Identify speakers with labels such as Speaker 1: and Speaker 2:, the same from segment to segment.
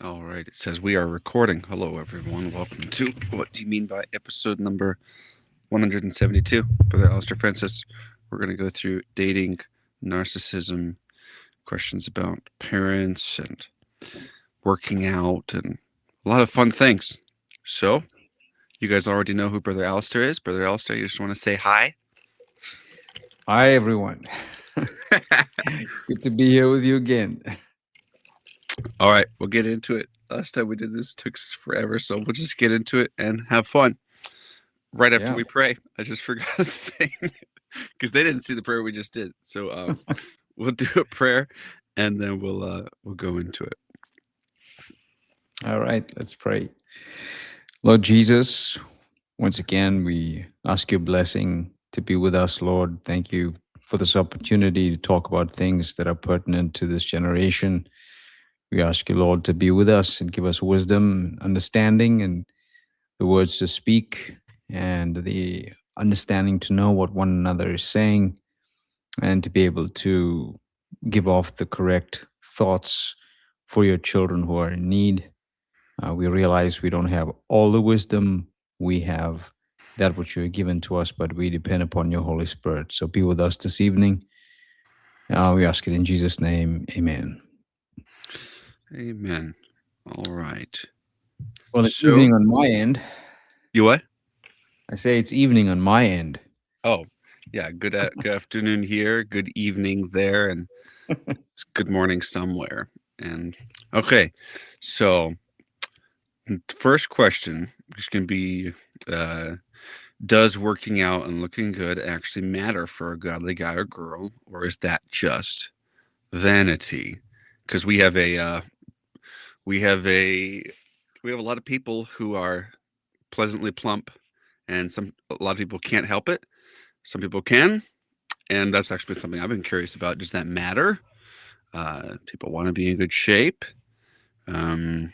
Speaker 1: All right. It says we are recording. Hello, everyone. Welcome to What Do You Mean by episode number 172. Brother Allistair Francis. We're going to go through dating, narcissism, questions about parents, and working out, and a lot of fun things. So, you guys already know who Brother Allistair is. Brother Allistair, you just want to say hi?
Speaker 2: Hi, everyone. Good to be here with you again.
Speaker 1: All right, we'll get into it. Last time we did this took forever, so we'll just get into it and have fun. Right after
Speaker 2: Yeah.
Speaker 1: we pray, I just forgot the thing because they didn't see the prayer we just did. So we'll do a prayer, and then we'll go into it.
Speaker 2: All right, let's pray. Lord Jesus, once again, we ask your blessing to be with us, Lord. Thank you for this opportunity to talk about things that are pertinent to this generation. We ask you, Lord, to be with us and give us wisdom, understanding, and the words to speak, and the understanding to know what one another is saying, and to be able to give off the correct thoughts for your children who are in need. We realize we don't have all the wisdom. We have that which you have given to us, but we depend upon your Holy Spirit. So be with us this evening. We ask it in Jesus' name. Amen.
Speaker 1: Amen. All right.
Speaker 2: Well, it's
Speaker 1: So
Speaker 2: evening on my end.
Speaker 1: you what?
Speaker 2: I say it's evening on my end.
Speaker 1: Oh, yeah. Good afternoon here. Good evening there, and it's good morning somewhere. And okay, so first question is going to be does working out and looking good actually matter for a godly guy or girl, or is that just vanity? Because we have a we have a lot of people who are pleasantly plump, and a lot of people can't help it. Some people can, and that's actually been something I've been curious about. Does that matter? People want to be in good shape. Um,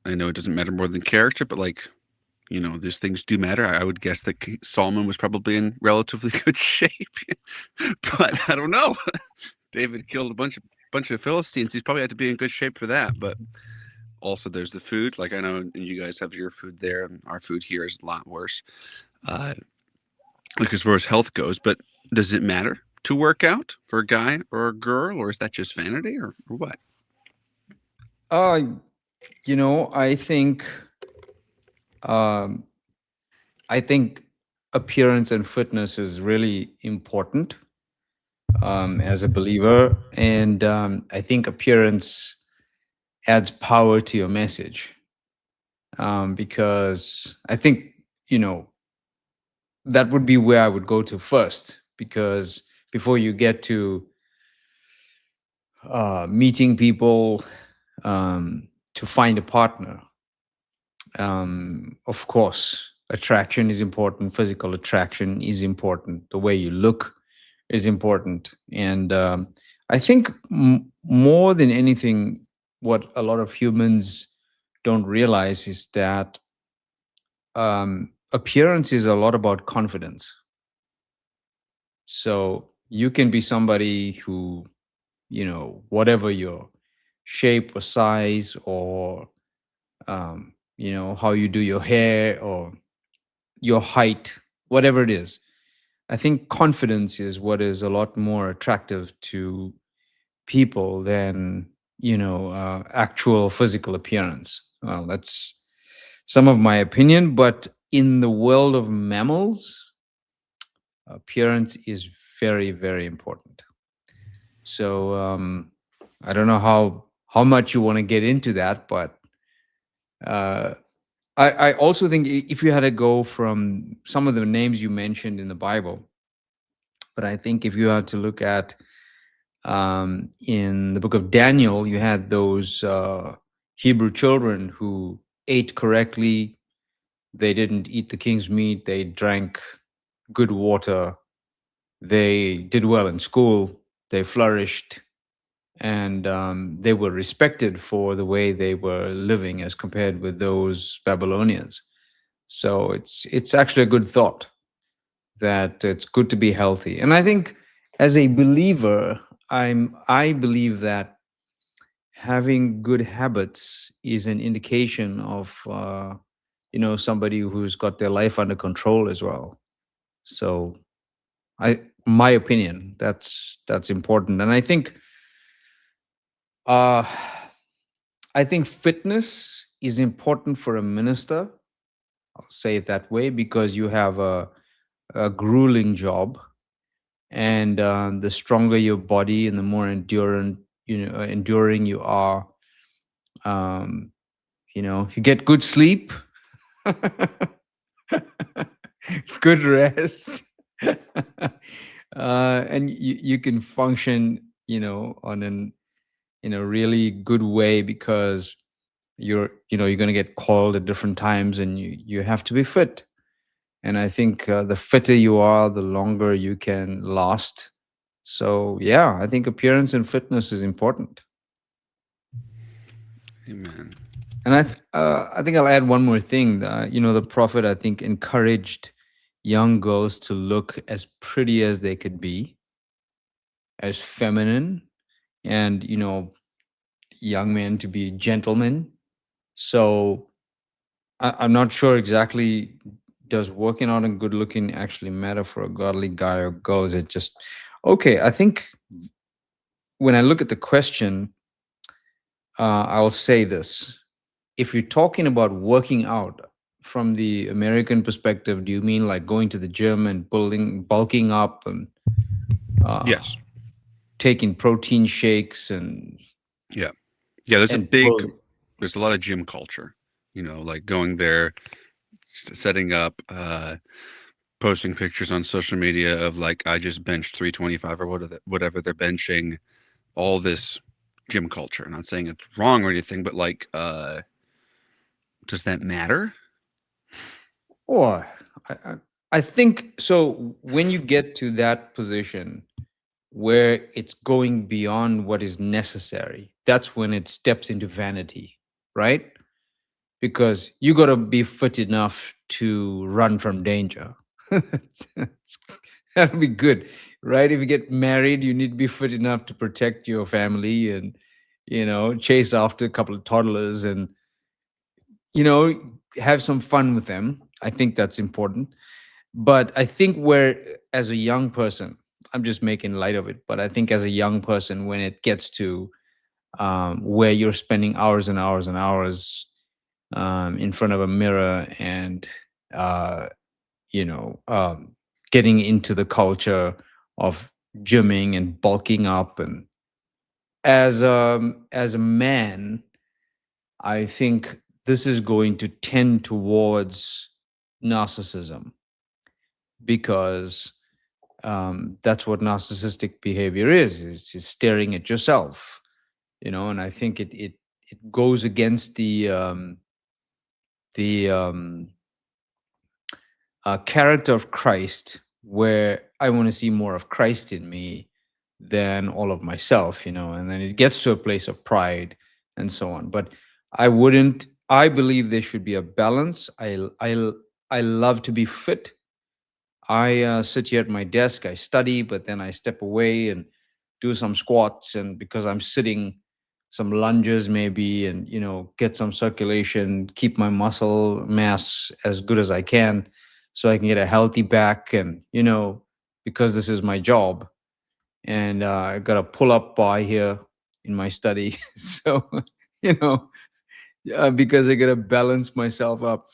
Speaker 1: I know it doesn't matter more than character, but these things do matter. I would guess that Solomon was probably in relatively good shape, but I don't know. David killed a bunch of Philistines. He's probably had to be in good shape for that. But also, there's the food. Like I know you guys have your food there, and our food here is a lot worse. Uh, like as far as health goes, but does it matter to work out for a guy or a girl, or is that just vanity, or what?
Speaker 2: Uh, I think um, I think appearance and fitness is really important as a believer, and I think appearance adds power to your message because I think you know that would be where I would go to first because before you get to meeting people to find a partner, of course, attraction is important. Physical attraction is important. The way you look is important. And I think more than anything, what a lot of humans don't realize is that appearance is a lot about confidence. So you can be somebody who, whatever your shape or size or, how you do your hair or your height, whatever it is. I think confidence is what is a lot more attractive to people than actual physical appearance. Well, that's some of my opinion, but in the world of mammals, appearance is very, very important. So I don't know how much you want to get into that, but uh, I also think if you had to go from some of the names you mentioned in the Bible, but I think if you had to look at in the book of Daniel, you had those Hebrew children who ate correctly. They didn't eat the king's meat. They drank good water. They did well in school. They flourished, and they were respected for the way they were living as compared with those Babylonians. So it's actually a good thought that it's good to be healthy. And I think as a believer, I believe that having good habits is an indication of somebody who's got their life under control as well. So I my opinion, that's important. And uh I think fitness is important for a minister. I'll say it that way, because you have a grueling job, and the stronger your body and the more enduring you are, um, you get good sleep, good rest, and you can function, on an in a really good way, because you're going to get called at different times, and you have to be fit. And I think the fitter you are, the longer you can last. So yeah, I think appearance and fitness is important.
Speaker 1: Amen.
Speaker 2: And I think I'll add one more thing. The prophet, I think, encouraged young girls to look as pretty as they could be, as feminine, and young men to be gentlemen. So I'm not sure exactly, does working out and good looking actually matter for a godly guy or girl? Is it just okay? I think when I look at the question, I'll say this: if you're talking about working out from the American perspective, do you mean like going to the gym and bulking up, and uh,
Speaker 1: Yes.
Speaker 2: taking protein shakes
Speaker 1: Yeah. Yeah. There's a
Speaker 2: and
Speaker 1: big,
Speaker 2: build?
Speaker 1: there's a lot of gym culture, like going there, setting up, posting pictures on social media of like, I just benched 325 or whatever they're benching, all this gym culture. Not saying it's wrong or anything, but like, does that matter?
Speaker 2: Or I, I I think so. When you get to that position where it's going beyond what is necessary, that's when it steps into vanity, right? Because you got to be fit enough to run from danger. It's- That'll be good, right? If you get married, you need to be fit enough to protect your family, and chase after a couple of toddlers, and you know have some fun with them. I think that's important. But I think, where as a young person, I'm just making light of it, but I think as a young person, when it gets to where you're spending hours and hours and hours in front of a mirror, and uh, you know um, getting into the culture of gymming and bulking up, and as a man, I think this is going to tend towards narcissism, because that's what narcissistic behavior is. It's staring at yourself, and I think it goes against the character of Christ, where I want to see more of Christ in me than all of myself, and then it gets to a place of pride and so on. But I believe there should be a balance. I love to be fit. I sit here at my desk, I study, but then I step away and do some squats, and because I'm sitting, some lunges maybe, and get some circulation, keep my muscle mass as good as I can, so I can get a healthy back, and because this is my job, and I got a pull up bar here in my study, so you know because I got to balance myself up.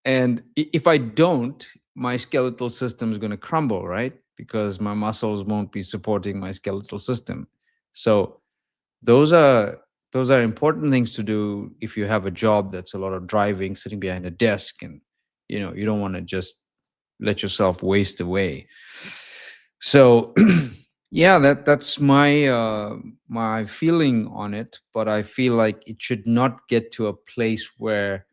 Speaker 2: And if I don't, my skeletal system is going to crumble, right? Because my muscles won't be supporting my skeletal system. So those are those are important things to do if you have a job that's a lot of driving, sitting behind a desk, and you don't want to just let yourself waste away. So yeah, that's my feeling on it. But I feel like it should not get to a place where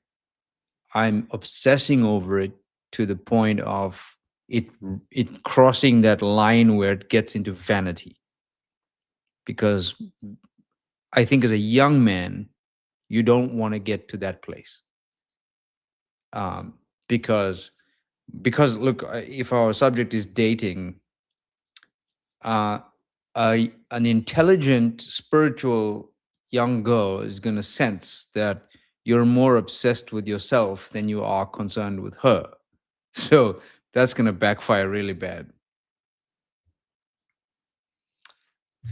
Speaker 2: I'm obsessing over it to the point of it it crossing that line where it gets into vanity. Because I think as a young man, you don't want to get to that place. Um, because look, if our subject is dating, uh, an intelligent spiritual young girl is going to sense that you're more obsessed with yourself than you are concerned with her. So that's going to backfire really bad.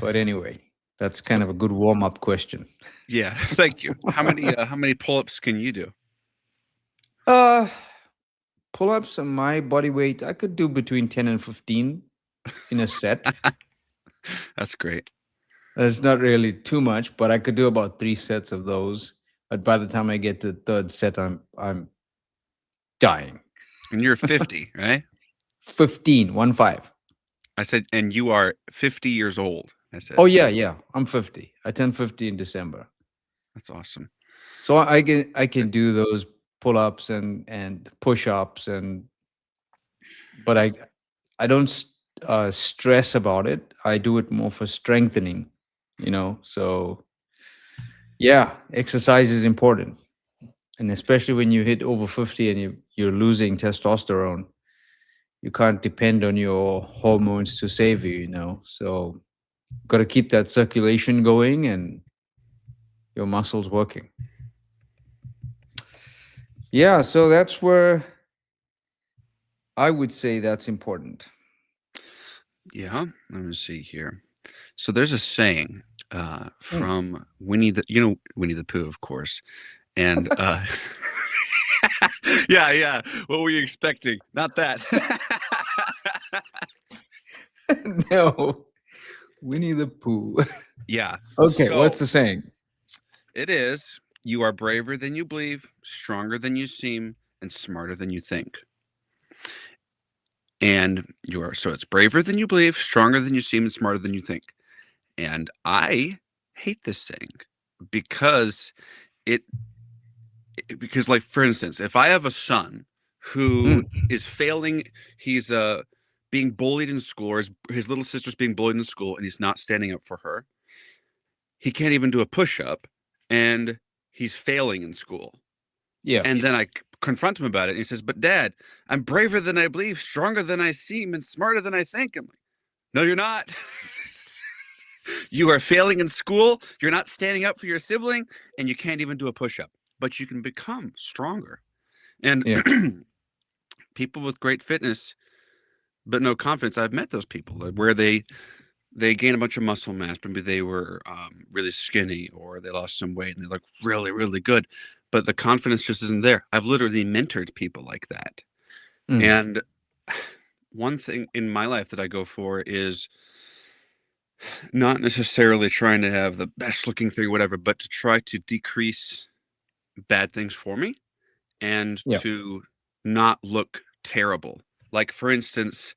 Speaker 2: But anyway, that's kind
Speaker 1: So
Speaker 2: of a good warm up question.
Speaker 1: yeah, thank you. How many pull-ups can you do?
Speaker 2: Uh, Pull ups on my body weight, I could do between 10 and 15 in a set.
Speaker 1: That's great.
Speaker 2: That's not really too much, but I could do about 3 sets of those. But by the time I get to the third set, I'm dying.
Speaker 1: And you're 50, right?
Speaker 2: 15, 1 5.
Speaker 1: I said, and you are 50 years old. I said,
Speaker 2: Oh yeah, yeah. I'm 50. I turn 50 in December.
Speaker 1: that's awesome.
Speaker 2: So I can do those pull-ups and push-ups, but I don't stress about it. I do it more for strengthening, So yeah, exercise is important, and especially when you hit over 50 and you're losing testosterone, you can't depend on your hormones to save you. So got to keep that circulation going and your muscles working. Yeah, so that's where I would say that's important.
Speaker 1: Yeah, let me see here. So there's a saying
Speaker 2: Mm.
Speaker 1: from Winnie the Pooh, of course, and yeah, yeah. What were you expecting? Not that.
Speaker 2: No, Winnie the Pooh.
Speaker 1: Yeah.
Speaker 2: Okay, what's
Speaker 1: So
Speaker 2: the saying?
Speaker 1: it is: you are braver than you believe, stronger than you seem, and smarter than you think. And so it's braver than you believe, stronger than you seem, and smarter than you think. And I hate this saying because it because, like, for instance, if I have a son who
Speaker 2: Mm.
Speaker 1: is failing, he's being bullied in school, or his little sister's being bullied in school, and he's not standing up for her. He can't even do a push-up, and he's failing in school.
Speaker 2: Yeah.
Speaker 1: And then I confront him about it, and he says, "But Dad, I'm braver than I believe, stronger than I seem, and smarter than I think." I'm like, "No, you're not." You are failing in school, you're not standing up for your sibling, and you can't even do a push-up. But you can become stronger. And
Speaker 2: Yeah.
Speaker 1: people with great fitness but no confidence, I've met those people where they gain a bunch of muscle mass. Maybe they were really skinny, or they lost some weight and they look really, really good, but the confidence just isn't there. I've literally mentored people like that.
Speaker 2: Mm.
Speaker 1: And one thing in my life that I go for is not necessarily trying to have the best looking thing or whatever, but to try to decrease bad things for me and
Speaker 2: Yeah.
Speaker 1: to not look terrible. Like, for instance,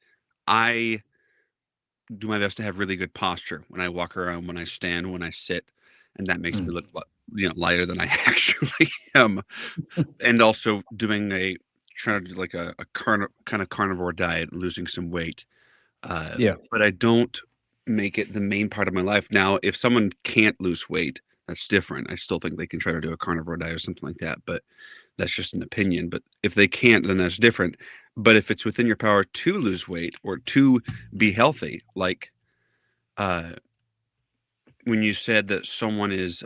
Speaker 1: I do my best to have really good posture when I walk around, when I stand, when I sit, and that makes me
Speaker 2: Mm.
Speaker 1: look lighter than I actually am. And also trying to do like a kind of carnivore diet, losing some weight.
Speaker 2: Yeah.
Speaker 1: But I don't make it the main part of my life. Now, if someone can't lose weight, that's different. I still think they can try to do a carnivore diet or something like that, but that's just an opinion. But if they can't, then that's different. But if it's within your power to lose weight or to be healthy, like uh, when you said that someone is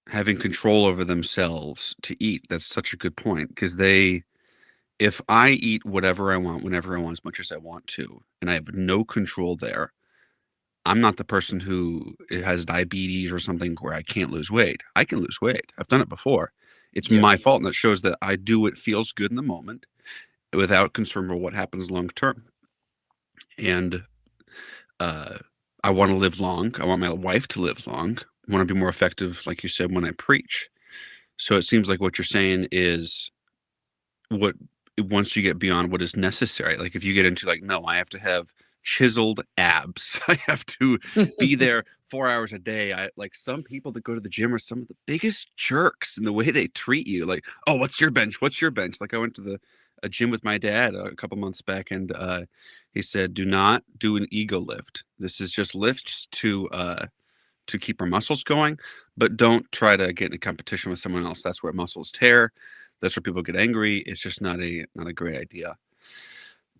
Speaker 1: having control over themselves to eat, that's such a good point, because if I eat whatever I want, whenever I want, as much as I want to, and I have no control there, I'm not the person who has diabetes or something where I can't lose weight. I can lose weight. I've done it before. It's
Speaker 2: Yeah.
Speaker 1: my fault, and that shows that I do what feels good in the moment without concern for what happens long term. And uh, I want to live long. I want my wife to live long. I want to be more effective, like you said, when I preach. So it seems like what you're saying is what once you get beyond what is necessary, like if you get into like, no, I have to have chiseled abs. I have to be there 4 hours a day. I like some people that go to the gym are some of the biggest jerks in the way they treat you. Like, oh, what's your bench? What's your bench? Like I went to a gym with my dad a couple months back, and he said, do not do an ego lift. This is just lifts to keep our muscles going, but don't try to get in a competition with someone else. That's where muscles tear. That's where people get angry. It's just not a great idea.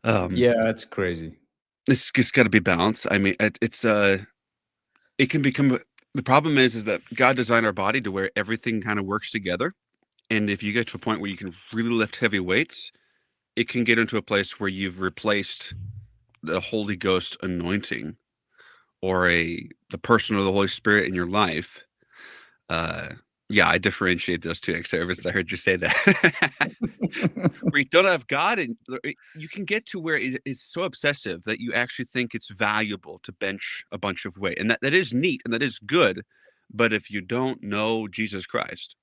Speaker 1: Um,
Speaker 2: Yeah, that's crazy.
Speaker 1: it's just got to be balanced. I mean, it can become The problem is that God designed our body to where everything kind of works together. And if you get to a point where you can really lift heavy weights, it can get into a place where you've replaced the Holy Ghost anointing or the person of the Holy Spirit in your life. Uh, yeah, I differentiate those two ex-service. I heard you say that. Where you don't have God, and you can get to where it's so obsessive that you actually think it's valuable to bench a bunch of weight, and that is neat and that is good. But if you don't know Jesus Christ,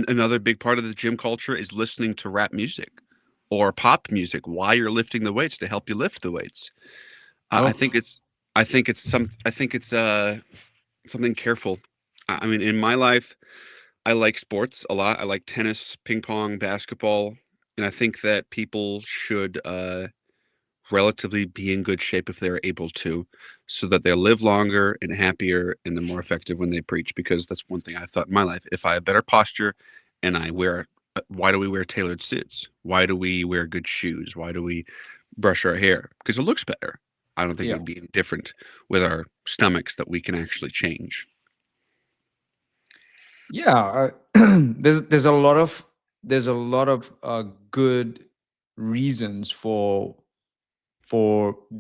Speaker 1: another big part of the gym culture is listening to rap music or pop music while you're lifting the weights to help you lift the weights. I
Speaker 2: Oh,
Speaker 1: think it's I think it's something careful. I mean, in my life, I like sports a lot. I like tennis, ping pong, basketball, and I think that people should relatively be in good shape if they're able to, so that they'll live longer and happier and they're more effective when they preach. Because that's one thing I've thought in my life. If I have better posture and I wear, why do we wear tailored suits? Why do we wear good shoes? Why do we brush our hair? Because it looks better. I don't think it
Speaker 2: yeah.
Speaker 1: would be any different with our stomachs that we can actually change.
Speaker 2: Yeah, there's a lot of good reasons for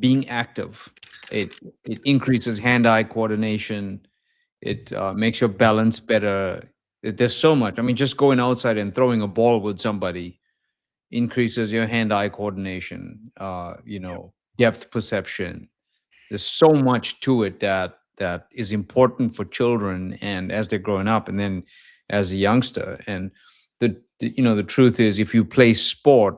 Speaker 2: being active. It increases hand-eye coordination. It makes your balance better. There's so much. I mean, just going outside and throwing a ball with somebody increases your hand-eye coordination. Depth perception. There's so much to it that is important for children and as they're growing up, and then as a youngster. And the truth is, if you play sport,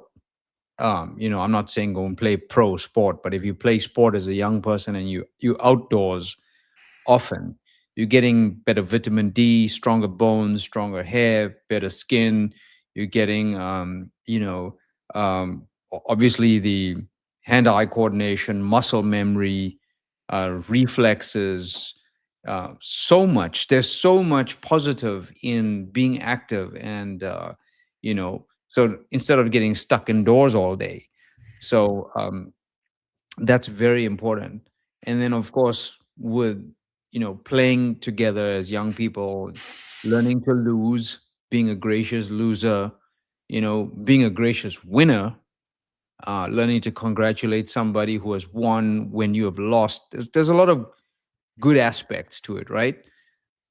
Speaker 2: I'm not saying go and play pro sport, but if you play sport as a young person and you outdoors often, you're getting better vitamin D, stronger bones, stronger hair, better skin. You're getting, obviously the hand-eye coordination, muscle memory, reflexes. So much. There's so much positive in being active, and so instead of getting stuck indoors all day. So that's very important. And then of course, with playing together as young people, learning to lose, being a gracious loser, being a gracious winner, learning to congratulate somebody who has won when you have lost. There's a lot of good aspects to it, right?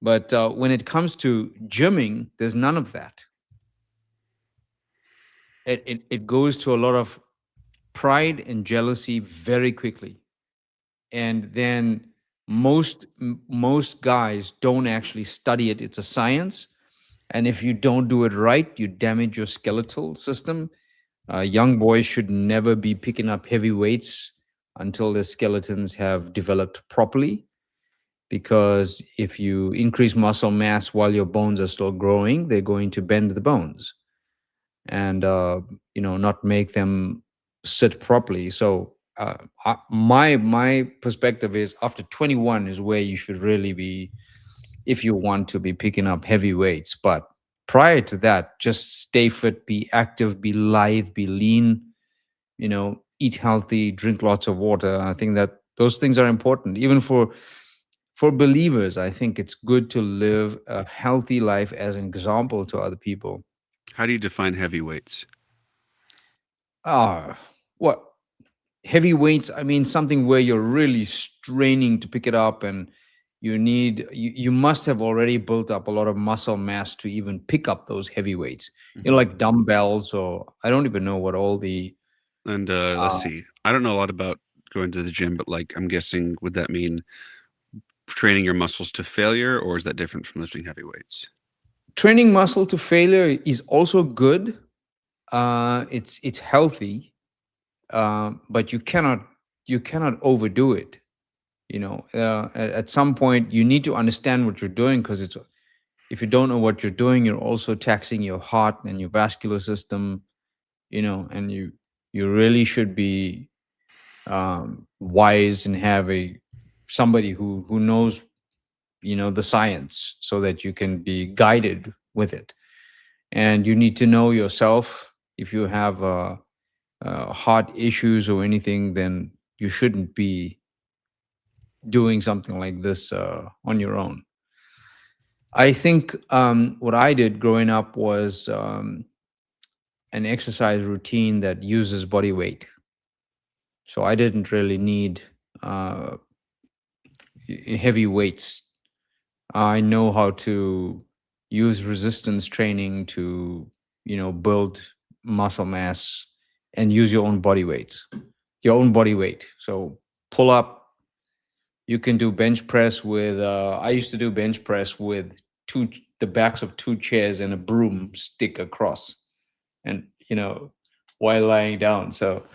Speaker 2: But when it comes to gymming, there's none of that. It goes to a lot of pride and jealousy very quickly. And then most guys don't actually study it. It's a science, and if you don't do it right, you damage your skeletal system. Young boys should never be picking up heavy weights until their skeletons have developed properly, because if you increase muscle mass while your bones are still growing, they're going to bend the bones and not make them sit properly. So my perspective is after 21 is where you should really be, if you want to be picking up heavy weights. But prior to that, just stay fit, be active, be lithe, be lean, eat healthy, drink lots of water. I think that those things are important even for believers. I think it's good to live a healthy life as an example to other people.
Speaker 1: How do you define heavyweights?
Speaker 2: Ah, what heavy weights? I mean, something where you're really straining to pick it up, and you must have already built up a lot of muscle mass to even pick up those heavy weights.
Speaker 1: Mhm.
Speaker 2: Like dumbbells, or I don't even know what all the
Speaker 1: And let's
Speaker 2: uh,
Speaker 1: see. I don't know a lot about going to the gym, but like I'm guessing, would that mean training your muscles to failure, or is that different from lifting heavy weights?
Speaker 2: training muscle to failure is also good. It's healthy, but you cannot overdo it. At some point you need to understand what you're doing, because it's if you don't know what you're doing, you're also taxing your heart and your vascular system. And you really should be wise and have a somebody who knows the science, so that you can be guided with it. And you need to know yourself. If you have heart issues or anything, then you shouldn't be doing something like this on your own. I think what I did growing up was an exercise routine that uses body weight. So I didn't really need uh, heavy weights. I know how to use resistance training to, build muscle mass and use your own body weight. So pull up, you can do bench press with, I used to do bench press with the backs of two chairs and a broomstick across and, while lying down. So,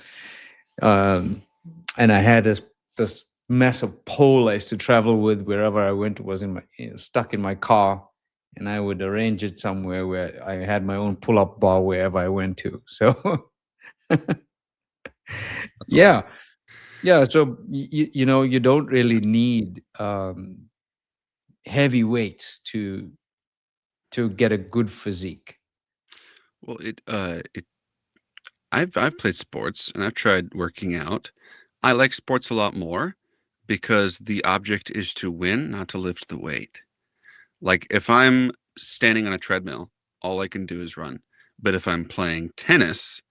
Speaker 2: um, and I had this massive pole I used to travel with wherever I went. It was stuck in my car, and I would arrange it somewhere where I had my own pull-up bar wherever I went to. So
Speaker 1: That's
Speaker 2: yeah,
Speaker 1: awesome.
Speaker 2: yeah. So you don't really need heavy weights to get a good physique.
Speaker 1: Well, I've played sports and I've tried working out. I like sports a lot more because the object is to win, not to lift the weight. Like if I'm standing on a treadmill, all I can do is run. But if I'm playing tennis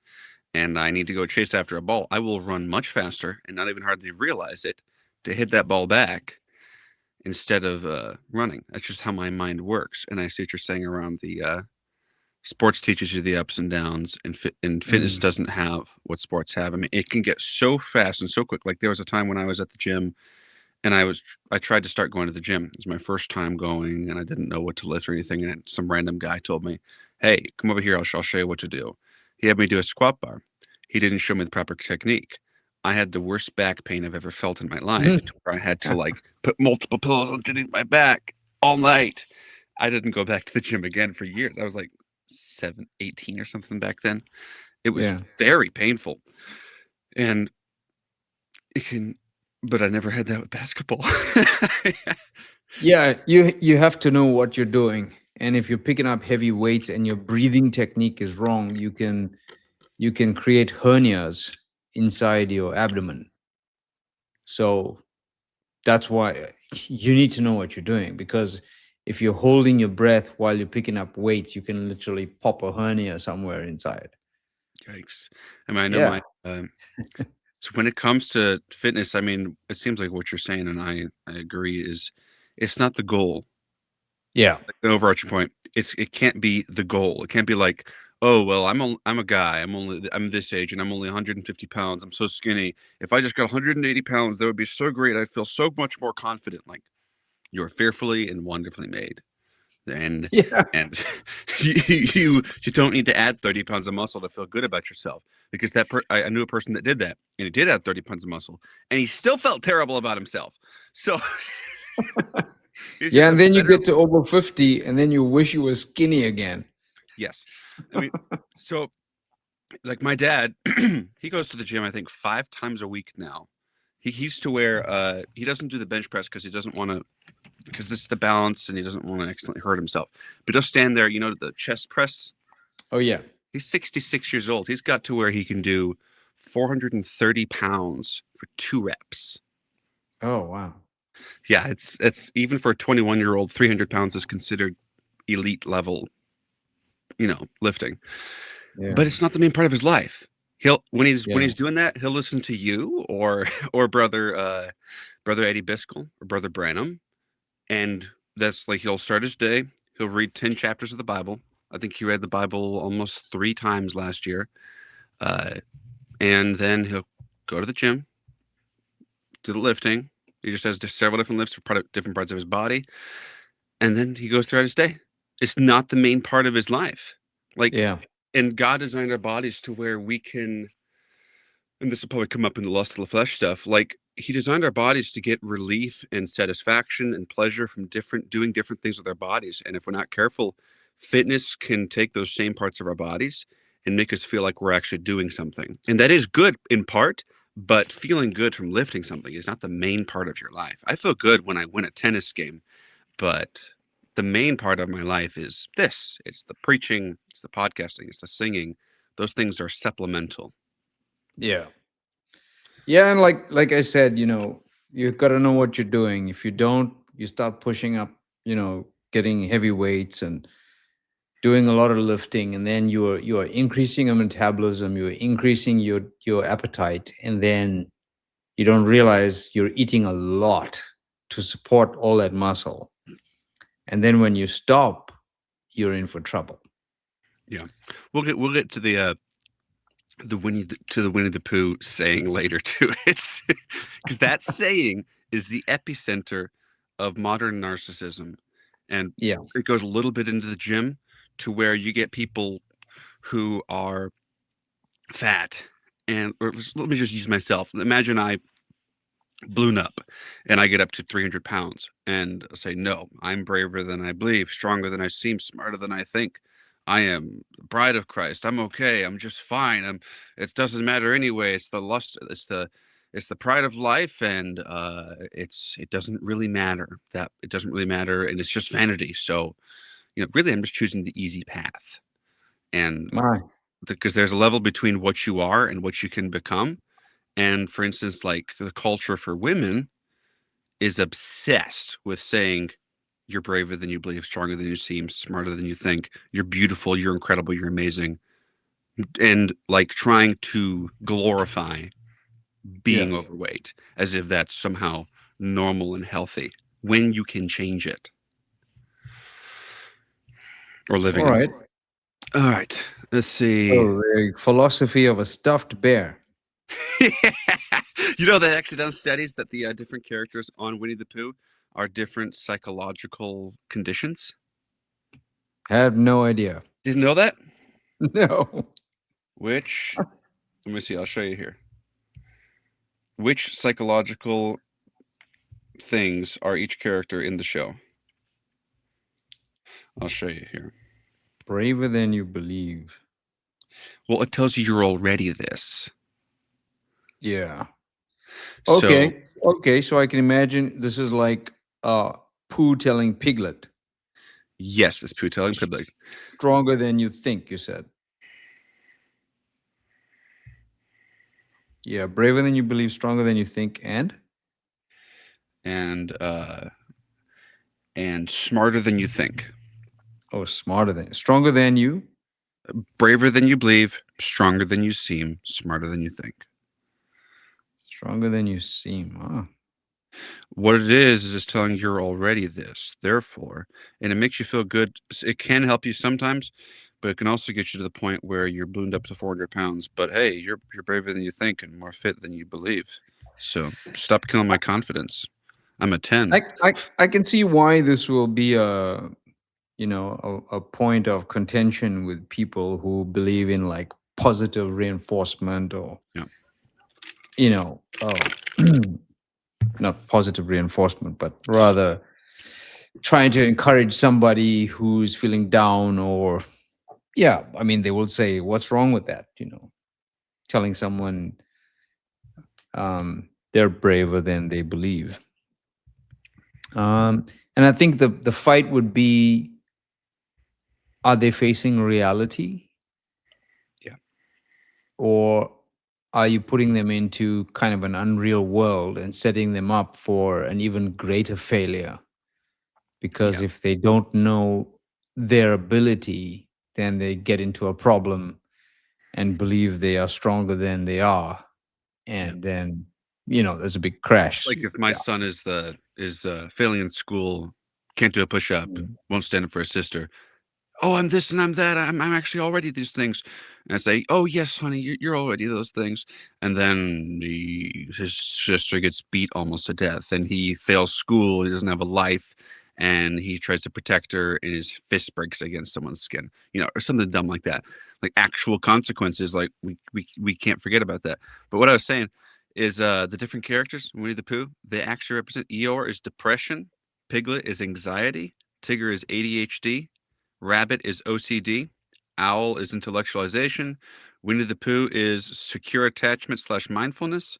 Speaker 1: and I need to go chase after a ball, I will run much faster and not even hardly realize it to hit that ball back instead of running. That's just how my mind works. And I see what you're saying around the sports teaches you the ups and downs, and fitness
Speaker 2: Mm.
Speaker 1: doesn't have what sports have. I mean, it can get so fast and so quick. Like there was a time when I was at the gym and I tried to start going to the gym. It was my first time going, and I didn't know what to lift or anything. And some random guy told me, "Hey, come over here. I'll show you what to do." He had me do a squat bar. He didn't show me the proper technique. I had the worst back pain I've ever felt in my life, to where I had to like put multiple pillows underneath my back all night. I didn't go back to the gym again for years. I was like 18 or something back then. It was
Speaker 2: Yeah.
Speaker 1: very painful, and it can, but I never had that with basketball.
Speaker 2: Yeah, you have to know what you're doing. And if you're picking up heavy weights and your breathing technique is wrong, you can create hernias inside your abdomen. So that's why you need to know what you're doing, because if you're holding your breath while you're picking up weights, you can literally pop a hernia somewhere inside.
Speaker 1: Yikes. I mean, I know my
Speaker 2: Yeah.
Speaker 1: so when it comes to fitness, I mean, it seems like what you're saying, and I agree, is it's not the goal,
Speaker 2: Yeah.
Speaker 1: like the overarching point. It can't be the goal. It can't be like, oh well, I'm a guy. I'm this age, and I'm only 150 pounds. I'm so skinny. If I just got 180 pounds, that would be so great. I'd feel so much more confident. Like you're fearfully and wonderfully made. and
Speaker 2: Yeah.
Speaker 1: and you don't need to add 30 pounds of muscle to feel good about yourself, because I knew a person that did that, and he did add 30 pounds of muscle and he still felt terrible about himself. So he's
Speaker 2: Yeah.
Speaker 1: just a
Speaker 2: And then you
Speaker 1: better.
Speaker 2: get to over 50 and then you wish you were skinny again.
Speaker 1: Yes, I mean, so like my dad, he goes to the gym I think 5 times a week now. He used to wear he doesn't do the bench press because he doesn't want to, because this is the balance and he doesn't want to accidentally hurt himself, but he'll stand there, the chest press.
Speaker 2: Oh, yeah.
Speaker 1: He's 66 years old. He's got to where he can do 430 pounds for 2 reps.
Speaker 2: Oh, wow.
Speaker 1: Yeah, it's even for a 21-year-old, 300 pounds is considered elite level, lifting.
Speaker 2: Yeah.
Speaker 1: But it's not the main part of his life. He'll when
Speaker 2: Yeah.
Speaker 1: he's doing that, he'll listen to you or or brother Eddie Biscoe or brother Branham, and that's like he'll start his day. He'll read 10 chapters of the Bible. I think he read the Bible almost 3 times last year. Uh, and then he'll go to the gym, do the lifting. He just has several different lifts for different parts of his body, and then he goes throughout his day. It's not the main part of his life. Like,
Speaker 2: Yeah.
Speaker 1: and God designed our bodies to where we can, and this will probably come up in the lust of the flesh stuff. Like, He designed our bodies to get relief and satisfaction and pleasure from doing different things with our bodies. And if we're not careful, fitness can take those same parts of our bodies and make us feel like we're actually doing something. And that is good in part, but feeling good from lifting something is not the main part of your life. I feel good when I win a tennis game, but the main part of my life is this. It's the preaching, it's the podcasting, it's the singing. Those things are supplemental.
Speaker 2: Yeah. Yeah. And like I said, you've got to know what you're doing. If you don't, you start pushing up, getting heavy weights and doing a lot of lifting, and then you're increasing your metabolism, you're increasing your appetite, and then you don't realize you're eating a lot to support all that muscle. And then when you stop, you're in for trouble.
Speaker 1: Yeah, we'll get to the Winnie the Pooh saying later too. It's because that saying is the epicenter of modern narcissism, and
Speaker 2: Yeah.
Speaker 1: it goes a little bit into the gym to where you get people who are fat, and let me just use myself. Imagine I balloon up and I get up to 300 pounds and say, no, I'm braver than I believe, stronger than I seem, smarter than I think. I am the bride of Christ. I'm okay. I'm just fine. It doesn't matter anyway. It's the lust. It's the pride of life. And it doesn't really matter that it doesn't really matter. And it's just vanity. So, really, I'm just choosing the easy path. And
Speaker 2: My.
Speaker 1: because there's a level between what you are and what you can become. And for instance, like the culture for women is obsessed with saying you're braver than you believe, stronger than you seem, smarter than you think, you're beautiful, you're incredible, you're amazing. And like trying to glorify
Speaker 2: Yeah.
Speaker 1: being overweight as if that's somehow normal and healthy when you can change it. Or living
Speaker 2: All
Speaker 1: in.
Speaker 2: right.
Speaker 1: All right. Let's see.
Speaker 2: So the philosophy of a stuffed bear.
Speaker 1: You know, they actually done studies that the different characters on Winnie the Pooh are different psychological conditions.
Speaker 2: I have no idea.
Speaker 1: Didn't know that?
Speaker 2: No.
Speaker 1: Which, let me see, I'll show you here. Which psychological things are each character in the show? I'll show you here.
Speaker 2: Braver than you believe.
Speaker 1: Well, it tells you you're already this.
Speaker 2: Yeah.
Speaker 1: So,
Speaker 2: Okay. Okay. So I can imagine this is like Pooh telling Piglet.
Speaker 1: yes, it's Pooh telling Piglet.
Speaker 2: Stronger than you think, you said. Yeah. Braver than you believe, stronger than you think,
Speaker 1: And smarter than you think.
Speaker 2: oh, stronger than you.
Speaker 1: Braver than you believe, stronger than you seem, smarter than you think.
Speaker 2: Stronger than you seem. Ah.
Speaker 1: What it is it's telling you're already this, therefore, and it makes you feel good. It can help you sometimes, but it can also get you to the point where you're ballooned up to 400 pounds. But hey, you're braver than you think and more fit than you believe. So stop killing my confidence. I'm a 10.
Speaker 2: I can see why this will be a point of contention with people who believe in like positive reinforcement or
Speaker 1: Yeah.
Speaker 2: you know not positive reinforcement but rather trying to encourage somebody who's feeling down or yeah, I mean they will say what's wrong with that, telling someone they're braver than they believe. And I think the fight would be, are they facing reality?
Speaker 1: Yeah.
Speaker 2: Or are you putting them into kind of an unreal world and setting them up for an even greater failure? Because
Speaker 1: Yeah.
Speaker 2: if they don't know their ability, then they get into a problem and believe they are stronger than they are. And then, there's a big crash.
Speaker 1: Like if my
Speaker 2: Yeah.
Speaker 1: son is failing in school, can't do a push-up, won't stand up for his sister. Oh, I'm this and I'm that. I'm actually already these things. And I say, oh yes, honey, you're already those things. And then his sister gets beat almost to death, and he fails school. He doesn't have a life, and he tries to protect her, and his fist breaks against someone's skin, or something dumb like that. Like actual consequences. Like we can't forget about that. But what I was saying is the different characters, Winnie the Pooh, they actually represent. Eeyore is depression, Piglet is anxiety, Tigger is ADHD, Rabbit is OCD, Owl is intellectualization, Winnie the Pooh is secure attachment / mindfulness,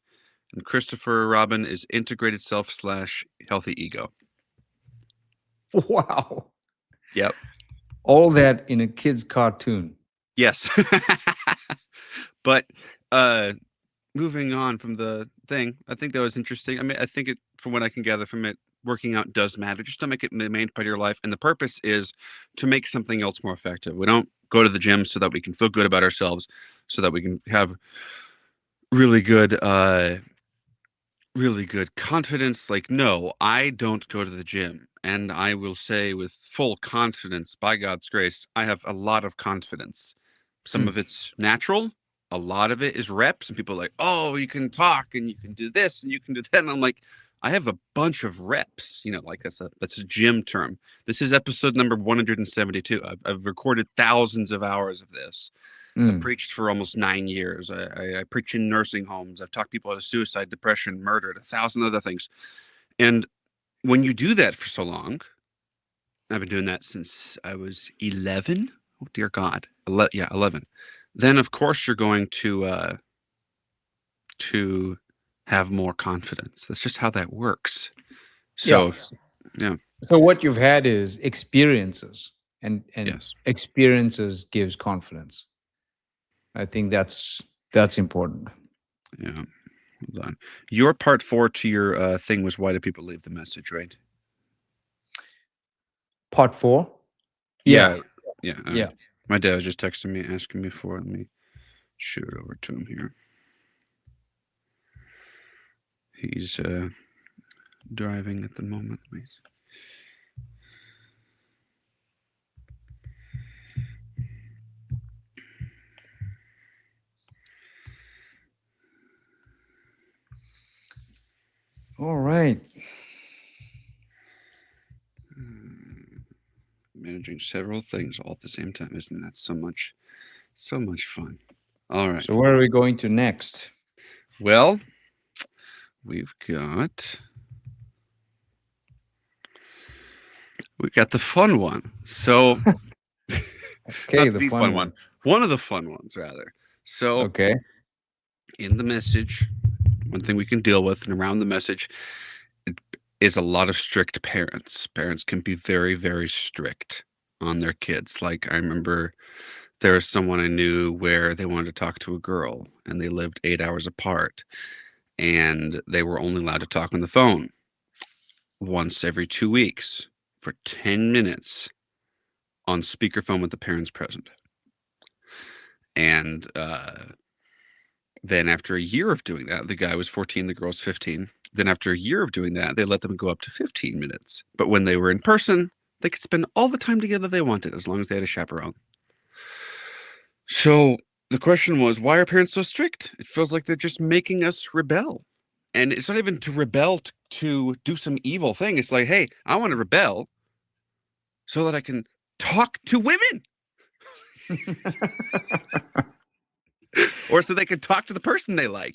Speaker 1: and Christopher Robin is integrated self / healthy ego.
Speaker 2: Wow.
Speaker 1: Yep.
Speaker 2: All that in a kid's cartoon.
Speaker 1: Yes. But moving on from the thing, I think that was interesting. I mean, I think from what I can gather from it, working out does matter. Just don't make it the main part of your life. And the purpose is to make something else more effective. We don't go to the gym so that we can feel good about ourselves, so that we can have really good really good confidence. Like, no, I don't go to the gym. And I will say with full confidence, by God's grace, I have a lot of confidence. Some
Speaker 2: Mm.
Speaker 1: of it's natural, a lot of it is reps. And people are like, oh, you can talk and you can do this and you can do that. And I'm like, I have a bunch of reps, like that's a gym term. This is episode number 172. I've recorded thousands of hours of this. I
Speaker 2: Mm.
Speaker 1: preached for almost 9 years. I preach in nursing homes. I've talked people out of suicide, depression, murder, 1,000 other things. And when you do that for so long, I've been doing that since I was 11. Oh, dear God. 11. Then, of course, you're going to have more confidence. That's just how that works. So, yeah.
Speaker 2: So what you've had is experiences, and
Speaker 1: Yes.
Speaker 2: experiences gives confidence. I think that's important.
Speaker 1: Yeah. Hold on. Your part 4 to your thing was, why do people leave the message, right?
Speaker 2: Part 4.
Speaker 1: Yeah.
Speaker 2: Yeah.
Speaker 1: My dad was just texting me, asking me for it. Let me shoot it over to him here. He's driving at the moment. Please.
Speaker 2: All right.
Speaker 1: Managing several things all at the same time. Isn't that so much fun? All right.
Speaker 2: So where are we going to next?
Speaker 1: Well, we've got the fun one. So
Speaker 2: Okay,
Speaker 1: not the fun one. One of the fun ones, rather. So
Speaker 2: Okay.
Speaker 1: in the message, one thing we can deal with, and around the message, is a lot of strict parents. Parents can be very, very strict on their kids. Like, I remember there was someone I knew where they wanted to talk to a girl, and they lived 8 hours apart, and they were only allowed to talk on the phone once every 2 weeks for 10 minutes on speakerphone with the parents present. And then after a year of doing that, the guy was 14, the girl's 15. Then after a year of doing that, they let them go up to 15 minutes. But when they were in person, they could spend all the time together they wanted, as long as they had a chaperone. So the question was, why are parents so strict? It feels like they're just making us rebel. And it's not even to rebel to do some evil thing. It's like, hey, I want to rebel so that I can talk to women. Or so they can talk to the person they like.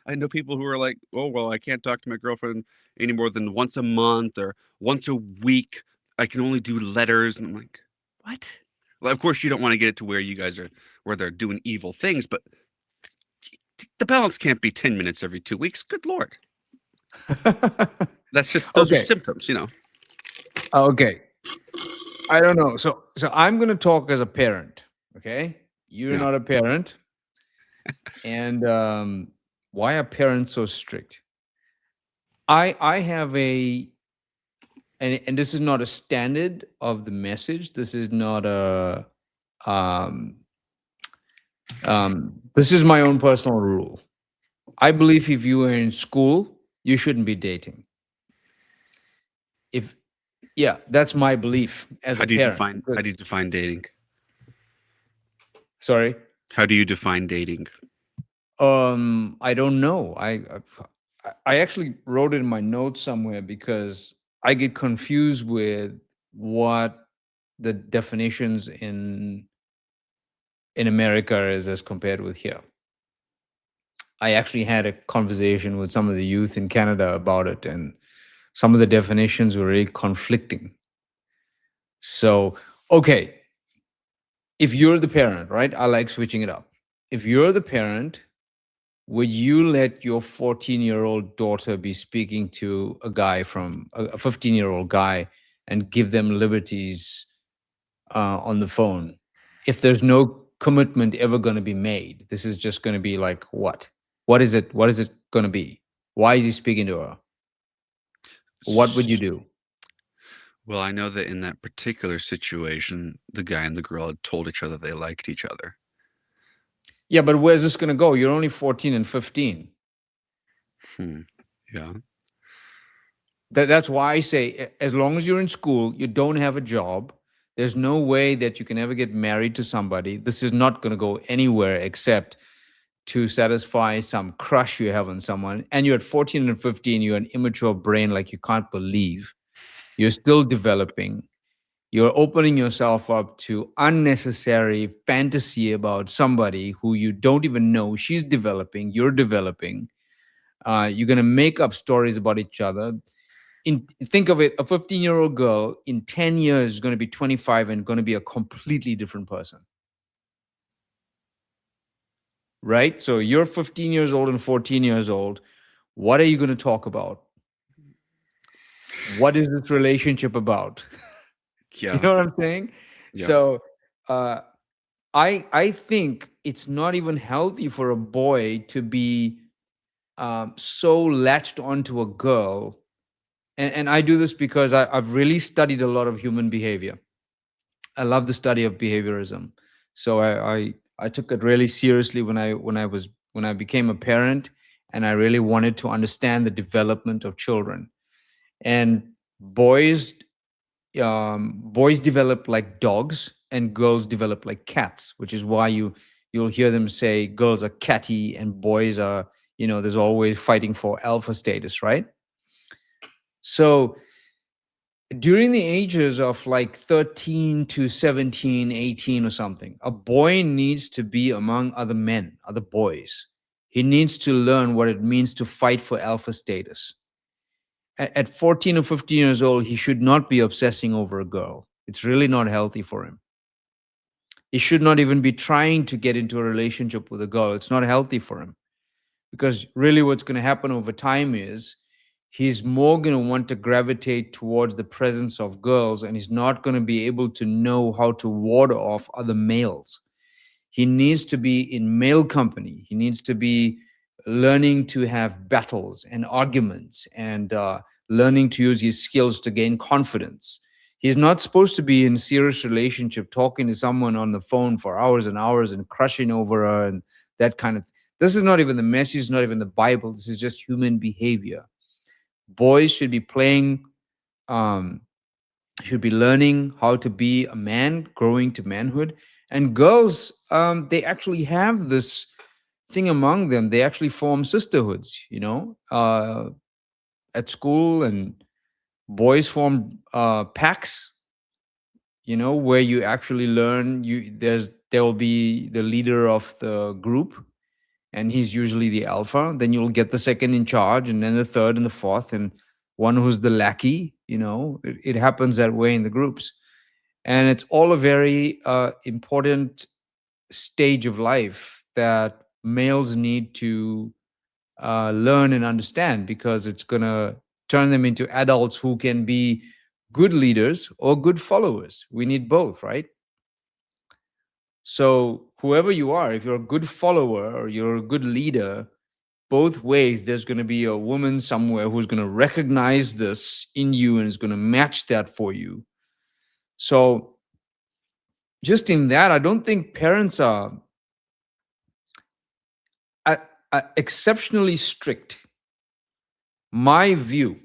Speaker 1: I know people who are like, oh, well, I can't talk to my girlfriend any more than once a month or once a week. I can only do letters. And I'm like, what? Well, of course, you don't want to get it to where you guys are, where they're doing evil things, but the balance can't be 10 minutes every 2 weeks. Good Lord. That's just, those are symptoms,
Speaker 2: Okay. I don't know. So I'm going to talk as a parent. Okay. You're not a parent. And why are parents so strict? I have and this is not a standard of the message. This is not a this is my own personal rule. I believe if you are in school, you shouldn't be dating. That's my belief as a parent.
Speaker 1: How do you define dating?
Speaker 2: Sorry?
Speaker 1: How do you define dating?
Speaker 2: I don't know. I actually wrote it in my notes somewhere because I get confused with what the definitions in America is as compared with here. I actually had a conversation with some of the youth in Canada about it, and some of the definitions were really conflicting. So, okay, if you're the parent, right? I like switching it up. If you're the parent, would you let your 14-year-old daughter be speaking to a guy from a 15-year-old guy and give them liberties on the phone if there's no commitment ever going to be made? This is just going to be like, what is it going to be? Why is he speaking to her? What would you do?
Speaker 1: Well, I know that in that particular situation, the guy and the girl had told each other they liked each other.
Speaker 2: Yeah, but where's this going to go? You're only 14 and 15.
Speaker 1: Hmm. Yeah.
Speaker 2: That's why I say, as long as you're in school, you don't have a job, there's no way that you can ever get married to somebody. This is not going to go anywhere except to satisfy some crush you have on someone. And you're at 14 and 15, you're an immature brain like you can't believe. You're still developing. You're opening yourself up to unnecessary fantasy about somebody who you don't even know. She's developing, you're developing. You're going to make up stories about each other. Think of it, a 15-year-old girl in 10 years is going to be 25 and going to be a completely different person. Right? So you're 15 years old and 14 years old. What are you going to talk about? What is this relationship about? You
Speaker 1: Yeah.
Speaker 2: know what I'm saying?
Speaker 1: Yeah.
Speaker 2: So uh, I think it's not even healthy for a boy to be so latched onto a girl. And I do this because I've really studied a lot of human behavior. I love the study of behaviorism. So I took it really seriously when I became a parent, and I really wanted to understand the development of children. And boys develop like dogs, and girls develop like cats, which is why you'll hear them say girls are catty and boys are, there's always fighting for alpha status, right? So during the ages of like 13 to 17, 18 or something, a boy needs to be among other men, other boys. He needs to learn what it means to fight for alpha status. At 14 or 15 years old, he should not be obsessing over a girl. It's really not healthy for him. He should not even be trying to get into a relationship with a girl. It's not healthy for him, because really what's going to happen over time is he's more going to want to gravitate towards the presence of girls, and he's not going to be able to know how to ward off other males. He needs to be in male company. He needs to be learning to have battles and arguments, and learning to use his skills to gain confidence. He's not supposed to be in serious relationship talking to someone on the phone for hours and hours and crushing over her and that kind of. This is not even the message, it's not even the Bible. This is just human behavior. Boys should be playing, um, should be learning how to be a man, growing to manhood. And girls, they actually have this thing among them. They actually form sisterhoods, at school, and boys form packs, where you actually learn. There will be the leader of the group, and he's usually the alpha. Then you'll get the second in charge, and then the third and the fourth, and one who's the lackey. It happens that way in the groups, and it's all a very important stage of life that males need to learn and understand, because it's going to turn them into adults who can be good leaders or good followers. We need both, right? So, whoever you are, if you're a good follower or you're a good leader, both ways, there's going to be a woman somewhere who's going to recognize this in you and is going to match that for you. So, just in that, I don't think parents are exceptionally strict. My view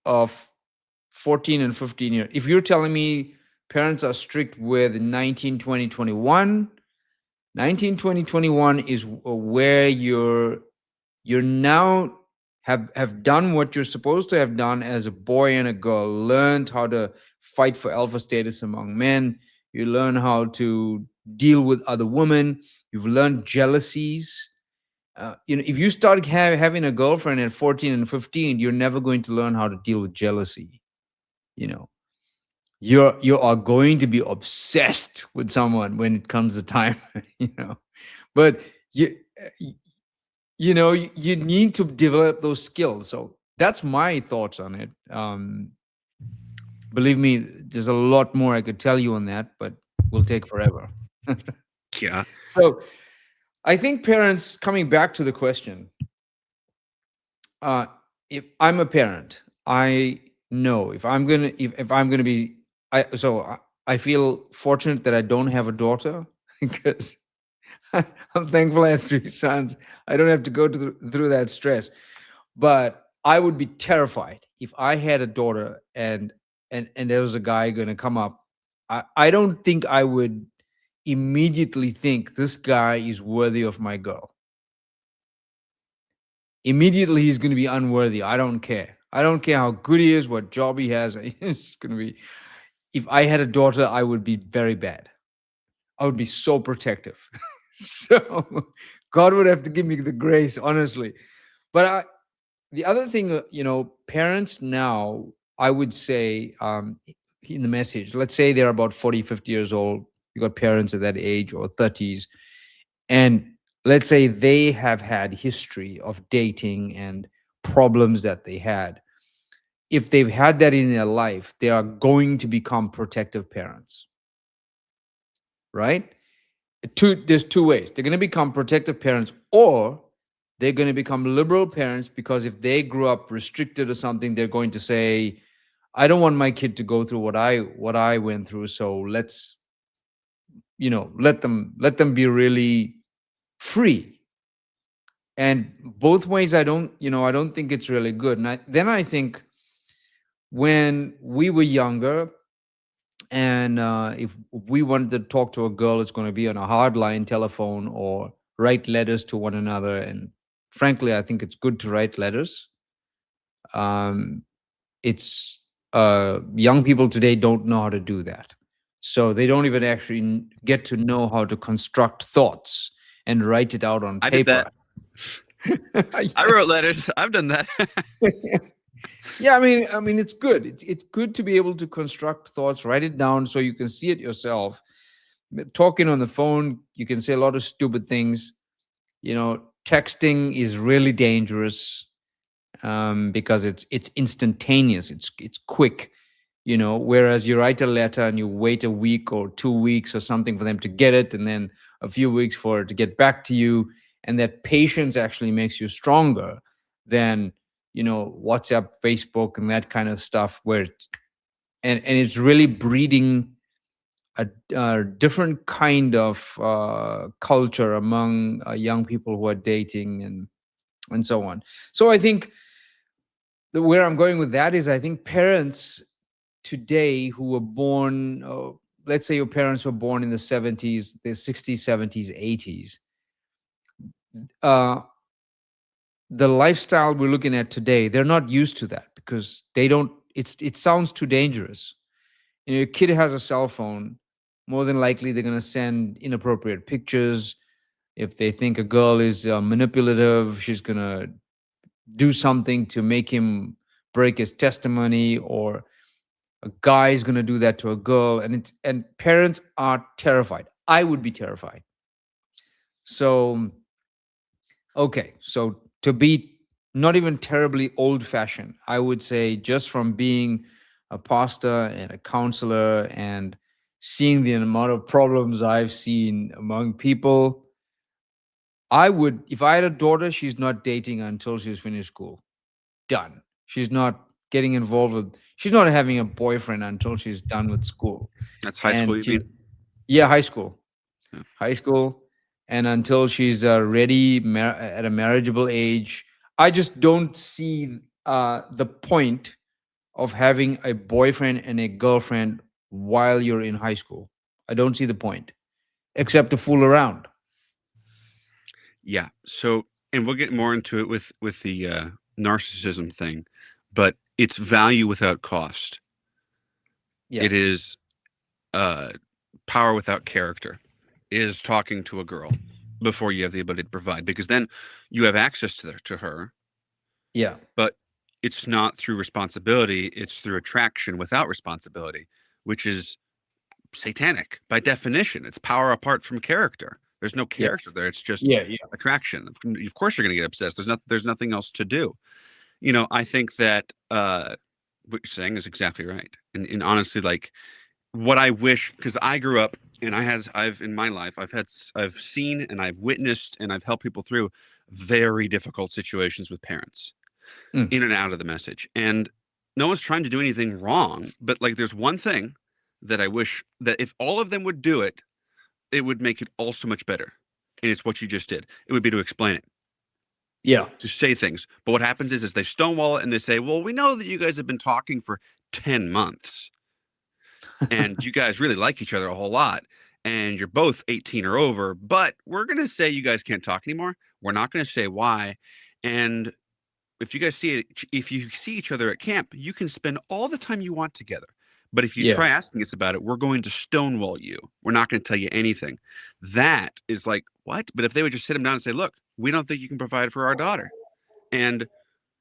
Speaker 2: of 14 and 15 years, if you're telling me parents are strict with 19, 20, 21, 19, 20, 21 is where you're now have done what you're supposed to have done as a boy and a girl, learned how to fight for alpha status among men. You learn how to deal with other women. You've learned jealousies. If you start having a girlfriend at 14 and 15, you're never going to learn how to deal with jealousy. you know you are going to be obsessed with someone when it comes to time. But you you need to develop those skills. So that's my thoughts on it. Believe me, there's a lot more I could tell you on that, but will take forever.
Speaker 1: Yeah.
Speaker 2: So I think parents, coming back to the question, uh, if I'm a parent, I know if I'm gonna be I feel fortunate that I don't have a daughter because I'm thankful I have three sons. I don't have to go through that stress. But I would be terrified if I had a daughter and there was a guy going to come up. I don't think I would immediately think this guy is worthy of my girl. Immediately he's going to be unworthy. I don't care. I don't care how good he is, what job he has. It's going to be. If I had a daughter, I would be very bad. I would be so protective. So God would have to give me the grace, honestly. But the other thing, parents now, I would say, in the message, let's say they're about 40, 50 years old. You got parents at that age or 30s. And let's say they have had history of dating and problems that they had. If they've had that in their life, they are going to become protective parents, right? There's two ways. They're going to become protective parents, or they're going to become liberal parents, because if they grew up restricted or something, they're going to say, I don't want my kid to go through what I went through, so let's let them be really free. And both ways, I don't think it's really good. And then I think when we were younger, and if we wanted to talk to a girl, it's going to be on a hardline telephone or write letters to one another. And frankly, I think it's good to write letters. It's Young people today don't know how to do that, so they don't even actually get to know how to construct thoughts and write it out on
Speaker 1: I did
Speaker 2: paper.
Speaker 1: that. I wrote letters. I've done that.
Speaker 2: Yeah, I mean, it's good. It's good to be able to construct thoughts, write it down so you can see it yourself. Talking on the phone, you can say a lot of stupid things. Texting is really dangerous, because it's instantaneous. It's quick. Whereas you write a letter and you wait a week or 2 weeks or something for them to get it, and then a few weeks for it to get back to you, and that patience actually makes you stronger than WhatsApp, Facebook, and that kind of stuff, where it's really breeding a different kind of culture among young people who are dating and so on. So I think where I'm going with that is, I think parents today who were born, let's say your parents were born in the 70s, the 60s, 70s, 80s, the lifestyle we're looking at today, they're not used to that, because they don't, it sounds too dangerous. Your kid has a cell phone, more than likely they're going to send inappropriate pictures. If they think a girl is manipulative, she's going to do something to make him break his testimony, or a guy is going to do that to a girl, and parents are terrified. I would be terrified. So okay, so to be not even terribly old fashioned, I would say, just from being a pastor and a counselor and seeing the amount of problems I've seen among people, if I had a daughter, she's not dating until she's finished school. Done. She's not getting involved she's not having a boyfriend until she's done with school.
Speaker 1: That's high school,
Speaker 2: And
Speaker 1: you mean?
Speaker 2: yeah, high school.
Speaker 1: Yeah.
Speaker 2: High school. And until she's ready at a marriageable age. I just don't see the point of having a boyfriend and a girlfriend while you're in high school. I don't see the point, except to fool around.
Speaker 1: Yeah. So, and we'll get more into it with the narcissism thing, but it's value without cost.
Speaker 2: Yeah.
Speaker 1: It is power without character. Is talking to a girl before you have the ability to provide, because then you have access to her.
Speaker 2: Yeah.
Speaker 1: But it's not through responsibility, it's through attraction without responsibility, which is satanic by definition. It's power apart from character. There's no
Speaker 2: Yeah.
Speaker 1: character there. It's just
Speaker 2: Yeah. Yeah.
Speaker 1: attraction. Of course you're going to get obsessed. There's nothing else to do. I think that what you're saying is exactly right. And honestly, like, what I wish, because I grew up and I've in my life, I've seen and I've witnessed and I've helped people through very difficult situations with parents
Speaker 2: Mm.
Speaker 1: in and out of the message. And no one's trying to do anything wrong, but like there's one thing that I wish that if all of them would do it, it would make it all so much better. And it's what you just did. It would be to explain it,
Speaker 2: Yeah.
Speaker 1: to say things. But what happens is they stonewall it and they say, "Well, we know that you guys have been talking for 10 months and you guys really like each other a whole lot and you're both 18 or over, but we're going to say you guys can't talk anymore. We're not going to say why. And if you see each other at camp, you can spend all the time you want together. But if you
Speaker 2: Yeah.
Speaker 1: try asking us about it, we're going to stonewall you. We're not going to tell you anything." That is like, what? But if they would just sit him down and say, "Look, we don't think you can provide for our daughter. And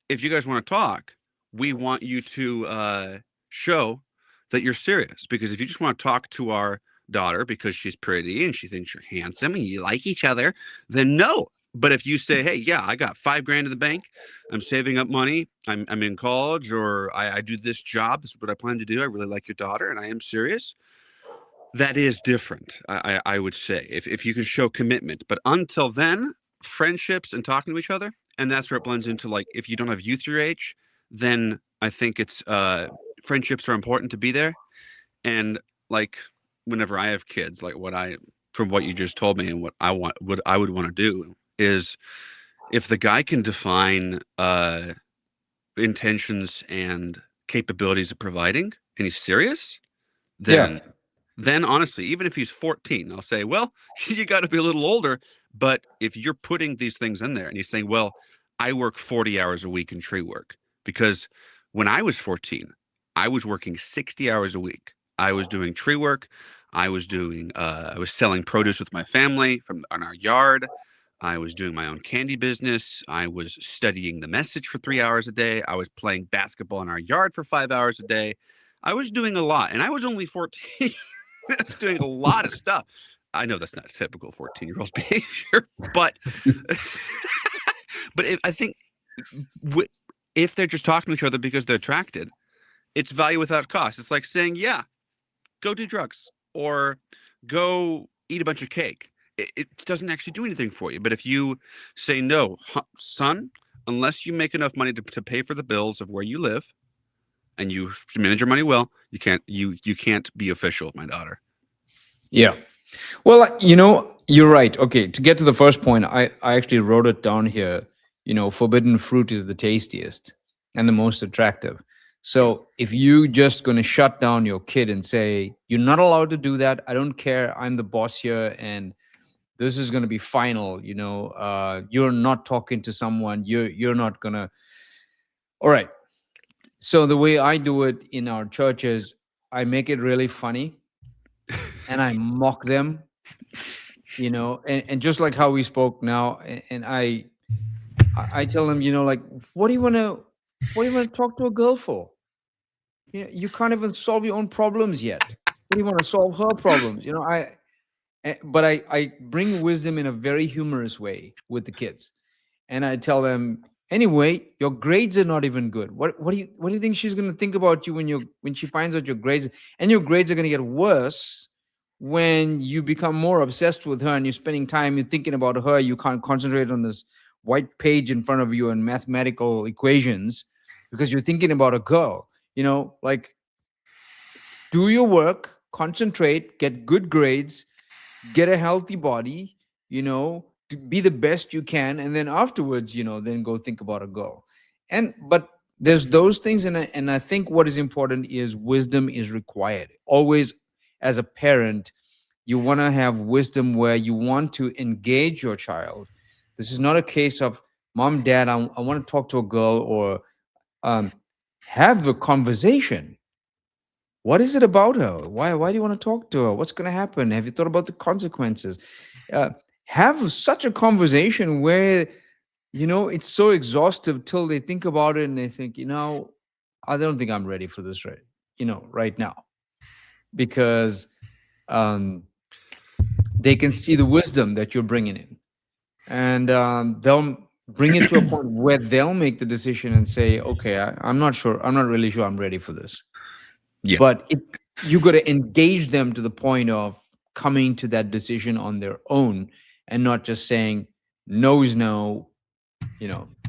Speaker 1: if you guys want to talk, we want you to show that you're serious. Because if you just want to talk to our daughter because she's pretty and she thinks you're handsome and you like each other, then no." But if you say, "Hey, yeah, I got $5,000 in the bank. I'm saving up money. I'm in college, or I do this job. This is what I plan to do. I really like your daughter, and I am serious." That is different. I would say if you can show commitment, but until then, friendships and talking to each other, and that's where it blends into like if you don't have youth your age, then I think it's friendships are important to be there. And like whenever I have kids, like from what you just told me and what I would want to do is if the guy can define intentions and capabilities of providing and he's serious,
Speaker 2: Yeah.
Speaker 1: then honestly, even if he's 14, I'll say, well, you got to be a little older. But if you're putting these things in there and he's saying, well, I work 40 hours a week in tree work, because when I was 14, I was working 60 hours a week. I was doing tree work. I was selling produce with my family from on our yard. I was doing my own candy business. I was studying the message for 3 hours a day. I was playing basketball in our yard for 5 hours a day. I was doing a lot, and I was only 14. I was doing a lot of stuff. I know that's not typical 14-year-old behavior, but I think if they're just talking to each other because they're attracted, it's value without cost. It's like saying, yeah, go do drugs or go eat a bunch of cake. It doesn't actually do anything for you. But if you say, no, son, unless you make enough money to pay for the bills of where you live and you manage your money well, you can't be official with my daughter.
Speaker 2: Yeah. Well, you're right. Okay, to get to the first point, I actually wrote it down here. Forbidden fruit is the tastiest and the most attractive.
Speaker 1: Yeah.
Speaker 2: So if you just going to shut down your kid and say, you're not allowed to do that, I don't care, I'm the boss here, and this is going to be final, you're not talking to someone, you're not going to. All right. So the way I do it in our churches, I make it really funny and I mock them, and just like how we spoke now, and I tell them, like, what do you want to talk to a girl for? You can't even solve your own problems yet. What do you want to solve her problems? But I bring wisdom in a very humorous way with the kids, and I tell them, anyway, your grades are not even good. What do you think she's going to think about you when she finds out your grades, and your grades are going to get worse when you become more obsessed with her and you're spending time, you're thinking about her, you can't concentrate on this white page in front of you and mathematical equations because you're thinking about a girl. Like, do your work, concentrate, get good grades, get a healthy body, to be the best you can, and then afterwards, then go think about a girl. But there's those things, and I think what is important is wisdom is required. Always, as a parent, you want to have wisdom where you want to engage your child. This is not a case of, mom, dad, I want to talk to a girl, or um, have the conversation. What is it about her? Why do you want to talk to her? What's going to happen? Have you thought about the consequences? Uh, have such a conversation where it's so exhaustive till they think about it and they think, I don't think I'm ready for this right now, because um, they can see the wisdom that you're bringing in, and they'll bring it to a point where they'll make the decision and say, okay, I'm not sure, I'm not really sure I'm ready for this.
Speaker 1: Yeah.
Speaker 2: But you got to engage them to the point of coming to that decision on their own, and not just saying no is no.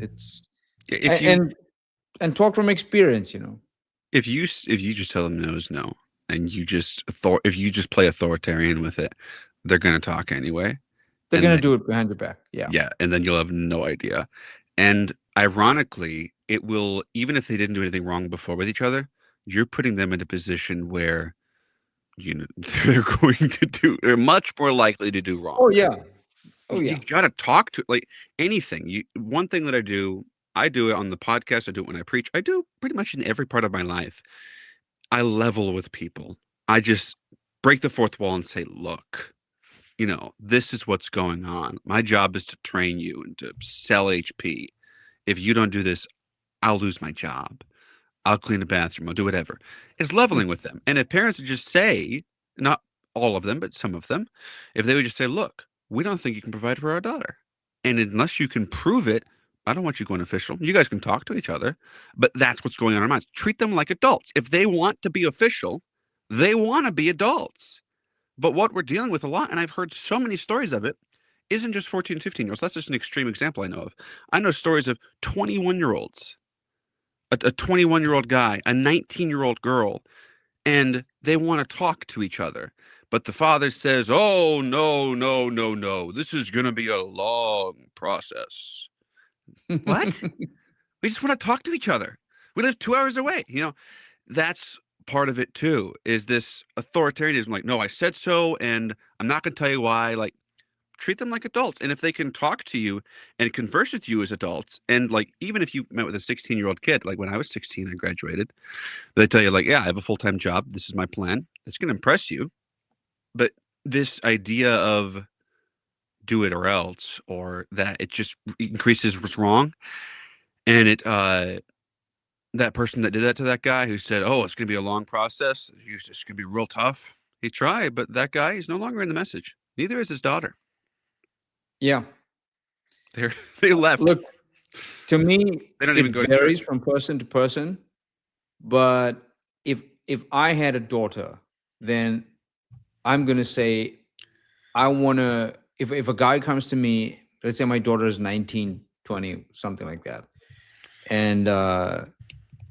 Speaker 2: It's
Speaker 1: If you
Speaker 2: and talk from experience.
Speaker 1: if you just tell them no is no, and if you just play authoritarian with it, they're gonna talk anyway,
Speaker 2: They're
Speaker 1: and
Speaker 2: gonna
Speaker 1: then
Speaker 2: do it behind your back. Yeah.
Speaker 1: yeah, and then you'll have no idea. And ironically, it will, even if they didn't do anything wrong before with each other, you're putting them in a position where they're much more likely to do wrong.
Speaker 2: Oh yeah. Oh
Speaker 1: You
Speaker 2: yeah.
Speaker 1: gotta talk to, like, anything. One thing that I do it on the podcast. I do it when I preach. I do pretty much in every part of my life. I level with people. I just break the fourth wall and say, look, this is what's going on. My job is to train you and to sell HP. If you don't do this, I'll lose my job. I'll clean a bathroom. I'll do whatever. It's leveling with them. And if parents would just say, not all of them, but some of them, if they would just say, look, we don't think you can provide for our daughter. And unless you can prove it, I don't want you going official. You guys can talk to each other, but that's what's going on in our minds. Treat them like adults. If they want to be official, they want to be adults. But what we're dealing with a lot, and I've heard so many stories of it, isn't just 14, 15-year-olds. That's just an extreme example I know of. I know stories of 21-year-olds, a 21-year-old guy, a 19-year-old girl, and they want to talk to each other. But the father says, oh, no, no, no, no. This is going to be a long process. What? We just want to talk to each other. We live 2 hours away. That's part of it too, is this authoritarianism. Like, no, I said so, and I'm not going to tell you why. Like, treat them like adults. And if they can talk to you and converse with you as adults, and like, even if you met with a 16-year-old kid, like when I was 16, I graduated, they tell you, like, yeah, I have a full-time job. This is my plan. It's going to impress you. But this idea of do it or else, or that it just increases what's wrong. And that person that did that to that guy who said, oh, it's going to be a long process, it's just going to be real tough. He tried, but that guy is no longer in the message. Neither is his daughter.
Speaker 2: Yeah.
Speaker 1: They left.
Speaker 2: Look, to me,
Speaker 1: They don't
Speaker 2: it
Speaker 1: even go to
Speaker 2: varies
Speaker 1: church.
Speaker 2: from person to person. But if I had a daughter, then I'm gonna say I wanna. If a guy comes to me, let's say my daughter is 19, 20, something like that, and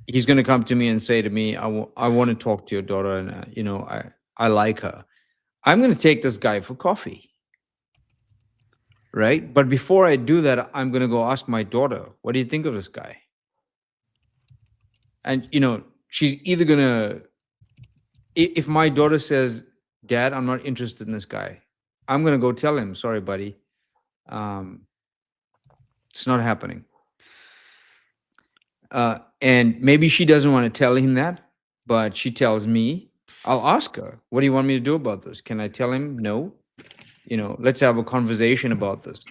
Speaker 2: he's gonna come to me and say to me, I want to talk to your daughter, and I like her. I'm gonna take this guy for coffee. Right. But before I do that, I'm going to go ask my daughter, what do you think of this guy? And, she's either going to, if my daughter says, Dad, I'm not interested in this guy, I'm going to go tell him, sorry, buddy. It's not happening. And maybe she doesn't want to tell him that, but she tells me, I'll ask her, what do you want me to do about this? Can I tell him no? Let's have a conversation about this.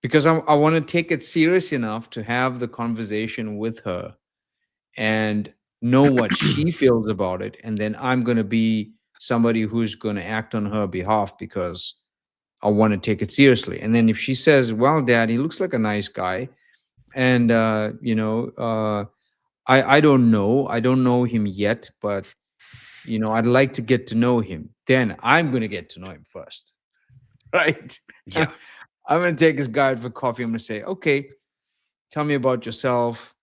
Speaker 2: Because I want to take it serious enough to have the conversation with her and know what she feels about it. And then I'm going to be somebody who's going to act on her behalf because I want to take it seriously. And then if she says, well, Dad, he looks like a nice guy. And, I don't know him yet, but, I'd like to get to know him. Then I'm going to get to know him first. Right.
Speaker 1: Yeah.
Speaker 2: I'm going to take this guy out for coffee. I'm going to say, okay, tell me about yourself.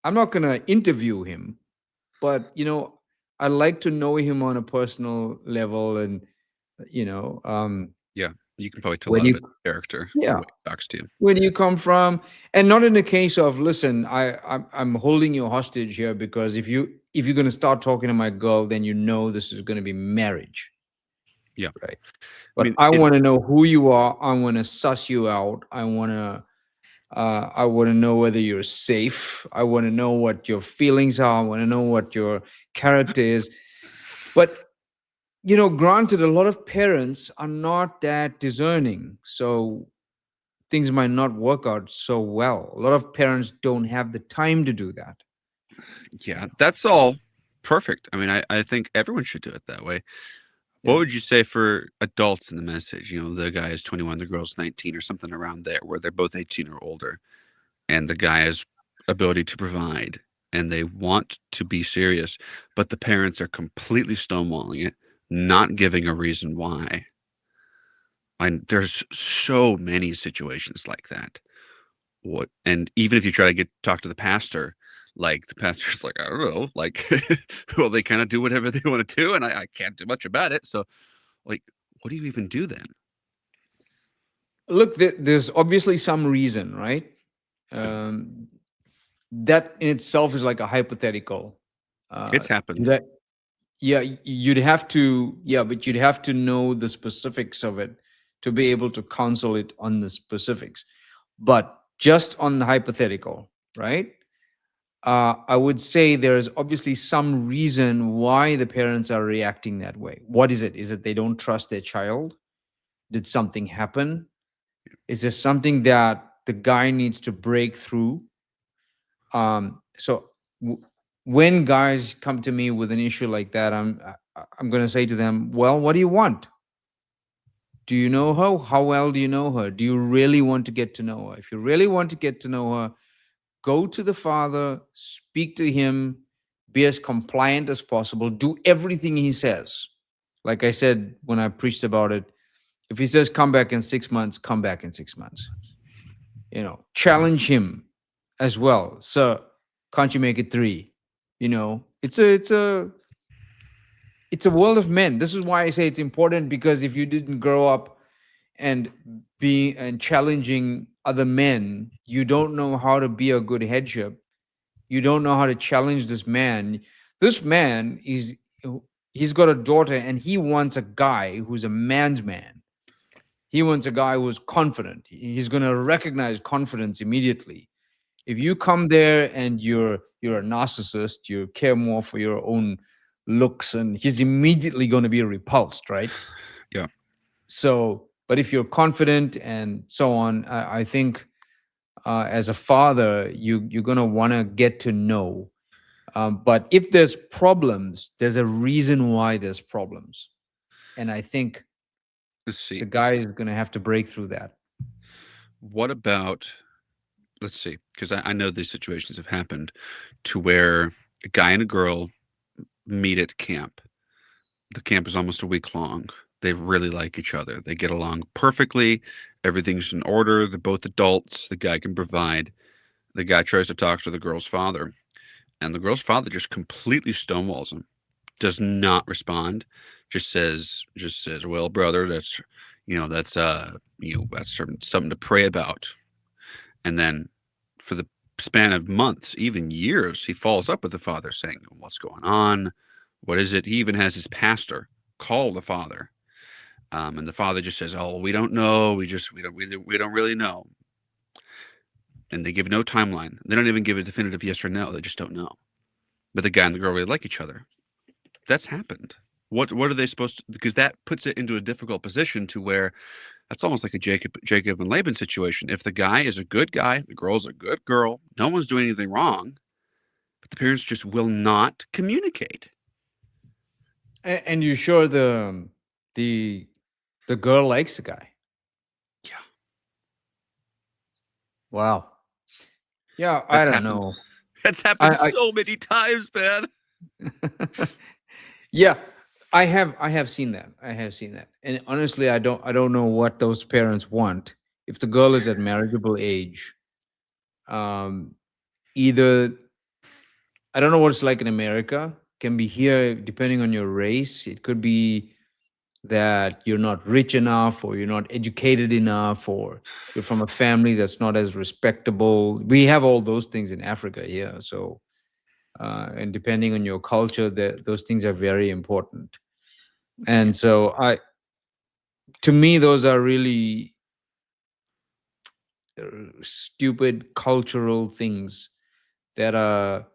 Speaker 2: I'm not going to interview him, but, I like to know him on a personal level. And,
Speaker 1: Yeah. You can probably tell a
Speaker 2: where
Speaker 1: lot
Speaker 2: do
Speaker 1: of
Speaker 2: you,
Speaker 1: his character the
Speaker 2: yeah,
Speaker 1: way he talks to you.
Speaker 2: where do you come from? And not in the case of, listen, I'm holding you hostage here because if you're going to start talking to my girl, then this is going to be marriage.
Speaker 1: Yeah.
Speaker 2: Right. But
Speaker 1: mean,
Speaker 2: I want to know who you are. I want to suss you out. I want to know whether you're safe. I want to know what your feelings are. I want to know what your character is. But, granted, a lot of parents are not that discerning. So things might not work out so well. A lot of parents don't have the time to do that.
Speaker 1: yeah, that's all perfect. I mean, I think everyone should do it that way.
Speaker 2: Yeah.
Speaker 1: What would you say for adults in the message? The guy is 21, the girl's 19, or something around there, where they're both 18 or older, and the guy has ability to provide, and they want to be serious, but the parents are completely stonewalling it, not giving a reason why. And there's so many situations like that. And even if you try to talk to the pastor, Like the pastor's like, I don't know, like, well, they kind of do whatever they want to do, and I can't do much about it. So, like, what do you even do then?
Speaker 2: Look, there's obviously some reason, right?
Speaker 1: Yeah.
Speaker 2: Um, that in itself is like a hypothetical.
Speaker 1: It's happened.
Speaker 2: That Yeah, you'd have to, yeah, but you'd have to know the specifics of it to be able to counsel it on the specifics. But just on the hypothetical, right? I would say there's obviously some reason why the parents are reacting that way. What is it? Is it they don't trust their child? Did something happen? Is there something that the guy needs to break through? So when guys come to me with an issue like that, I'm going to say to them, well, what do you want? Do you know her? How well do you know her? Do you really want to get to know her? If you really want to get to know her, go to the father, speak to him, be as compliant as possible, do everything he says. Like I said when I preached about it, if he says come back in 6 months, come back in 6 months. Challenge him as well. So can't you make it three? It's a world of men. This is why I say it's important, because if you didn't grow up and challenging other men, you don't know how to be a good headship. You don't know how to challenge this man. This man is he's got a daughter, and he wants a guy who's a man's man. He wants a guy who's confident. He's going to recognize confidence immediately. If you come there and you're a narcissist, you care more for your own looks, and he's immediately going to be repulsed, right?
Speaker 1: Yeah.
Speaker 2: So, but if you're confident and so on, I think as a father, you're going to want to get to know. But if there's problems, there's a reason why there's problems, and I think
Speaker 1: Let's see.
Speaker 2: the guy is going to have to break through that.
Speaker 1: What about, let's see, because I know these situations have happened to where a guy and a girl meet at camp. The camp is almost a week long. They really like each other. They get along perfectly. Everything's in order. They're both adults. The guy can provide. The guy tries to talk to the girl's father, and the girl's father just completely stonewalls him. Does not respond. Just says, "Well, brother, that's something to pray about." And then for the span of months, even years, he follows up with the father saying, "What's going on? What is it?" He even has his pastor call the father, and the father just says, "Oh, we don't know. We don't really know." And they give no timeline. They don't even give a definitive yes or no. They just don't know. But the guy and the girl really like each other. That's happened. What are they supposed to? Because that puts it into a difficult position to where that's almost like a Jacob and Laban situation. If the guy is a good guy, the girl's a good girl, no one's doing anything wrong, but the parents just will not communicate.
Speaker 2: And you sure the girl likes the guy?
Speaker 1: Yeah,
Speaker 2: Wow. Yeah, I
Speaker 1: that's
Speaker 2: don't
Speaker 1: happened.
Speaker 2: know.
Speaker 1: That's happened
Speaker 2: I
Speaker 1: so many times, man.
Speaker 2: Yeah, I have seen that. I have seen that. And honestly, I don't know what those parents want. If the girl is at marriageable age, um either I don't know what it's like in America. Can be here depending on your race. It could be that you're not rich enough, or you're not educated enough, or you're from a family that's not as respectable. We have all those things in Africa here. So and depending on your culture, those things are very important. And so to me, those are really stupid cultural things that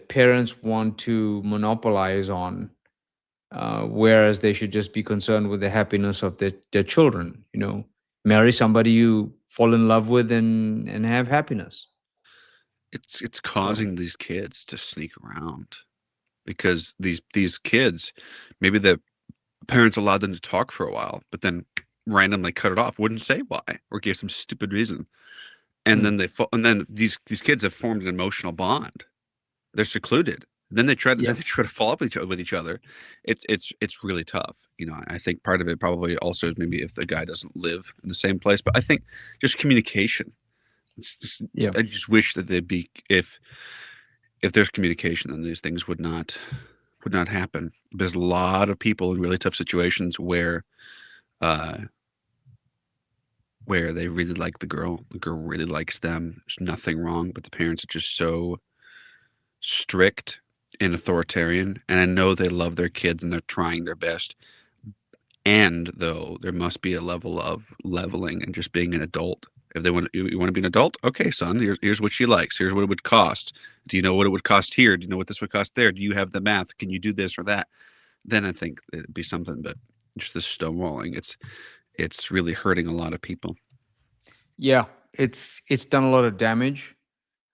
Speaker 2: parents want to monopolize on, whereas they should just be concerned with the happiness of their children. Marry somebody you fall in love with, and have happiness.
Speaker 1: It's
Speaker 2: So
Speaker 1: causing these kids to sneak around because these kids, maybe the parents allowed them to talk for a while, but then randomly cut it off, wouldn't say why, or gave some stupid reason, and
Speaker 2: mm,
Speaker 1: then these kids have formed an emotional bond. They're secluded. Then they try to
Speaker 2: yeah.
Speaker 1: then they try to follow up with each other. It's really tough. I think part of it probably also is maybe if the guy doesn't live in the same place, but I think just communication. It's just,
Speaker 2: Yeah.
Speaker 1: I just wish that they'd be, if if there's communication, then these things would not happen. There's a lot of people in really tough situations uh, where they really like the girl really likes them. There's nothing wrong, but the parents are just so strict and authoritarian, and I know they love their kids and they're trying their best. And though there must be a level of leveling and just being an adult. If they want you want to be an adult, okay, son, here's what she likes. Here's what it would cost. Do you know what it would cost here? Do you know what this would cost there? Do you have the math? Can you do this or that? Then I think it'd be something. But just this stonewalling, it's really hurting a lot of people.
Speaker 2: Yeah, it's done a lot of damage.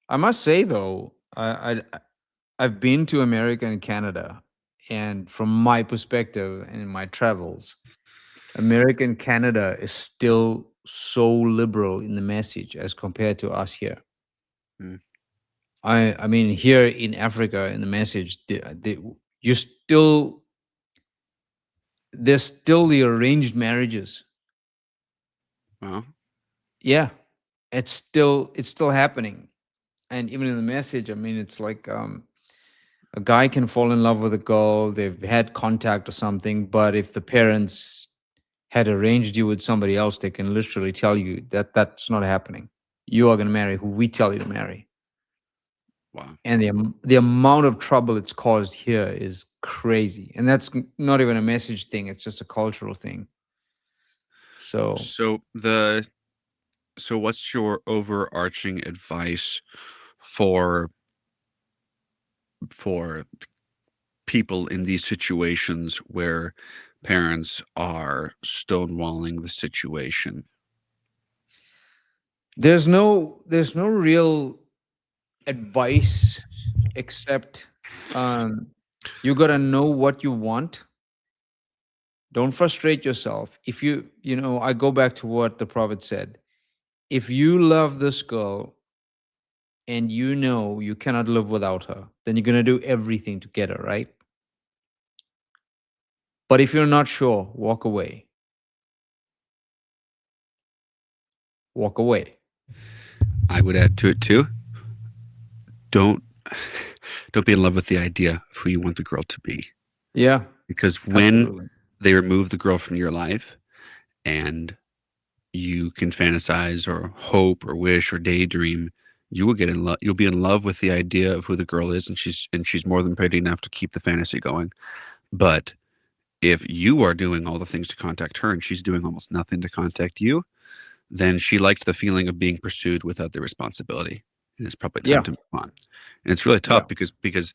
Speaker 2: I must say though, I've been to America and Canada, and from my perspective and in my travels, America and Canada is still so liberal in the message as compared to us here.
Speaker 1: Mm.
Speaker 2: I mean, here in Africa, in the message, you still there's still the arranged marriages.
Speaker 1: Well,
Speaker 2: Yeah, it's still happening, and even in the message, I mean, it's like a guy can fall in love with a girl, they've had contact or something, but if the parents had arranged you with somebody else, they can literally tell you that that's not happening. You are going to marry who we tell you to marry.
Speaker 1: wow.
Speaker 2: And the amount of trouble it's caused here is crazy. And that's not even a message thing, it's just a cultural thing. So,
Speaker 1: So the so what's your overarching advice for for people in these situations where parents are stonewalling the situation?
Speaker 2: there's no real advice except you got to know what you want. Don't frustrate yourself. If I go back to what the prophet said. If you love this girl and you know you cannot live without her, then you're going to do everything to get her, right? But if you're not sure, walk away. Walk away.
Speaker 1: I would add to it too. Don't don't be in love with the idea of who you want the girl to be.
Speaker 2: Yeah,
Speaker 1: Because when
Speaker 2: absolutely.
Speaker 1: they remove the girl from your life and you can fantasize or hope or wish or daydream, you will get in love. You'll be in love with the idea of who the girl is, and she's more than pretty enough to keep the fantasy going. But if you are doing all the things to contact her and she's doing almost nothing to contact you, then she liked the feeling of being pursued without the responsibility. And it's probably time
Speaker 2: Yeah,
Speaker 1: to move on. And it's really
Speaker 2: yeah.
Speaker 1: tough because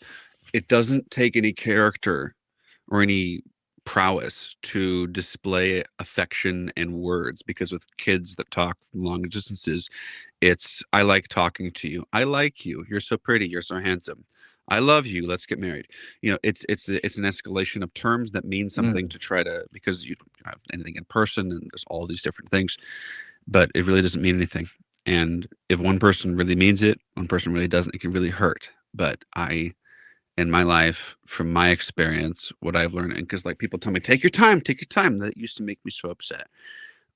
Speaker 1: it doesn't take any character or any prowess to display affection and words, because with kids that talk long distances, it's I like talking to you. I like you. You're so pretty. You're so handsome. I love you. Let's get married. It's an escalation of terms that mean something
Speaker 2: Mm.
Speaker 1: to try to, because you don't have anything in person and there's all these different things, but it really doesn't mean anything. And if one person really means it, one person really doesn't, it can really hurt. But in my life, from my experience, what I've learned, and because like people tell me, take your time. That used to make me so upset.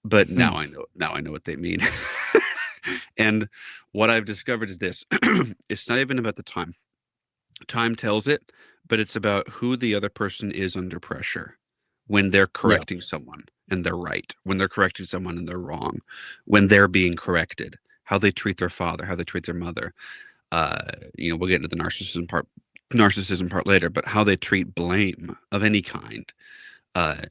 Speaker 1: But
Speaker 2: Hmm.
Speaker 1: now I know what they mean. And what I've discovered is this: it's not even about the time. Time tells it, but it's about who the other person is under pressure when they're
Speaker 2: Yeah.
Speaker 1: correcting someone and they're right, when they're correcting someone and they're wrong, when they're being corrected, how they treat their father, how they treat their mother. We'll get into the narcissism part later, but how they treat blame of any kind. Uh,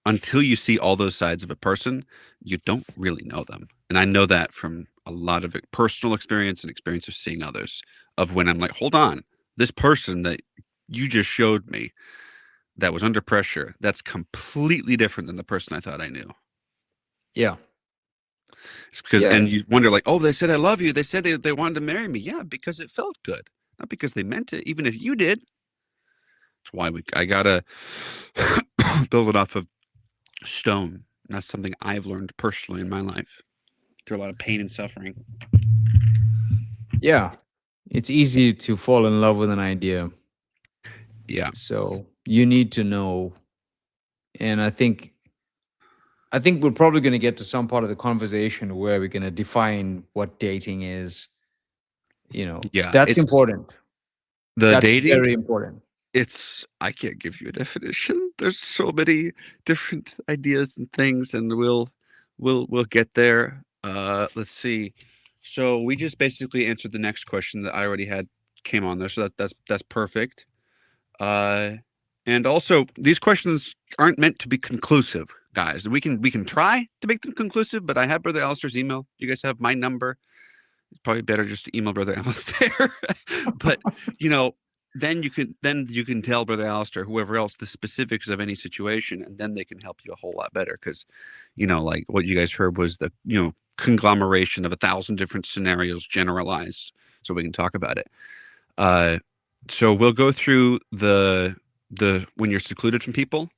Speaker 1: until you see all those sides of a person, you don't really know them. And I know that from a lot of personal experience and experience of seeing others, of when I'm like, hold on, this person that you just showed me that was under pressure, that's completely different than the person I thought I knew.
Speaker 2: Yeah.
Speaker 1: It's because,
Speaker 2: Yeah.
Speaker 1: and you wonder, like, oh, they said I love you. They said they wanted to marry me. Yeah, because it felt good, not because they meant it. Even if you did, that's why I gotta build it off of stone. And that's something I've learned personally in my life through a lot of pain and suffering.
Speaker 2: Yeah. It's easy to fall in love with an idea.
Speaker 1: Yeah,
Speaker 2: So you need to know. And I think we're probably going to get to some part of the conversation where we're going to define what dating is.
Speaker 1: yeah.
Speaker 2: That's important.
Speaker 1: The
Speaker 2: That's
Speaker 1: dating,
Speaker 2: very important.
Speaker 1: I can't give you a definition. There's so many different ideas and things, and we'll get there. Let's see. So we just basically answered the next question that I already had came on there, so that's perfect. Uh, and also these questions aren't meant to be conclusive, guys. We can try to make them conclusive, but I have Brother Alistair's email. You guys have my number. It's probably better just to email Brother Allistair. But you know, then you can tell Brother Allistair, whoever else, the specifics of any situation, and then they can help you a whole lot better. Because, like what you guys heard was the conglomeration of 1,000 different scenarios generalized, so we can talk about it. So we'll go through the when you're secluded from people,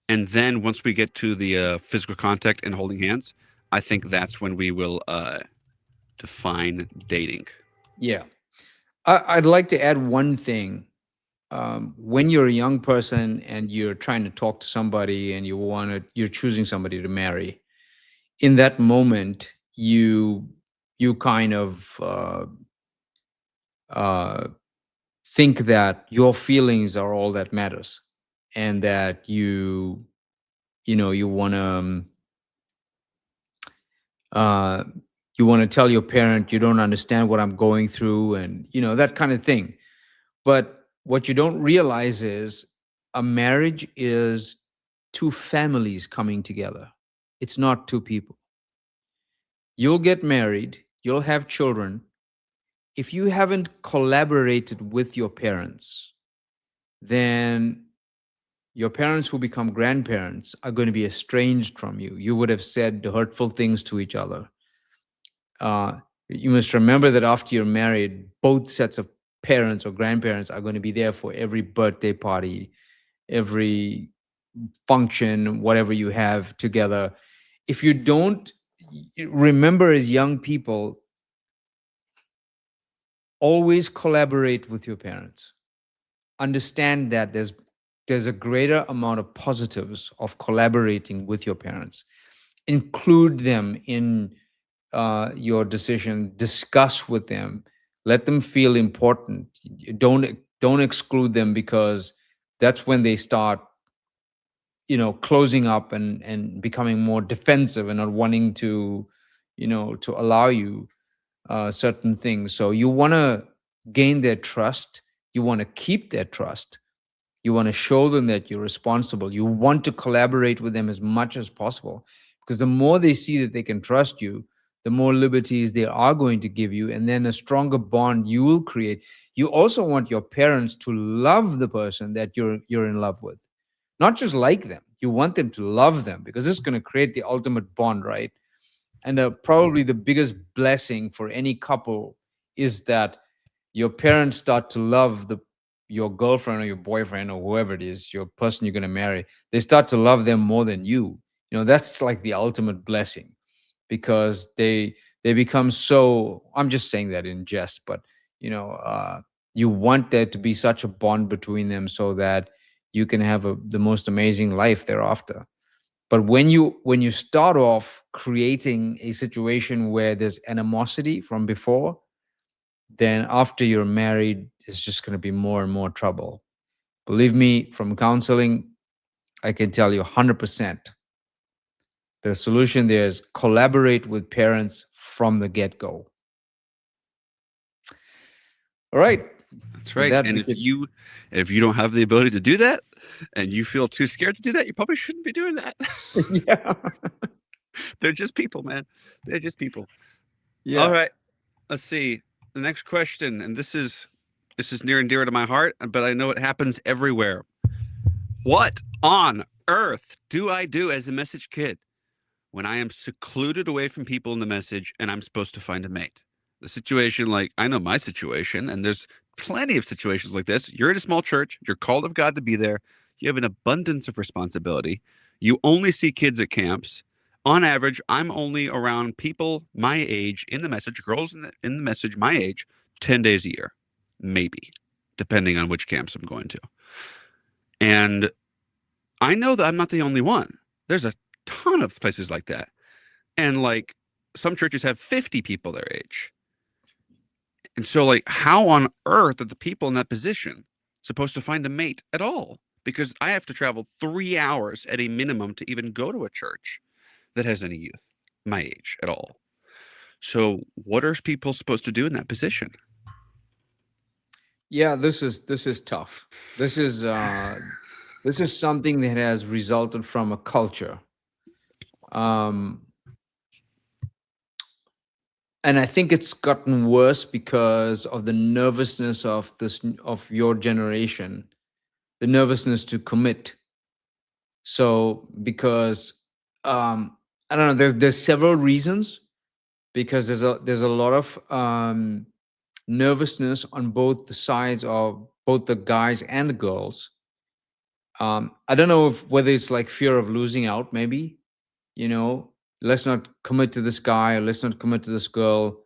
Speaker 1: and then once we get to the physical contact and holding hands, I think that's when we will define dating.
Speaker 2: Yeah. I'd like to add one thing. When you're a young person and you're trying to talk to somebody and you're choosing somebody to marry, in that moment, you kind of uh, think that your feelings are all that matters, and that you want to uh, you want to tell your parent you don't understand what I'm going through, and that kind of thing. But what you don't realize is a marriage is two families coming together. It's not two people. You'll get married, you'll have children. If you haven't collaborated with your parents, then your parents who become grandparents are going to be estranged from you. You would have said hurtful things to each other. You must remember that after you're married, both sets of parents or grandparents are going to be there for every birthday party, every function, whatever you have together. If you don't remember, as young people, always collaborate with your parents. Understand that there's a greater amount of positives of collaborating with your parents. Include them in your decision. Discuss with them. Let them feel important. Don't exclude them, because that's when they start closing up and becoming more defensive and not wanting to allow you certain things. So you want to gain their trust. You want to keep their trust. You want to show them that you're responsible. You want to collaborate with them as much as possible, because the more they see that they can trust you, the more liberties they are going to give you, and then a stronger bond you will create. You also want your parents to love the person that you're in love with, not just like them. You want them to love them, because this is going to create the ultimate bond, right? And probably the biggest blessing for any couple is that your parents start to love your girlfriend or your boyfriend or whoever it is, your person you're going to marry. They start to love them more than you. That's like the ultimate blessing, because they become so. I'm just saying that in jest, but you want there to be such a bond between them, so that you can have the most amazing life thereafter. But when you start off creating a situation where there's animosity from before, then after you're married, it's just going to be more and more trouble. Believe me, from counseling, I can tell you 100%. The solution there is collaborate with parents from the get-go. All right.
Speaker 1: That's
Speaker 2: With
Speaker 1: right.
Speaker 2: that,
Speaker 1: And
Speaker 2: we
Speaker 1: if you don't have the ability to do that, and you feel too scared to do that, you probably shouldn't be doing that.
Speaker 2: yeah.
Speaker 1: They're just people, man. They're just people. All
Speaker 2: Yeah.
Speaker 1: right. Let's see. The next question, and this is near and dear to my heart, but I know it happens everywhere. What on earth do I do as a message kid when I am secluded away from people in the message and I'm supposed to find a mate? The situation, like, I know my situation, and there's plenty of situations like this. You're in a small church, you're called of God to be there, you have an abundance of responsibility, you only see kids at camps. On average, I'm only around people my age in the message, girls in the message my age, 10 days a year, maybe, depending on which camps I'm going to. And I know that I'm not the only one. There's a ton of places like that. And like some churches have 50 people their age. And so, like, how on earth are the people in that position supposed to find a mate at all? Because I have to travel 3 hours at a minimum to even go to a church that has any youth my age at all. So, what are people supposed to do in that position?
Speaker 2: Yeah, this is tough. This is something that has resulted from a culture. Um, and I think it's gotten worse because of the nervousness of your generation, the nervousness to commit. So because I don't know, there's several reasons, because there's a lot of nervousness on both the sides of both the guys and the girls. I don't know if whether it's like fear of losing out, maybe, you know, let's not commit to this guy, or let's not commit to this girl,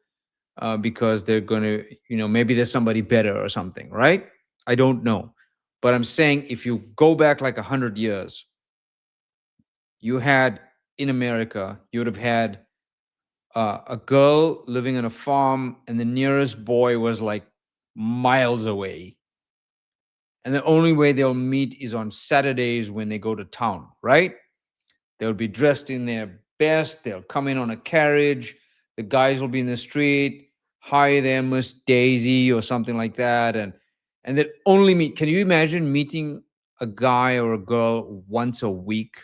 Speaker 2: because they're going to, maybe there's somebody better or something, right? I don't know. But I'm saying, if you go back like 100 years, you had in America, you would have had a girl living on a farm, and the nearest boy was like miles away. And the only way they'll meet is on Saturdays when they go to town, right? They'll be dressed in their best. They'll come in on a carriage. The guys will be in the street. Hi there, Miss Daisy, or something like that. And they'll only meet. Can you imagine meeting a guy or a girl once a week?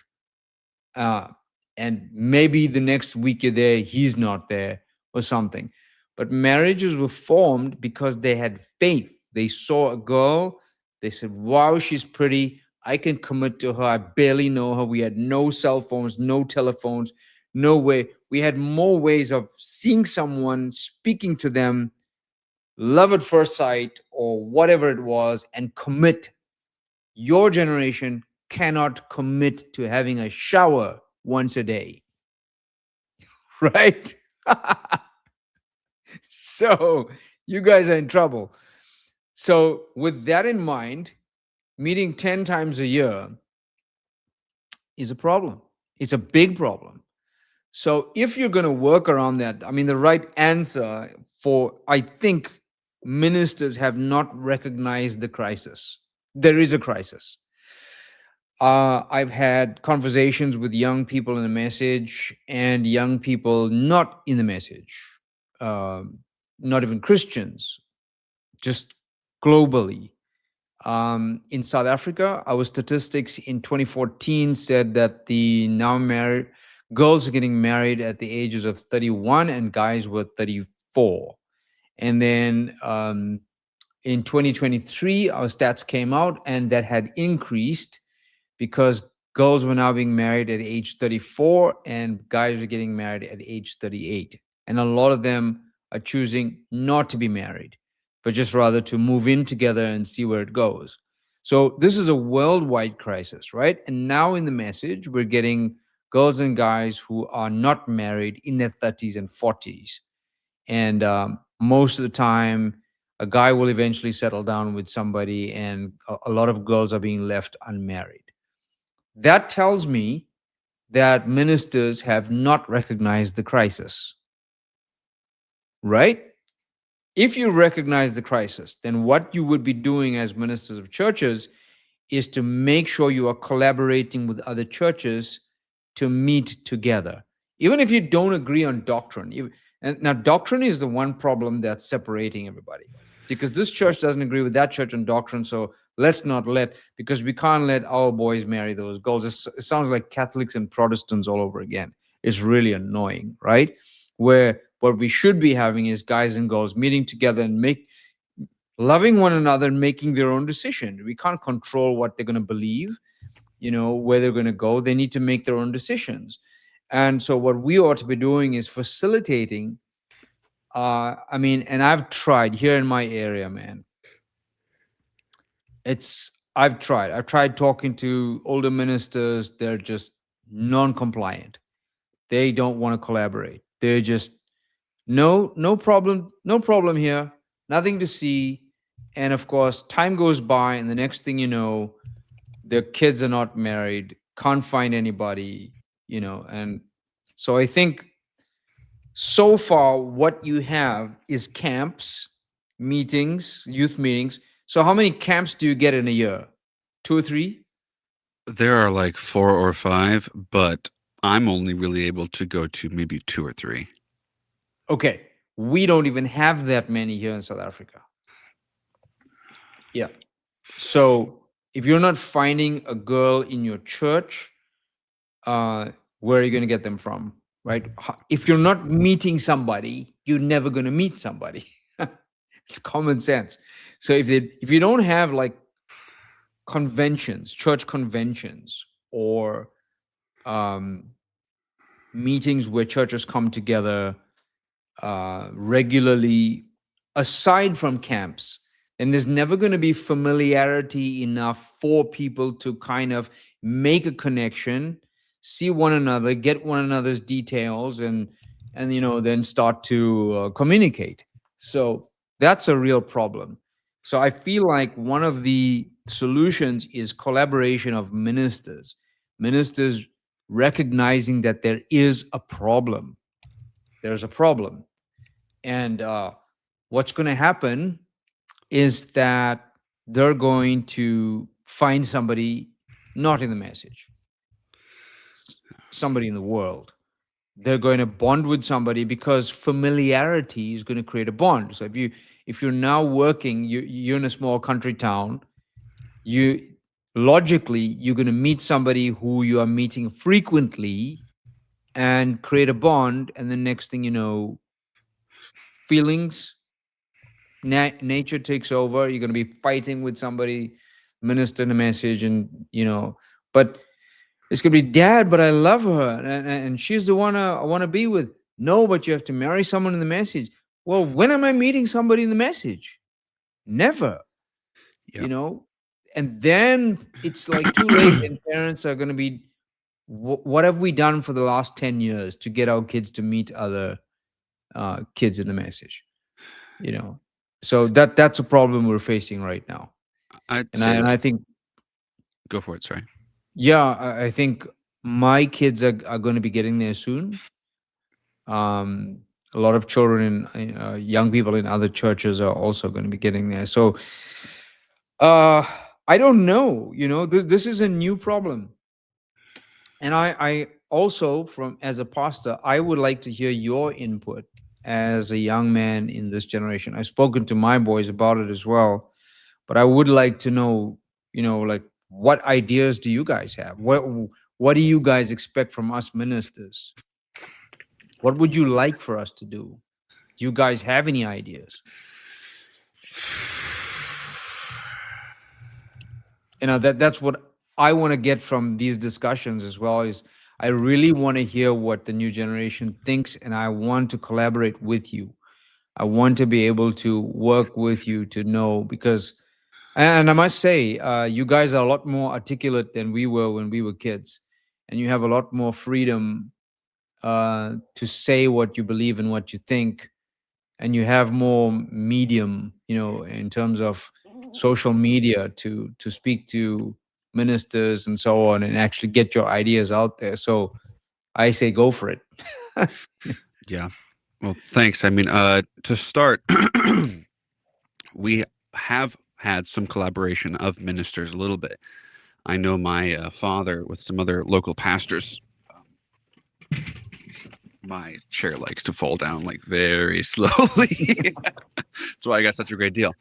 Speaker 2: Uh, and maybe the next week you're there, he's not there or something. But marriages were formed because they had faith. They saw a girl, they said, wow, she's pretty. I can commit to her. I barely know her. We had no cell phones, no telephones, no way. We had more ways of seeing someone, speaking to them, love at first sight, or whatever it was, and commit. Your generation cannot commit to having a shower once a day, right? So you guys are in trouble. So, with that in mind, meeting 10 times a year is a problem. It's a big problem. So, if you're going to work around that, I mean, the right answer for, I think, ministers have not recognized the crisis. There is a crisis. I've had conversations with young people in the message and young people not in the message, um, not even Christians, just globally. In South Africa, our statistics in 2014 said that the now married girls are getting married at the ages of 31 and guys were 34. And then in 2023, our stats came out and that had increased, because girls were now being married at age 34 and guys were getting married at age 38. And a lot of them are choosing not to be married, but just rather to move in together and see where it goes. So this is a worldwide crisis, right? And now in the message, we're getting girls and guys who are not married in their 30s and 40s. And most of the time, a guy will eventually settle down with somebody, and a lot of girls are being left unmarried. That tells me that ministers have not recognized the crisis, right? If you recognize the crisis, then what you would be doing as ministers of churches is to make sure you are collaborating with other churches to meet together, even if you don't agree on doctrine. And now, doctrine is the one problem that's separating everybody, because this church doesn't agree with that church on doctrine. So let's not because we can't let our boys marry those girls. It sounds like Catholics and Protestants all over again. It's really annoying, right? Where what we should be having is guys and girls meeting together and loving one another and making their own decision. We can't control what they're going to believe, where they're going to go. They need to make their own decisions. And so what we ought to be doing is facilitating. And I've tried here in my area, man. I've tried talking to older ministers. They're just non-compliant. They don't want to collaborate. They're just, no problem here, nothing to see. And of course, time goes by, and the next thing you know, their kids are not married, can't find anybody, and so I think so far what you have is camps, meetings, youth meetings. So how many camps do you get in a year? 2 or 3?
Speaker 1: There are like 4 or 5, but I'm only really able to go to maybe 2 or 3.
Speaker 2: Okay. We don't even have that many here in South Africa. Yeah. So if you're not finding a girl in your church, where are you going to get them from? Right? If you're not meeting somebody, you're never going to meet somebody. It's common sense. So if you don't have like conventions, church conventions, or um, meetings where churches come together regularly, aside from camps, then there's never going to be familiarity enough for people to kind of make a connection, see one another, get one another's details, and then start to communicate. So that's a real problem. So I feel like one of the solutions is collaboration of ministers recognizing that there is a problem. There's a problem. And what's going to happen is that they're going to find somebody not in the message, somebody in the world. They're going to bond with somebody because familiarity is going to create a bond. So if you're now working, you're in a small country town, you logically you're going to meet somebody who you are meeting frequently and create a bond, and the next thing you know, feelings, nature takes over. You're going to be fighting with somebody, minister in a message, but it's going to be, dad, but I love her, and she's the one I want to be with. No, but you have to marry someone in the message. Well, when am I meeting somebody in the message? Never.
Speaker 1: Yep.
Speaker 2: you know and then it's like too late, and parents are going to be, what have we done for the last 10 years to get our kids to meet other kids in the message? So that's a problem we're facing right now.
Speaker 1: I'd
Speaker 2: and i
Speaker 1: say
Speaker 2: and
Speaker 1: that.
Speaker 2: I think,
Speaker 1: Go for it, sorry.
Speaker 2: yeah, I think my kids are going to be getting there soon. A lot of children and young people in other churches are also going to be getting there. So uh I don't know. This is a new problem. And I also, from as a pastor, I would like to hear your input as a young man in this generation. I've spoken to my boys about it as well, but I would like to know, like, what ideas do you guys have? What do you guys expect from us ministers? What would you like for us to do? Do you guys have any ideas? That's what I want to get from these discussions as well. Is I really want to hear what the new generation thinks, and I want to collaborate with you. I want to be able to work with you to know, because, and I must say, you guys are a lot more articulate than we were when we were kids, and you have a lot more freedom to say what you believe and what you think, and you have more medium, in terms of social media to speak to ministers and so on, and actually get your ideas out there. So I say go for it.
Speaker 1: Yeah. Well, thanks. I mean, to start, we have had some collaboration of ministers a little bit. I know my father with some other local pastors. My chair likes to fall down like very slowly. That's why I got such a great deal.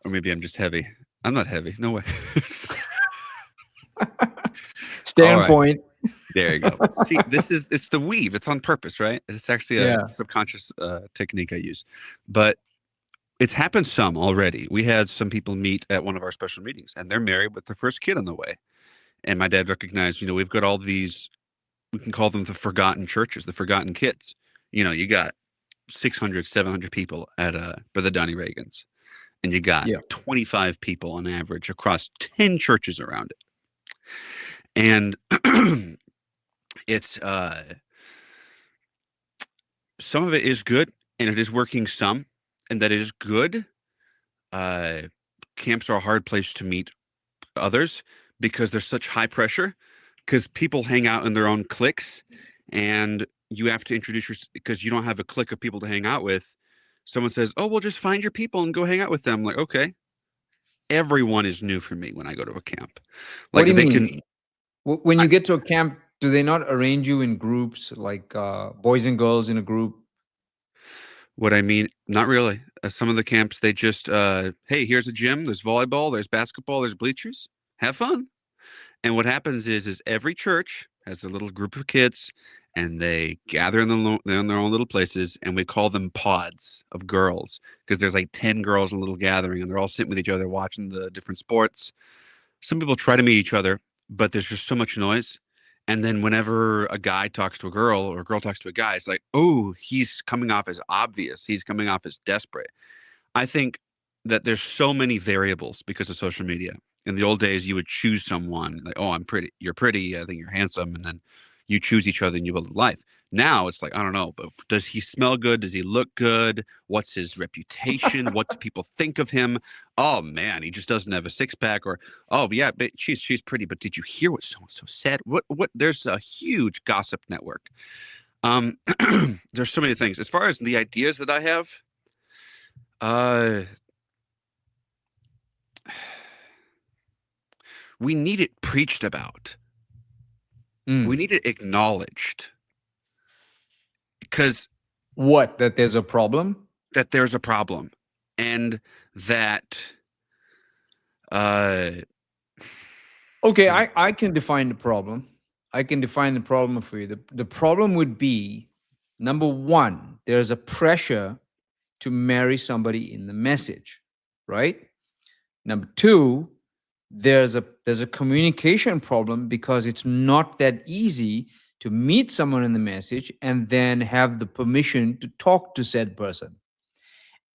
Speaker 1: Or maybe I'm just heavy. I'm not heavy. No way.
Speaker 2: Stay
Speaker 1: All
Speaker 2: on
Speaker 1: right.
Speaker 2: point.
Speaker 1: There you go. See, it's the weave. It's on purpose, right? It's actually a
Speaker 2: Yeah.
Speaker 1: subconscious technique I use. But it's happened some already. We had some people meet at one of our special meetings, and they're married with their first kid on the way. And my dad recognized, we've got all these, we can call them the forgotten churches, the forgotten kids. You got 600, 700 people at Brother Donnie Reagan's, and you got
Speaker 2: Yeah.
Speaker 1: 25 people on average across 10 churches around it. And it's some of it is good, and it is working some, and that is good. Camps are a hard place to meet others because there's such high pressure, because people hang out in their own cliques, and you have to introduce yourself because you don't have a clique of people to hang out with. Someone says, "Oh, well, just find your people and go hang out with them." I'm like, okay. Everyone is new for me when I go to a camp.
Speaker 2: What
Speaker 1: Like
Speaker 2: do you
Speaker 1: they can.
Speaker 2: mean? When
Speaker 1: I,
Speaker 2: you get to a camp, do they not arrange you in groups, like boys and girls in a group?
Speaker 1: what I mean, not really. Some of the camps, they just, hey, here's a gym. There's volleyball. There's basketball. There's bleachers. Have fun. And what happens is every church has a little group of kids, and they gather in their own little places, and we call them pods of girls because there's like 10 girls in a little gathering, and they're all sitting with each other watching the different sports. Some people try to meet each other, but there's just so much noise. And then whenever a guy talks to a girl or a girl talks to a guy, it's like, oh, he's coming off as obvious. He's coming off as desperate. I think that there's so many variables because of social media. In the old days, you would choose someone like, oh, I'm pretty, you're pretty, I think you're handsome, and then you choose each other and you build a life. Now it's like, I don't know, but does he smell good? Does he look good? What's his reputation? What do people think of him? Oh man, he just doesn't have a six pack. Or oh yeah, but she's pretty, but did you hear what so and so said? What? There's a huge gossip network. Um, there's so many things. As far as the ideas that I have, uh, we need it preached about. We
Speaker 2: Mm.
Speaker 1: need it acknowledged because
Speaker 2: What? That there's a problem?
Speaker 1: that there's a problem and that uh
Speaker 2: Okay,
Speaker 1: let me
Speaker 2: I can define the problem. I can define the problem for you. The problem would be number one, there's a pressure to marry somebody in the message, right? Number two, there's a communication problem because it's not that easy to meet someone in the message and then have the permission to talk to said person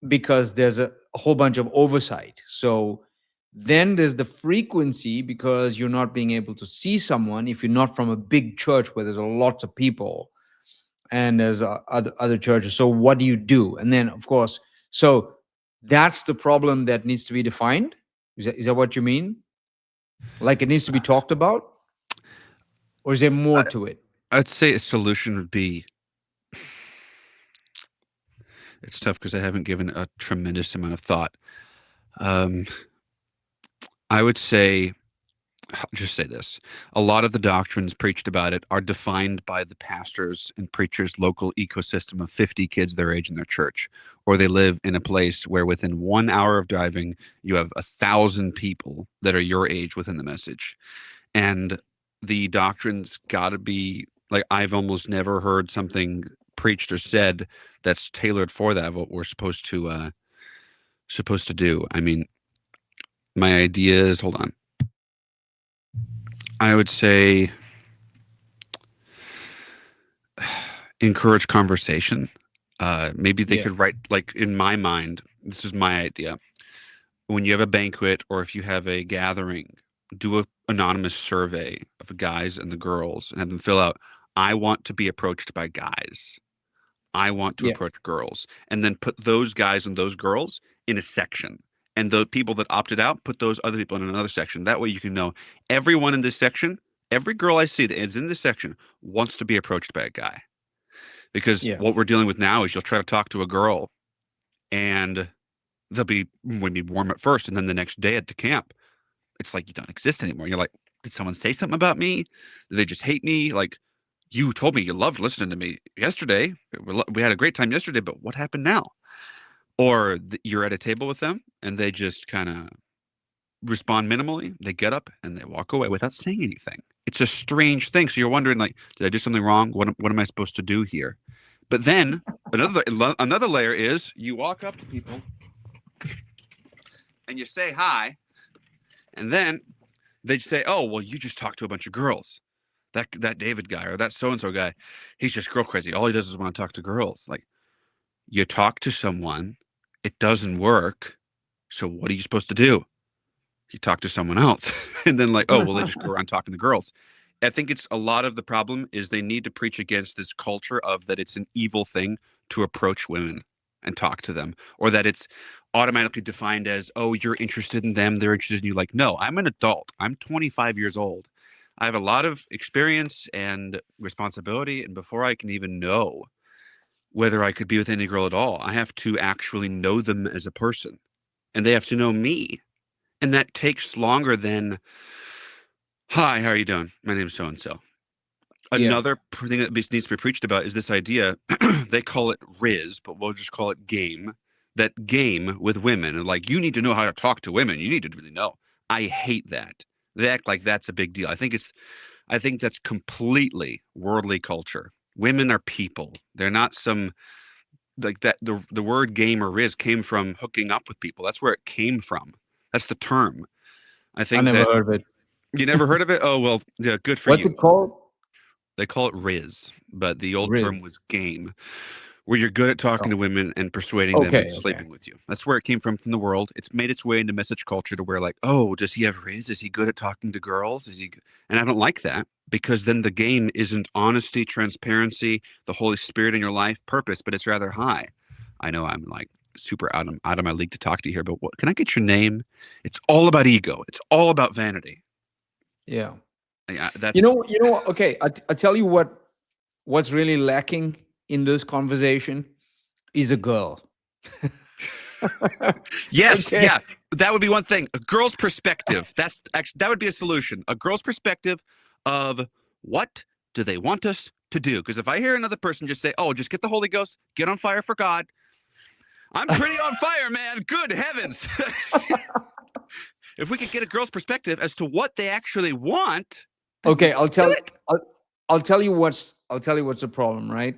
Speaker 2: because there's a whole bunch of oversight. So then there's the frequency because you're not being able to see someone if you're not from a big church where there's a lots of people and there's other churches. So what do you do? And then of course, so that's the problem that needs to be defined. Is that what you mean? Like it needs to be talked about, or is there more to it?
Speaker 1: I'd say a solution would be it's tough because I haven't given a tremendous amount of thought. Um, I would say, I'll just say this. A lot of the doctrines preached about it are defined by the pastors and preachers' local ecosystem of 50 kids their age in their church, or they live in a place where within 1 hour of driving, you have 1,000 people that are your age within the message. And the doctrine's got to be like, I've almost never heard something preached or said that's tailored for that, what we're supposed to do. I mean, my idea is, hold on. I would say encourage conversation. Maybe they
Speaker 2: Yeah.
Speaker 1: could write, like in my mind, this is my idea. When you have a banquet or if you have a gathering, do a anonymous survey of the guys and the girls and have them fill out, I want to be approached by guys. I want to
Speaker 2: Yeah.
Speaker 1: approach girls. And then put those guys and those girls in a section. And the people that opted out, put those other people in another section. That way you can know everyone in this section, every girl I see that is in this section wants to be approached by a guy. Because
Speaker 2: Yeah.
Speaker 1: what we're dealing with now is you'll try to talk to a girl and they'll be warm at first. And then the next day at the camp, it's like you don't exist anymore. You're like, did someone say something about me? Did they just hate me? Like, you told me you loved listening to me yesterday. We had a great time yesterday, but what happened now? Or you're at a table with them and they just kind of respond minimally. They get up and they walk away without saying anything. It's a strange thing. So you're wondering, like, did I do something wrong? What am I supposed to do here? But then another layer is you walk up to people and you say hi, and then they say, "Oh, well, you just talked to a bunch of girls. That David guy or that so and so guy, he's just girl crazy. All he does is want to talk to girls." Like, you talk to someone, it doesn't work. So what are you supposed to do? You talk to someone else, and then like, oh, well, they just go around talking to girls. I think it's a lot of the problem is they need to preach against this culture of that it's an evil thing to approach women and talk to them, or that it's automatically defined as, oh, you're interested in them, they're interested in you. Like, no, I'm an adult. I'm 25 years old. I have a lot of experience and responsibility, and before I can even know whether I could be with any girl at all. I have to actually know them as a person, and they have to know me. And that takes longer than, hi, how are you doing? My name is so and so.
Speaker 2: Yeah.
Speaker 1: Another thing that needs to be preached about is this idea. They call it Riz, but we'll just call it game. That game with women, and like, you need to know how to talk to women. You need to really know. I hate that. They act like that's a big deal. I think that's completely worldly culture. Women are people. They're not some, like, that. The word game or Riz came from hooking up with people. That's where it came from. That's the term. I
Speaker 2: I
Speaker 1: think
Speaker 2: never
Speaker 1: that
Speaker 2: heard of it.
Speaker 1: you never heard of it. Oh well, yeah, good for
Speaker 2: What's
Speaker 1: you.
Speaker 2: it called?
Speaker 1: They call it Riz, but the old
Speaker 2: Riz.
Speaker 1: term was game, where you're good at talking
Speaker 2: Oh,
Speaker 1: to women and persuading them
Speaker 2: okay,
Speaker 1: into
Speaker 2: okay.
Speaker 1: sleeping with you. That's where it came from the world. It's made its way into message culture to where, like, oh, does he have Riz? Is he good at talking to girls? Is he? And I don't like that, because then the game isn't honesty, transparency, the Holy Spirit in your life, purpose, but it's rather high. I know I'm like super out of my league to talk to you here, but what, can I get your name? It's all about ego. It's all about vanity.
Speaker 2: Yeah.
Speaker 1: Yeah, that's
Speaker 2: Okay. I tell you what's really lacking in this conversation is a girl.
Speaker 1: yes,
Speaker 2: Okay.
Speaker 1: yeah. That would be one thing. A girl's perspective. That's actually, that would be a solution. A girl's perspective of what do they want us to do? Because if I hear another person just say, "Oh, just get the Holy Ghost, get on fire for God," I'm pretty on fire, man. Good heavens! If we could get a girl's perspective as to what they actually want, then we
Speaker 2: Okay,
Speaker 1: could do it.
Speaker 2: I'll tell you what's the problem, right?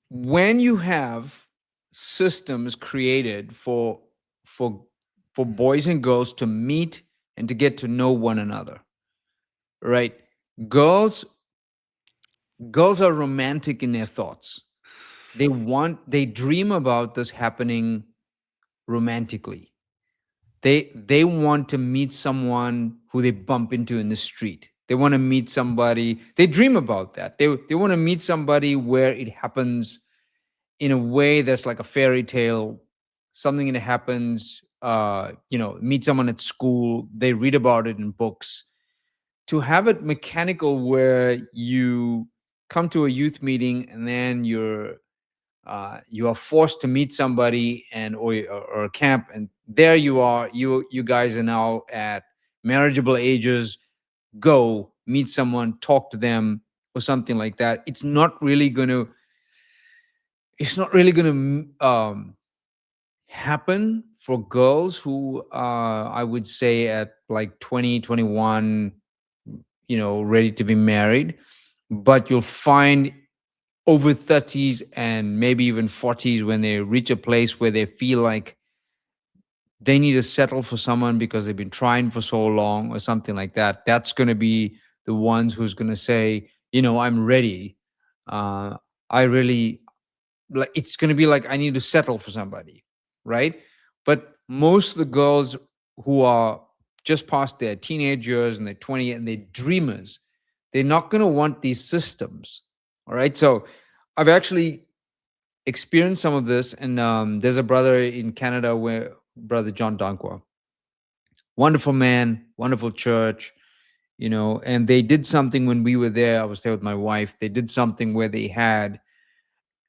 Speaker 2: When you have systems created for for boys and girls to meet and to get to know one another, right? Girls girls are romantic in their thoughts. They dream about this happening romantically. They want to meet someone who they bump into in the street. They want to meet somebody. They dream about that. They want to meet somebody where it happens in a way that's like a fairy tale, something that happens. Meet someone at school. They read about it in books. To have it mechanical, where you come to a youth meeting and then you are forced to meet somebody or a camp, and there you are, you guys are now at marriageable ages. Go meet someone, talk to them, or something like that. It's not really going to happen for girls who I would say at like 20, 21, ready to be married. But you'll find over 30s and maybe even 40s, when they reach a place where they feel like they need to settle for someone because they've been trying for so long or something like that. That's going to be the ones who's going to say, I'm ready. uh, I really, like, it's going to be like, I need to settle for somebody, right? But most of the girls who are just past their teenage years and they're 20 and they're dreamers, they're not going to want these systems. All right. So I've actually experienced some of this, and there's a brother in Canada, where brother John Dankwa, wonderful man, wonderful church, and they did something when we were there. I was there with my wife. They did something where they had,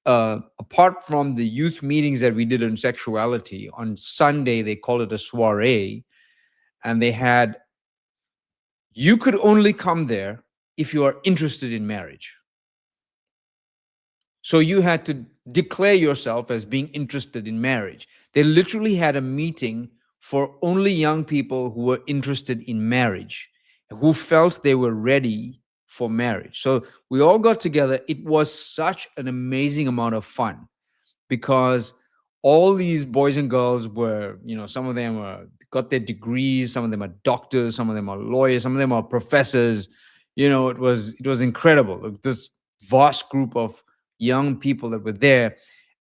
Speaker 2: apart from the youth meetings that we did on sexuality, on Sunday they called it a soiree, and they had, you could only come there if you are interested in marriage. So you had to declare yourself as being interested in marriage. They literally had a meeting for only young people who were interested in marriage, who felt they were ready for marriage. So we all got together. It was such an amazing amount of fun, because all these boys and girls were, some of them got their degrees, some of them are doctors, some of them are lawyers, some of them are professors. It was incredible. This vast group of young people that were there,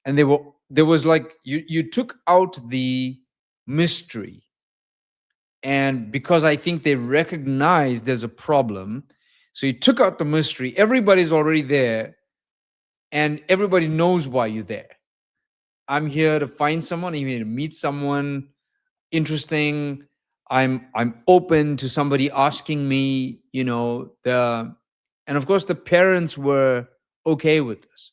Speaker 2: and there was like, you took out the mystery, and because I think they recognized there's a problem, so you took out the mystery. Everybody's already there, and everybody knows why you're there. I'm here to find someone. I'm here to meet someone interesting. I'm open to somebody asking me, and of course the parents were okay with this.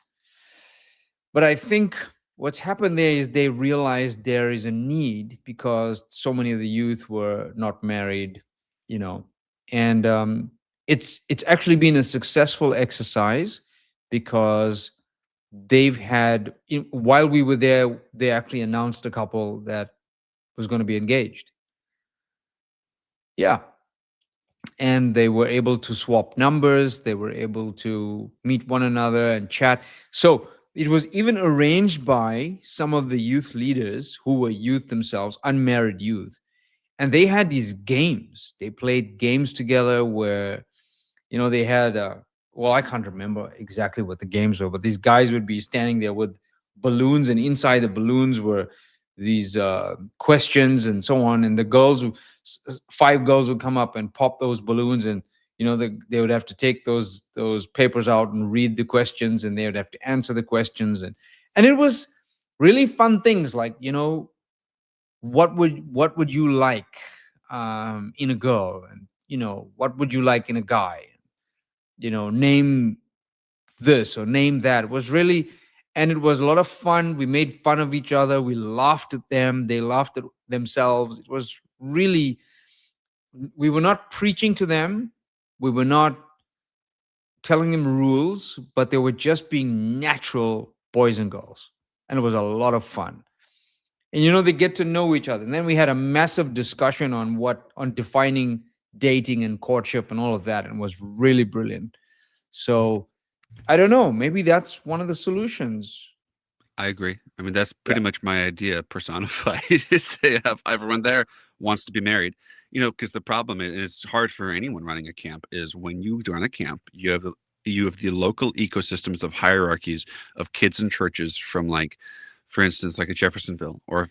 Speaker 2: But I think what's happened there is they realized there is a need because so many of the youth were not married, you know, and it's actually been a successful exercise because they've had while we were there, they actually announced a couple that was going to be engaged. Yeah, and they were able to swap numbers, they were able to meet one another and chat. So it was even arranged by some of the youth leaders who were youth themselves, unmarried youth, and they had these games. They played games together where they had well, I can't remember exactly what the games were, but these guys would be standing there with balloons, and inside the balloons were these questions and so on, and the five girls would come up and pop those balloons, and they would have to take those papers out and read the questions, and they would have to answer the questions, and it was really fun things like, what would you like in a girl, and what would you like in a guy, name this or name that. It was really, and it was a lot of fun. We made fun of each other, we laughed at them, they laughed at themselves. It was really, we were not preaching to them, we were not telling them rules, but they were just being natural boys and girls, and it was a lot of fun. And they get to know each other, and then we had a massive discussion on defining dating and courtship and all of that, and it was really brilliant. So I don't know, maybe that's one of the solutions.
Speaker 1: I agree. I mean, that's
Speaker 2: Yeah.
Speaker 1: pretty much my idea personified. Is they have everyone there wants to be married. Because the problem is, and it's hard for anyone running a camp, is when you run a camp, you have the local ecosystems of hierarchies of kids and churches from, like, for instance, like a Jeffersonville or a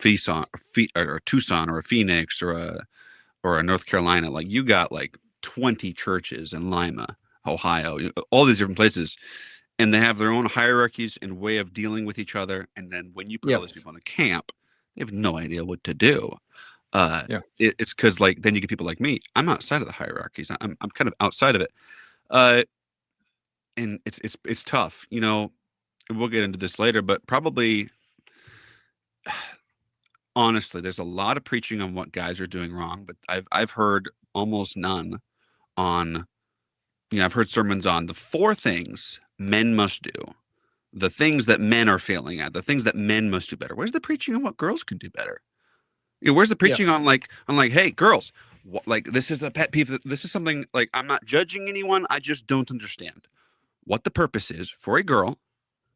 Speaker 1: or a Tucson or a Phoenix or a North Carolina. Like, you got like 20 churches in Lima, Ohio, all these different places, and they have their own hierarchies and way of dealing with each other. And then when you put all
Speaker 2: Yeah.
Speaker 1: these people in a camp, they have no idea what to do. Uh,
Speaker 2: Yeah.
Speaker 1: it's because, like, then you get people like me. I'm outside of the hierarchies. I'm kind of outside of it, uh, and it's tough. We'll get into this later, but probably, honestly, there's a lot of preaching on what guys are doing wrong, but I've heard almost none on. I've heard sermons on the four things men must do, the things that men are failing at, the things that men must do better. Where's the preaching on what girls can do better? Where's the
Speaker 2: Yeah.
Speaker 1: preaching on, hey, girls, like, this is a pet peeve. This is something, like, I'm not judging anyone. I just don't understand what the purpose is for a girl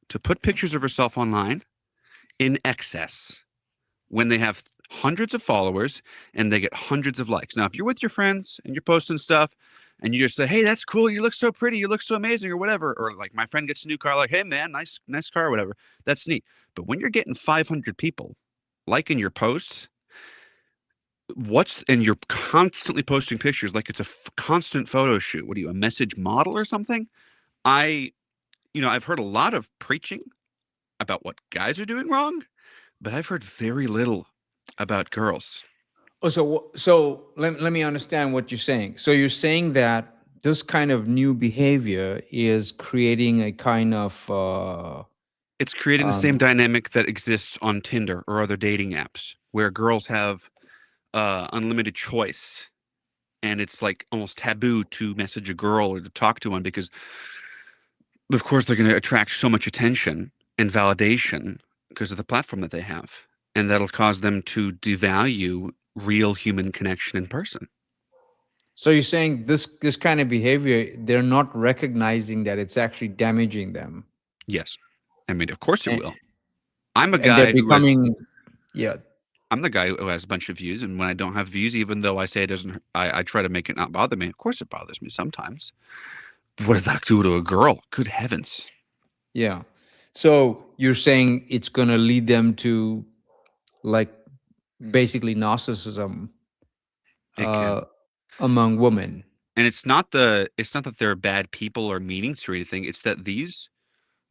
Speaker 1: to put pictures of herself online in excess when they have hundreds of followers and they get hundreds of likes. Now, if you're with your friends and you're posting stuff and you just say, "Hey, that's cool. You look so pretty. You look so amazing," or whatever, or like my friend gets a new car, like, "Hey, man, nice car," or whatever. That's neat. But when you're getting 500 people liking your posts, and you're constantly posting pictures like it's a constant photo shoot. What are you, a message model or something? I, I've heard a lot of preaching about what guys are doing wrong, but I've heard very little about girls.
Speaker 2: Oh, so let me understand what you're saying. So you're saying that this kind of new behavior is creating a kind of
Speaker 1: It's creating the same
Speaker 2: um,
Speaker 1: dynamic that exists on Tinder or other dating apps, where girls have unlimited choice, and it's like almost taboo to message a girl or to talk to one because, of course, they're going to attract so much attention and validation because of the platform that they have, and that'll cause them to devalue real human connection in person.
Speaker 2: so you're saying this kind of behavior, they're not recognizing that it's actually damaging them.
Speaker 1: Yes, I mean, of course it
Speaker 2: and,
Speaker 1: will. I'm a
Speaker 2: and they're
Speaker 1: guy who has
Speaker 2: becoming, yeah.
Speaker 1: I'm the guy who has a bunch of views, and when I don't have views, even though I say it doesn't, I try to make it not bother me. Of course, it bothers me sometimes. What did that do to a girl? Good heavens!
Speaker 2: Yeah. So you're saying it's going to lead them to, like, basically narcissism
Speaker 1: It can,
Speaker 2: uh, among women.
Speaker 1: and it's not that they're bad people or meanings or anything. It's that these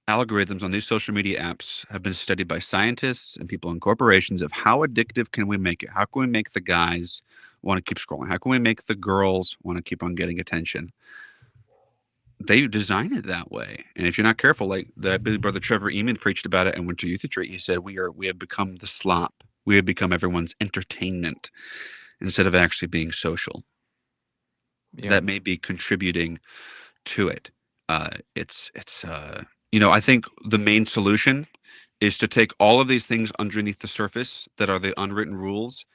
Speaker 1: algorithms on these social media apps have been studied by scientists and people in corporations of how addictive can we make it? How can we make the guys want to keep scrolling? How can we make the girls want to keep on getting attention? they design it that way. And if you're not careful, like that Billy Brother Trevor Eamon preached about it in Winter Youth Retreat, he said we have become the slop. We have become everyone's entertainment instead of actually being social.
Speaker 2: Yeah.
Speaker 1: That may be contributing to it. It's I think the main solution is to take all of these things underneath the surface that are the unwritten rules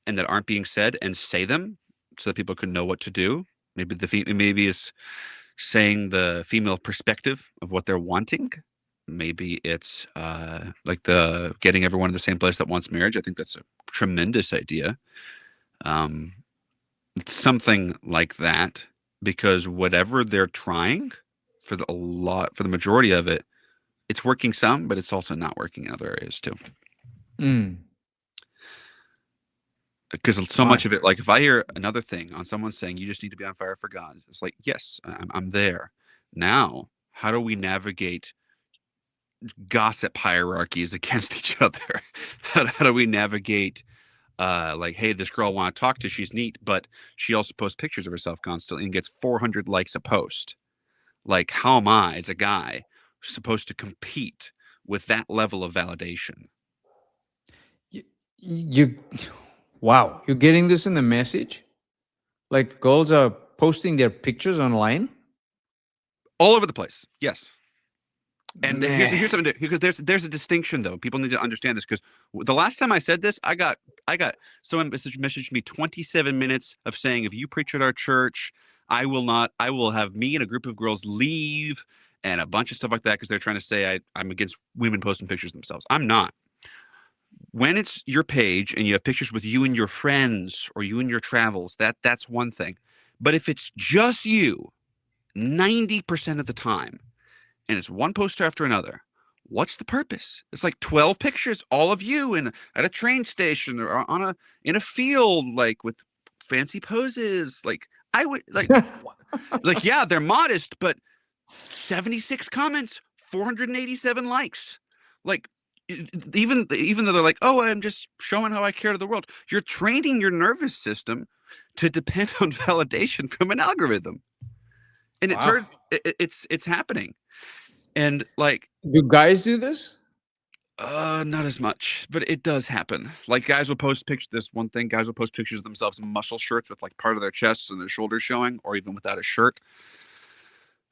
Speaker 1: and that aren't being said and say them so that people can know what to do. Maybe it's saying the female perspective of what they're wanting. Maybe it's like the getting everyone in the same place that wants marriage. I think that's a tremendous idea. Um, something like that, because whatever they're trying for the majority of it, it's working some, but it's also not working in other areas too.
Speaker 2: Mm.
Speaker 1: Because so
Speaker 2: Right.
Speaker 1: much of it, like if I hear another thing on someone saying you just need to be on fire for God, it's like, yes, I'm there. Now, how do we navigate gossip hierarchies against each other? How do we navigate like, hey, this girl I want to talk to, she's neat, but she also posts pictures of herself constantly and gets 400 likes a post. Like, how am I, as a guy, supposed to compete with that level of validation?
Speaker 2: You, you wow, you're getting this in the message? Like girls are posting their pictures online?
Speaker 1: All over the place. Yes. And here's
Speaker 2: Man.
Speaker 1: something because there's a distinction though. People need to understand this because the last time I said this, I got someone messaged me 27 minutes of saying if you preach at our church, I will have me and a group of girls leave and a bunch of stuff like that because they're trying to say I'm against women posting pictures of themselves. I'm not. When it's your page and you have pictures with you and your friends or you and your travels, that's one thing. But if it's just you 90% of the time and it's one poster after another, what's the purpose? It's like 12 pictures, all of you in at a train station or in a field, like with fancy poses. Like I would like yeah, they're modest, but 76 comments, 487 likes. Like even though they're like, oh, I'm just showing how I care to the world. You're training your nervous system to depend on validation from an algorithm, and it
Speaker 2: Wow.
Speaker 1: turns it's happening. And like
Speaker 2: Do guys do this?
Speaker 1: not as much, but it does happen. Like guys will post pictures. This one thing, guys will post pictures of themselves in muscle shirts with like part of their chest and their shoulders showing, or even without a shirt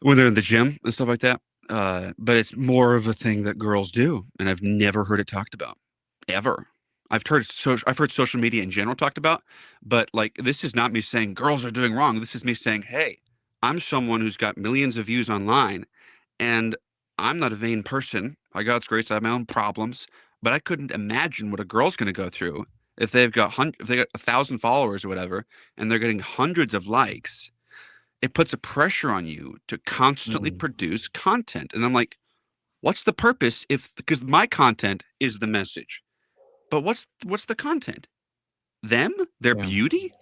Speaker 1: when they're in the gym and stuff like that. But it's more of a thing that girls do, and I've never heard it talked about ever. I've heard social media in general talked about, but like this is not me saying girls are doing wrong. This is me saying, hey, I'm someone who's got millions of views online, and I'm not a vain person. By God's grace, I have my own problems, but I couldn't imagine what a girl's going to go through if if they got 1,000 followers or whatever, and they're getting hundreds of likes. It puts a pressure on you to constantly
Speaker 2: Mm.
Speaker 1: produce content, and I'm like, what's the purpose if because my content is the message, but what's the content? Them, their
Speaker 2: Yeah.
Speaker 1: beauty.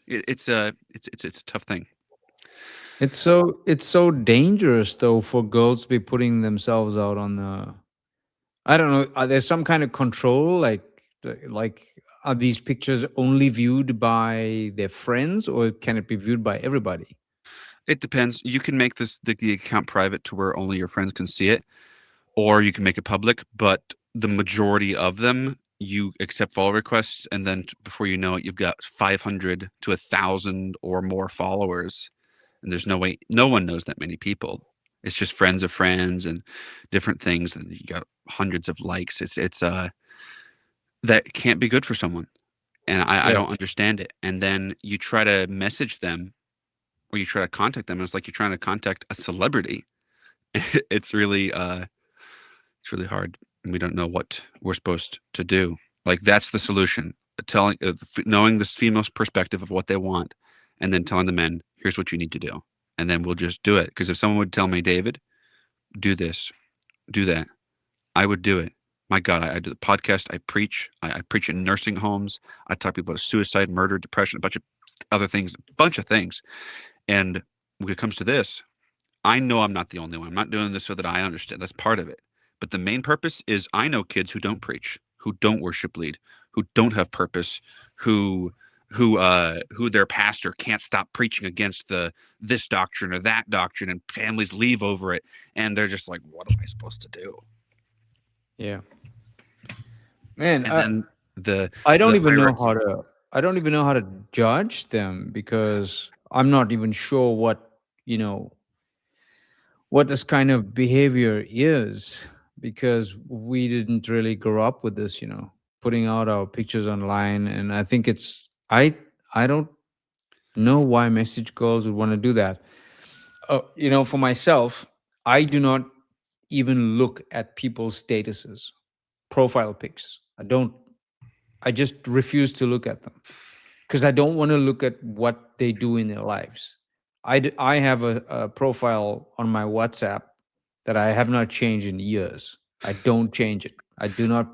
Speaker 1: It's a tough thing.
Speaker 2: It's so dangerous though for girls to be putting themselves out on the, I don't know, are there some kind of control like are these pictures only viewed by their friends or can it be viewed by everybody?
Speaker 1: It depends. You can make the account private to where only your friends can see it, or you can make it public. But the majority of them, you accept follow requests, and then before you know it, you've got 500 to 1,000 or more followers, and there's no way no one knows that many people. It's just friends of friends and different things, and you got hundreds of likes. It's that can't be good for someone, and I
Speaker 2: Yeah.
Speaker 1: don't understand it. And then you try to message them or you try to contact them, and it's like you're trying to contact a celebrity. It's really it's really hard, and we don't know what we're supposed to do. Like that's the solution: knowing this female's perspective of what they want, and then telling the men, "Here's what you need to do," and then we'll just do it. Because if someone would tell me, David, do this, do that, I would do it. My God, I do the podcast. I preach. I preach in nursing homes. I talk to people about suicide, murder, depression, a bunch of other things, a bunch of things. And when it comes to this, I know I'm not the only one. I'm not doing this so that I understand. That's part of it. But the main purpose is I know kids who don't preach, who don't worship lead, who don't have purpose, who who their pastor can't stop preaching against this doctrine or that doctrine, and families leave over it, and they're just like, what am I supposed to do?
Speaker 2: Yeah. Man,
Speaker 1: And then the
Speaker 2: I don't
Speaker 1: the
Speaker 2: even know
Speaker 1: hierarchy
Speaker 2: how
Speaker 1: of,
Speaker 2: to I don't even know how to judge them because I'm not even sure you know, what this kind of behavior is because we didn't really grow up with this, putting out our pictures online. And I think I don't know why message girls would want to do that. For myself, I do not even look at people's statuses, profile pics. I just refuse to look at them because I don't want to look at what they do in their lives. I have a profile on my WhatsApp that I have not changed in years. I don't change it. I do not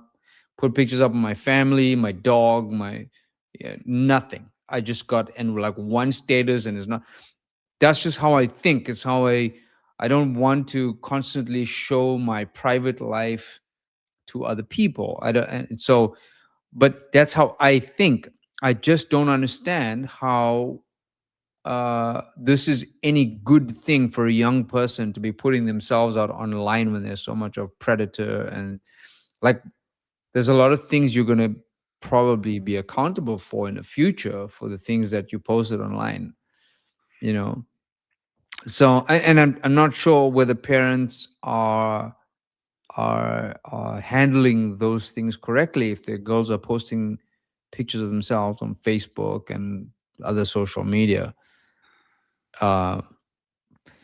Speaker 2: put pictures up of my family, my dog, my nothing. I just got and like one status, and it's not. That's just how I think. It's how I don't want to constantly show my private life to other people. I don't. And so, but that's how I think. I just don't understand how this is any good thing for a young person to be putting themselves out online when there's so much of predator and like there's a lot of things you're going to probably be accountable for in the future for the things that you posted online, you know. So and I'm not sure whether parents are handling those things correctly if their girls are posting pictures of themselves on Facebook and other social media. Uh,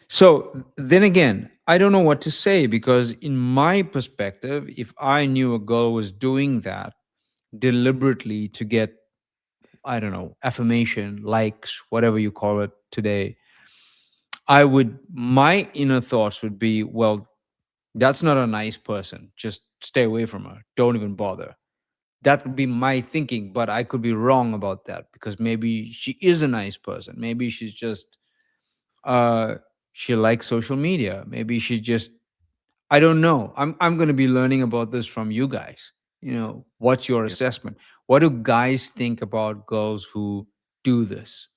Speaker 2: so then again, I don't know what to say because, in my perspective, if I knew a girl was doing that deliberately to get, I don't know, affirmation, likes, whatever you call it today, my inner thoughts would be, well, that's not a nice person. Just stay away from her. Don't even bother. That would be my thinking, but I could be wrong about that because maybe she is a nice person. Maybe she's just uh she likes social media. Maybe she just I don't know. I'm going to be learning about this from you guys. What's your
Speaker 1: yeah.
Speaker 2: assessment? What do guys think about girls who do this?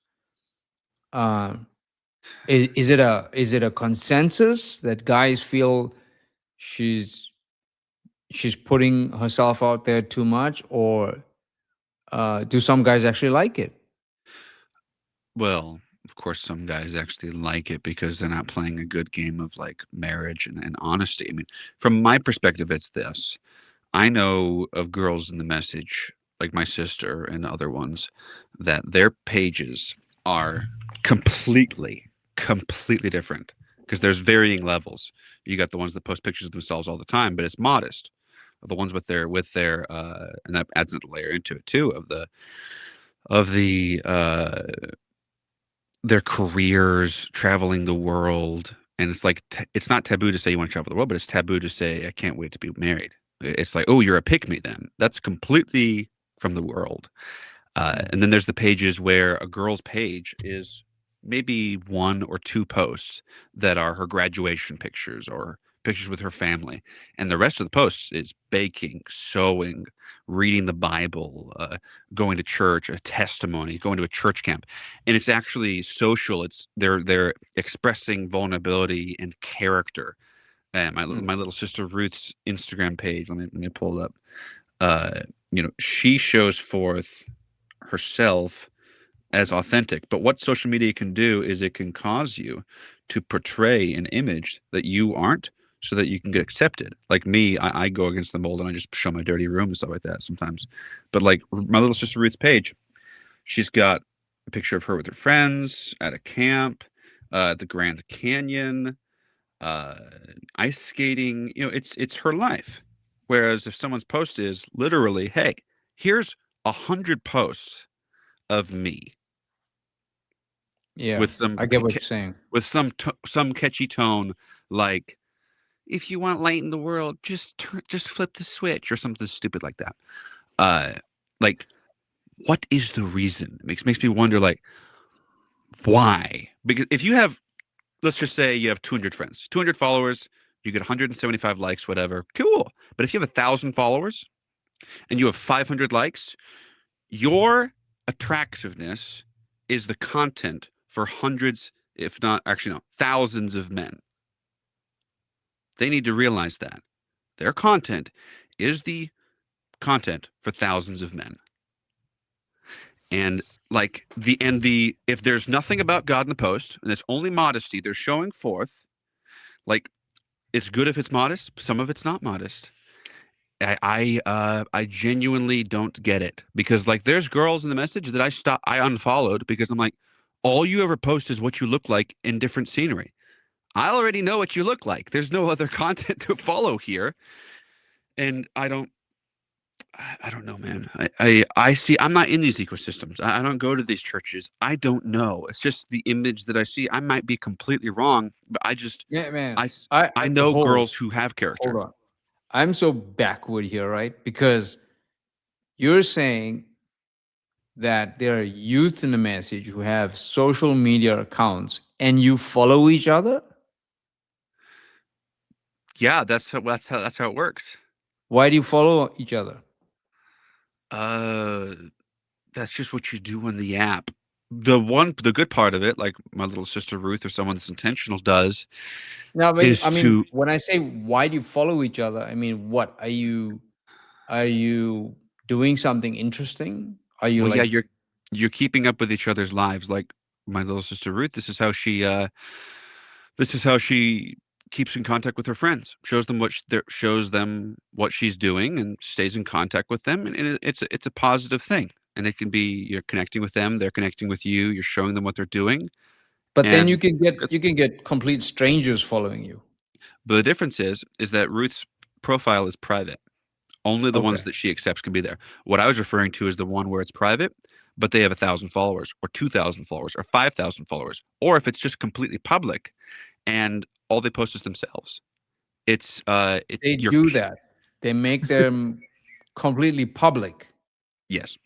Speaker 2: Um is it a consensus that guys feel she's she's putting herself out there too much, or do some guys actually like it?
Speaker 1: Well, of course, some guys actually like it because they're not playing a good game of like marriage and honesty. I mean, from my perspective, it's this. I know of girls in the message, like my sister and other ones, that their pages are completely different because there's varying levels. You got the ones that post pictures of themselves all the time, but it's modest. The ones with their and that adds another layer into it too of the their careers, traveling the world, and it's like it's not taboo to say you want to travel the world, but it's taboo to say I can't wait to be married. It's like, oh, you're a pick me then. That's completely from the world.
Speaker 2: Yeah.
Speaker 1: And then there's the pages where a girl's page is maybe one or two posts that are her graduation pictures or pictures with her family, and the rest of the posts is baking, sewing, reading the Bible, going to church, a testimony, going to a church camp, and it's actually social. It's they're expressing vulnerability and character. And
Speaker 2: Mm.
Speaker 1: my little sister Ruth's Instagram page. Let me pull it up. She shows forth herself as authentic. But what social media can do is it can cause you to portray an image that you aren't so that you can get accepted. Like me, I go against the mold and I just show my dirty room and stuff like that sometimes. But like my little sister Ruth's page, she's got a picture of her with her friends at a camp, at the Grand Canyon, uh, ice skating. It's her life. Whereas if someone's post is literally, hey, here's 100 posts of me
Speaker 2: Yeah,
Speaker 1: with some
Speaker 2: I get what you're saying.
Speaker 1: some catchy tone, like if you want light in the world, just flip the switch or something stupid like that. Uh, like what is the reason? It makes me wonder, like, why? Because if you have, let's just say you have 200 friends, 200 followers, you get 175 likes, whatever, cool. But if you have 1,000 followers and you have 500 likes, your attractiveness is the content for hundreds, if not actually no, thousands of men. They need to realize that their content is the content for thousands of men. And like the if there's nothing about God in the post and it's only modesty, they're showing forth, like, it's good if it's modest, some of it's not modest. I genuinely don't get it, because like there's girls in the message that I unfollowed because I'm like, all you ever post is what you look like in different scenery. I already know what you look like. There's no other content to follow here. And I don't know, man. I see. I'm not in these ecosystems. I don't go to these churches. I don't know. It's just the image that I see. I might be completely wrong, but
Speaker 2: Yeah, man.
Speaker 1: I, I
Speaker 2: I
Speaker 1: know girls who have
Speaker 2: hold
Speaker 1: character.
Speaker 2: on. I'm so backward here, right? Because you're saying that there are youth in the message who have social media accounts and you follow each other.
Speaker 1: Yeah, that's how it works.
Speaker 2: Why do you follow each other?
Speaker 1: Uh, that's just what you do on the app. The good part of it, like my little sister Ruth or someone that's intentional does,
Speaker 2: Now,
Speaker 1: is
Speaker 2: I mean,
Speaker 1: to,
Speaker 2: when I say why do you follow each other, I mean, what are you doing something interesting? Are you
Speaker 1: well, yeah,
Speaker 2: like
Speaker 1: you're keeping up with each other's lives. Like my little sister Ruth, this is how she keeps in contact with her friends, shows them what she's doing, and stays in contact with them, and it's a positive thing. And it can be, you're connecting with them, th're connecting with you, you're showing them what they're doing,
Speaker 2: but then
Speaker 1: and it's good.
Speaker 2: you can get complete strangers following you.
Speaker 1: But the difference is that Ruth's profile is private. Only the
Speaker 2: Okay.
Speaker 1: ones that she accepts can be there. What I was referring to is the one where it's private, but they have 1,000 followers, or 2,000 followers, or 5,000 followers, or if it's just completely public and all they post is themselves. It's
Speaker 2: They
Speaker 1: you're
Speaker 2: do that. They make them completely public.
Speaker 1: yes.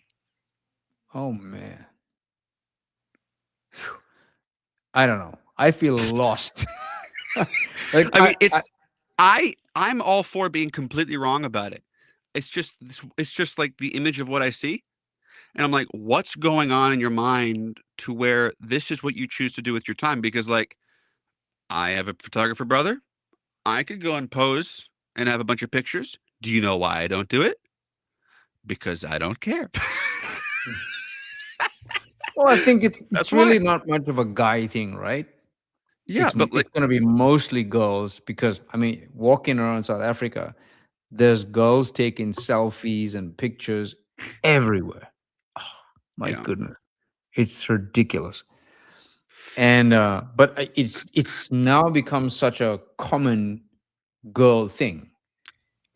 Speaker 2: Oh man. I don't know. I feel lost. like
Speaker 1: I mean,
Speaker 2: I
Speaker 1: I'm all for being completely wrong about it. It's just like the image of what I see, and I'm like, what's going on in your mind to where this is what you choose to do with your time? Because like, I have a photographer brother. I could go and pose and have a bunch of pictures. Do you know why I don't do it? Because I don't care.
Speaker 2: well, I think it's
Speaker 1: That's why.
Speaker 2: really not much of a guy thing, right?
Speaker 1: Yeah, but
Speaker 2: It's
Speaker 1: like,
Speaker 2: going to be mostly girls because I mean, walking around South Africa, there's girls taking selfies and pictures everywhere. Oh, my
Speaker 1: yeah,
Speaker 2: goodness, it's ridiculous. And but it's now become such a common girl thing,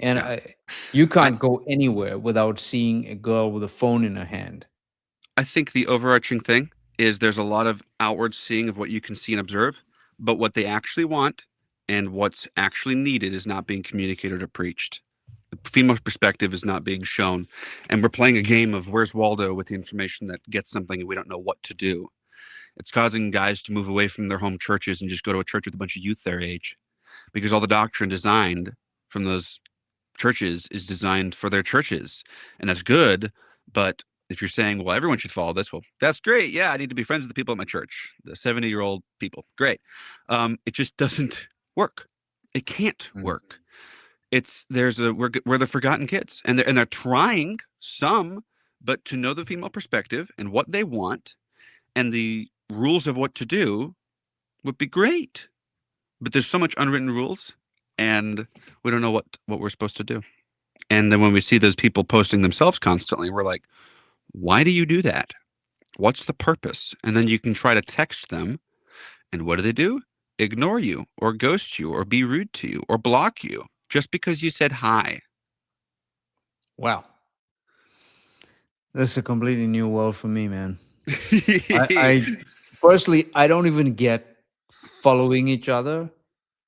Speaker 2: and
Speaker 1: yeah.
Speaker 2: you
Speaker 1: I
Speaker 2: can't
Speaker 1: th-
Speaker 2: go anywhere without seeing a girl with a phone in her hand.
Speaker 1: I think the overarching thing is there's a lot of outward seeing of what you can see and observe, but what they actually want and what's actually needed is not being communicated or preached. The female perspective is not being shown, and we're playing a game of where's Waldo with the information that gets something and we don't know what to do. It's causing guys to move away from their home churches and just go to a church with a bunch of youth their age, because all the doctrine designed from those churches is designed for their churches, and that's good. But if you're saying, well, everyone should follow this, well, that's great. Yeah, I need to be friends with the people at my church, the 70-year-old people. Great. It just doesn't work. It can't
Speaker 2: Mm.
Speaker 1: work. We're the forgotten kids, and they're trying some, but to know the female perspective and what they want and the rules of what to do would be great. But there's so much unwritten rules, and we don't know what we're supposed to do. And then when we see those people posting themselves constantly, we're like, why do you do that? What's the purpose? And then you can try to text them, and what do? Ignore you, or ghost you, or be rude to you, or block you just because you said hi.
Speaker 2: Wow, this is a completely new world for me, man. I personally, I don't even get following each other.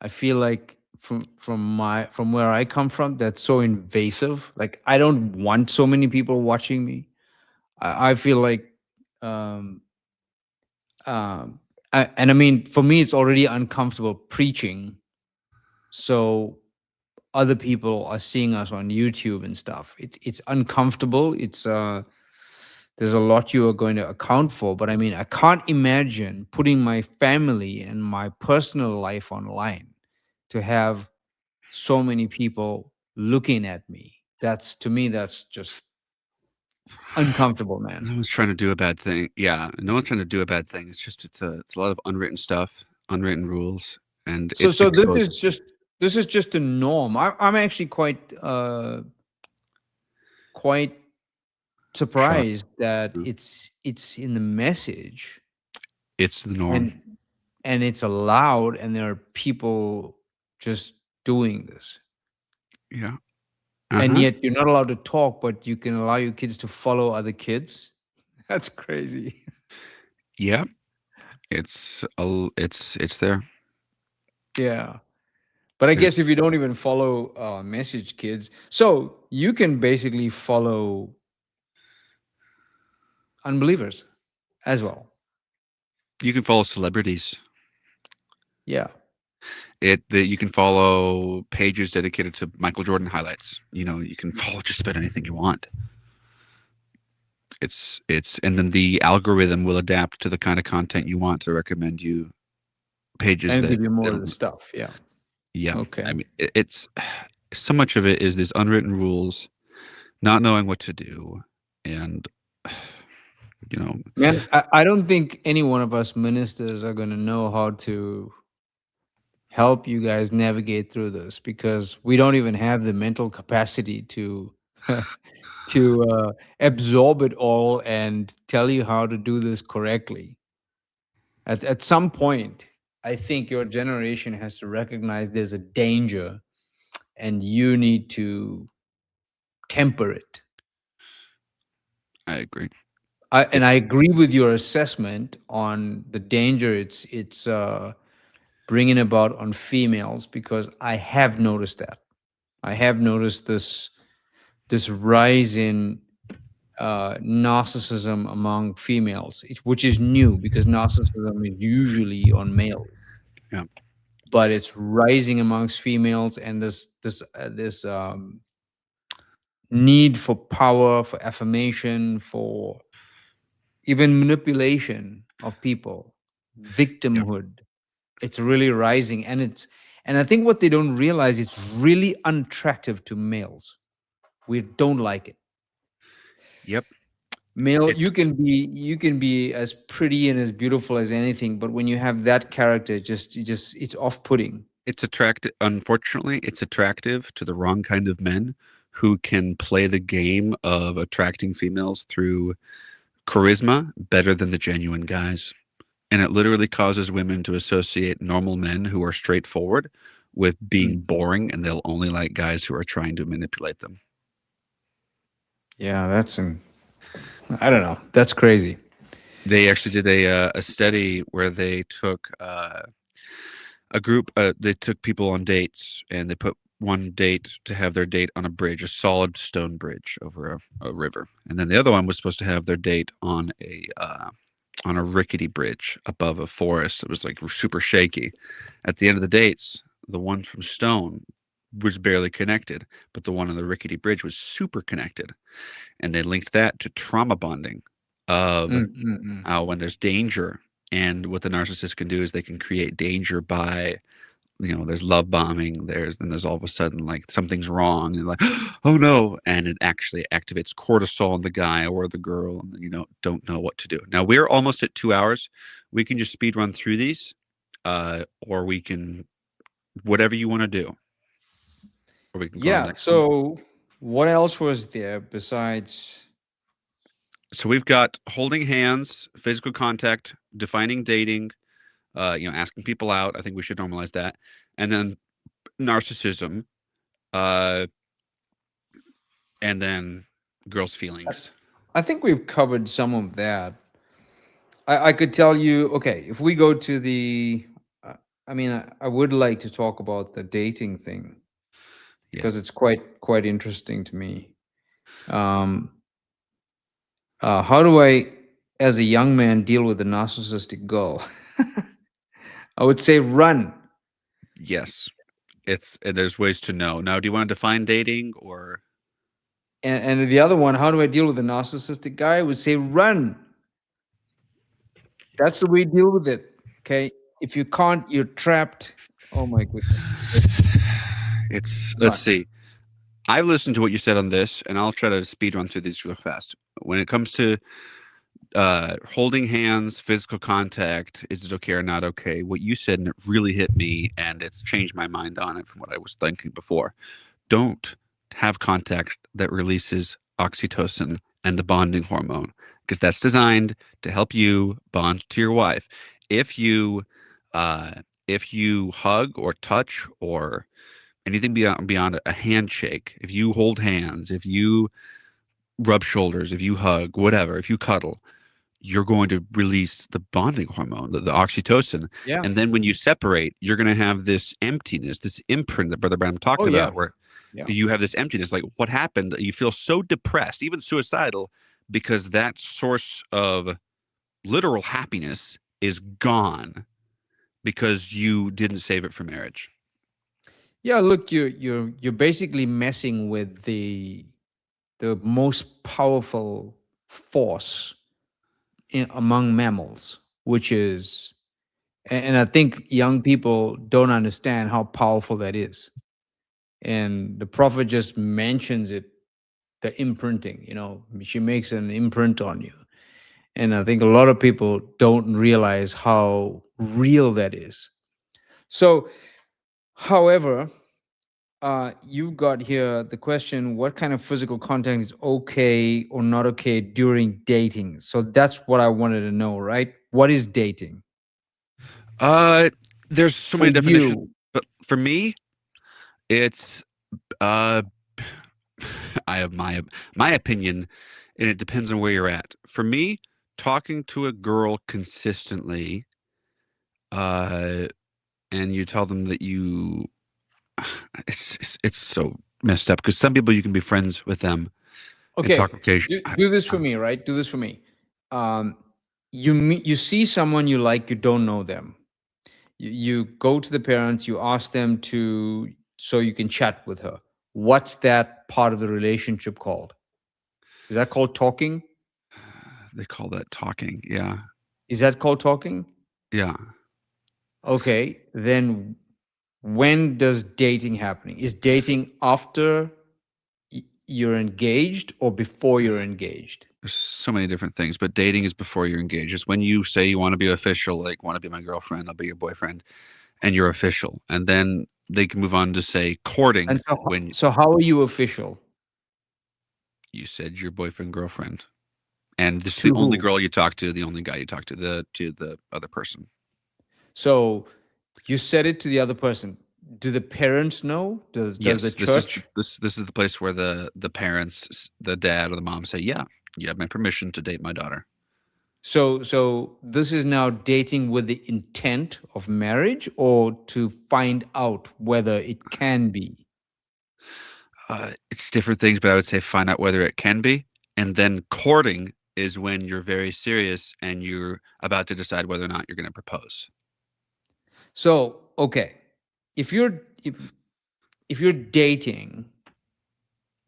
Speaker 2: I feel like from where I come from, that's so invasive. Like I don't want so many people watching me. I feel like, um, and I mean, for me, it's already uncomfortable preaching. So other people are seeing us on YouTube and stuff. It's uncomfortable. there's a lot you are going to account for. But I mean, I can't imagine putting my family and my personal life online to have so many people looking at me. That's, to me, that's just uncomfortable, man.
Speaker 1: No one's trying to do a bad thing. Yeah, no one's trying to do a bad thing. It's a lot of unwritten stuff, unwritten rules, and
Speaker 2: So
Speaker 1: it's
Speaker 2: so this is
Speaker 1: exposed.
Speaker 2: just this is just a norm. I'm actually quite
Speaker 1: Shock.
Speaker 2: surprised that
Speaker 1: Yeah.
Speaker 2: it's in the message,
Speaker 1: It's the norm.
Speaker 2: and it's allowed, and there are people just doing this.
Speaker 1: Yeah.
Speaker 2: And
Speaker 1: Uh-huh.
Speaker 2: yet you're not allowed to talk, but you can allow your kids to follow other kids. That's crazy.
Speaker 1: Yeah. It's there.
Speaker 2: Yeah. But I
Speaker 1: There's
Speaker 2: guess if you don't even follow message kids, so you can basically follow unbelievers as well.
Speaker 1: you can follow celebrities.
Speaker 2: Yeah.
Speaker 1: You can follow pages dedicated to Michael Jordan highlights. You can follow just about anything you want. And then the algorithm will adapt to the kind of content you want to recommend you pages
Speaker 2: And
Speaker 1: that
Speaker 2: give you more of the
Speaker 1: that'll
Speaker 2: stuff. Yeah.
Speaker 1: yeah.
Speaker 2: Okay.
Speaker 1: I mean, it's so much of it is these unwritten rules, not knowing what to do, and you know,
Speaker 2: Man, I don't think any one of us ministers are going to know how to help you guys navigate through this, because we don't even have the mental capacity to absorb it all and tell you how to do this correctly. At some point, I think your generation has to recognize there's a danger, and you need to temper it.
Speaker 1: I agree.
Speaker 2: And I agree with your assessment on the danger it's bringing about on females, because I have noticed that. I have noticed this rise in narcissism among females, which is new because narcissism is usually on males,
Speaker 1: Yeah.
Speaker 2: but it's rising amongst females, and this need for power, for affirmation, for even manipulation of people,
Speaker 1: Yeah.
Speaker 2: victimhood. It's really rising, and I think what they don't realize, it's really unattractive to males. We don't like it.
Speaker 1: Yep.
Speaker 2: Male,
Speaker 1: It's
Speaker 2: you can be as pretty and as beautiful as anything, but when you have that character, just it's off-putting.
Speaker 1: it's attractive. Unfortunately, it's attractive to the wrong kind of men who can play the game of attracting females through charisma better than the genuine guys. And it literally causes women to associate normal men who are straightforward with being
Speaker 2: Mm.
Speaker 1: boring, and they'll only like guys who are trying to manipulate them.
Speaker 2: Yeah, I don't know. That's crazy.
Speaker 1: They actually did a study where they took a group. They took people on dates, and they put one date to have their date on a bridge, a solid stone bridge over a river, and then the other one was supposed to have their date on a rickety bridge above a forest. It was like super shaky. At the end of the dates, the one from stone was barely connected, but the one on the rickety bridge was super connected, and they linked that to trauma bonding of
Speaker 2: Mm, mm, mm.
Speaker 1: when there's danger. And what the narcissist can do is they can create danger by, there's love bombing. There's all of a sudden like something's wrong, and like, oh no, and it actually activates cortisol in the guy or the girl, and don't know what to do. Now we're almost at 2 hours. We can just speed run through these, or we can whatever you want to do, or we can go to the
Speaker 2: Yeah.
Speaker 1: next one.
Speaker 2: So, what else was there besides?
Speaker 1: So we've got holding hands, physical contact, defining dating, asking people out. I think we should normalize that. And then narcissism, uh, and then girls' feelings.
Speaker 2: I think we've covered some of that. I could tell you. Okay, if we go to the, I mean, I would like to talk about the dating thing,
Speaker 1: Yeah.
Speaker 2: because it's quite interesting to me. Um, how do I, as a young man, deal with a narcissistic girl? I would say run.
Speaker 1: Yes. There's ways to know. Now, do you want to define dating or
Speaker 2: And the other one, how do I deal with a narcissistic guy? I would say run. That's the way you deal with it. Okay. If you can't, you're trapped. Oh my goodness.
Speaker 1: Let's
Speaker 2: Run.
Speaker 1: see. I've listened to what you said on this, and I'll try to speed run through these real fast. When it comes to holding hands, physical contact, is it okay or not okay? What you said, and it really hit me, and it's changed my mind on it from what I was thinking before. Don't have contact that releases oxytocin and the bonding hormone, because that's designed to help you bond to your wife. If you uh, if you hug or touch or anything beyond a handshake, if you hold hands, if you rub shoulders, if you hug, whatever, if you cuddle, you're going to release the bonding hormone, the oxytocin.
Speaker 2: Yeah.
Speaker 1: And then when you separate, you're going to have this emptiness, this imprint that Brother Branham
Speaker 2: Oh
Speaker 1: talked
Speaker 2: yeah.
Speaker 1: about, where
Speaker 2: Yeah.
Speaker 1: you have this emptiness. Like, what happened? You feel so depressed, even suicidal, because that source of literal happiness is gone because you didn't save it for marriage.
Speaker 2: Yeah. Look, you're basically messing with the most powerful force among mammals, which is, and I think young people don't understand how powerful that is. And the prophet just mentions it, the imprinting, she makes an imprint on you. And I think a lot of people don't realize how real that is. So, however, you've got here the question, what kind of physical contact is okay or not okay during dating? So that's what I wanted to know, right? What is dating
Speaker 1: Uh, there's so
Speaker 2: for
Speaker 1: many definitions,
Speaker 2: you?
Speaker 1: but for me, it's uh, I have my opinion, and it depends on where you're at. For me, talking to a girl consistently, uh, and you tell them that you, it's so messed up because some people you can be friends with them and talk
Speaker 2: Okay,
Speaker 1: occasionally.
Speaker 2: do this for me, right? Do this for me. Um, you see someone you like, you don't know them. You go to the parents, you ask them to, so you can chat with her. What's that part of the relationship called? Is that called talking?
Speaker 1: They call that talking. Yeah,
Speaker 2: Is that called talking?
Speaker 1: yeah.
Speaker 2: Okay, then when does dating happening? Is dating after you're engaged or before you're engaged?
Speaker 1: There's so many different things, but dating is before you're engaged. It's when you say you want to be official, like want to be my girlfriend, I'll be your boyfriend, and you're official, and then they can move on to say courting
Speaker 2: And so,
Speaker 1: when
Speaker 2: so how are you official?
Speaker 1: you said your boyfriend, girlfriend, and this is the
Speaker 2: To
Speaker 1: only
Speaker 2: who?
Speaker 1: girl you talk to, the only guy you talk to, the other person.
Speaker 2: So you said it to the other person. Do the parents know? Does the
Speaker 1: Yes, this is
Speaker 2: church?
Speaker 1: this is the place where the parents, the dad or the mom say, "Yeah, you have my permission to date my daughter."
Speaker 2: So this is now dating with the intent of marriage or to find out whether it can be.
Speaker 1: It's different things, but I would say find out whether it can be, and then courting is when you're very serious and you're about to decide whether or not you're going to propose.
Speaker 2: So, okay. If you're if you're dating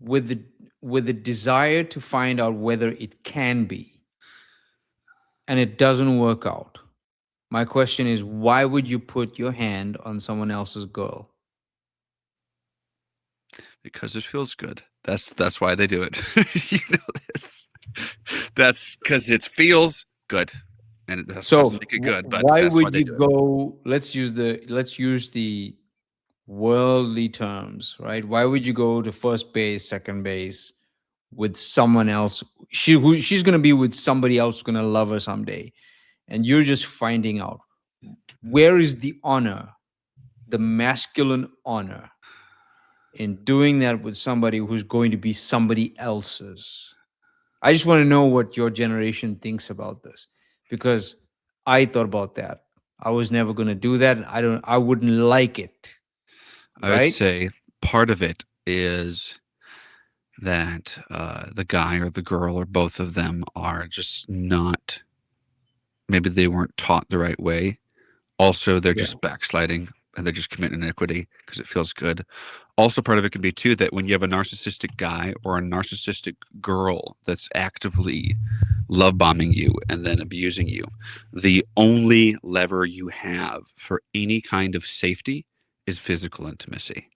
Speaker 2: with the desire to find out whether it can be and it doesn't work out, my question is, why would you put your hand on someone else's girl?
Speaker 1: Because it feels good. That's why they do it. You know this. That's because it feels good, and it doesn't
Speaker 2: So
Speaker 1: make it good, but
Speaker 2: why
Speaker 1: that's why
Speaker 2: would
Speaker 1: they
Speaker 2: you
Speaker 1: do it.
Speaker 2: go, let's use the worldly terms, right? Why would you go to first base, second base with someone else? She's going to be with somebody else who's going to love her someday, and you're just finding out, where is the honor, the masculine honor, in doing that with somebody who's going to be somebody else's? I just want to know what your generation thinks about this, because I thought about that. I was never going to do that. I wouldn't like it,
Speaker 1: I would
Speaker 2: right?
Speaker 1: say part of it is that the guy or the girl or both of them are just not. Maybe they weren't taught the right way. Also, they're
Speaker 2: Yeah.
Speaker 1: just backsliding and they just commit iniquity because it feels good. Also, part of it can be too that when you have a narcissistic guy or a narcissistic girl that's actively love bombing you and then abusing you, the only lever you have for any kind of safety is physical intimacy.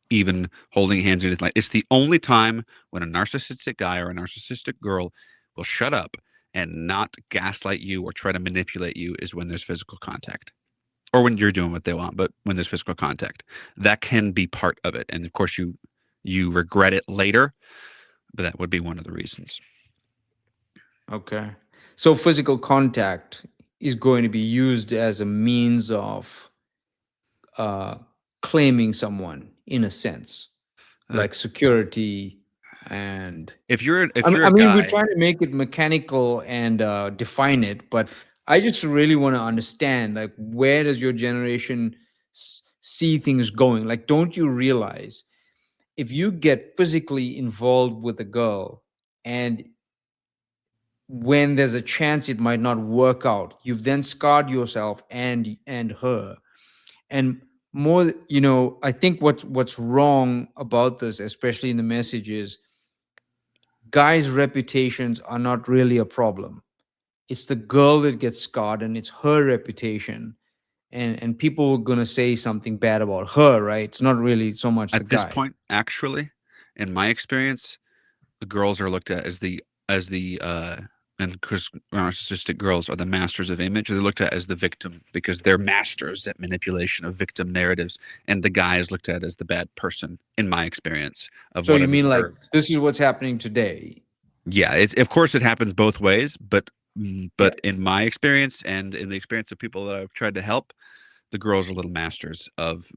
Speaker 1: Even holding hands or anything like it's the only time when a narcissistic guy or a narcissistic girl will shut up and not gaslight you or try to manipulate you is when there's physical contact or when you're doing what they want, but when there's physical contact, that can be part of it. And of course, you regret it later, but that would be one of the reasons.
Speaker 2: Okay. So physical contact is going to be used as a means of uh, claiming someone in a sense,
Speaker 1: Uh,
Speaker 2: like security and
Speaker 1: if you're
Speaker 2: I
Speaker 1: a
Speaker 2: mean, we're
Speaker 1: guy,
Speaker 2: trying to make it mechanical and define it, but I just really want to understand, like, where does your generation see things going? Like, don't you realize if you get physically involved with a girl and when there's a chance it might not work out, you've then scarred yourself and her. And more, I think what's wrong about this, especially in the messages, guys' reputations are not really a problem. It's the girl that gets scarred, and it's her reputation. And people are gonna say something bad about her, right? It's not really so much the
Speaker 1: at this
Speaker 2: guy.
Speaker 1: point, actually, in my experience, the girls are looked at as the and because narcissistic girls are the masters of image, they're looked at as the victim because they're masters at manipulation of victim narratives, and the guy is looked at as the bad person. In my experience of
Speaker 2: So
Speaker 1: what
Speaker 2: you
Speaker 1: I've
Speaker 2: mean like
Speaker 1: observed,
Speaker 2: this is what's happening today?
Speaker 1: yeah, of course it happens both ways, but
Speaker 2: Yeah.
Speaker 1: in my experience and in the experience of people that I've tried to help, the girls are little masters of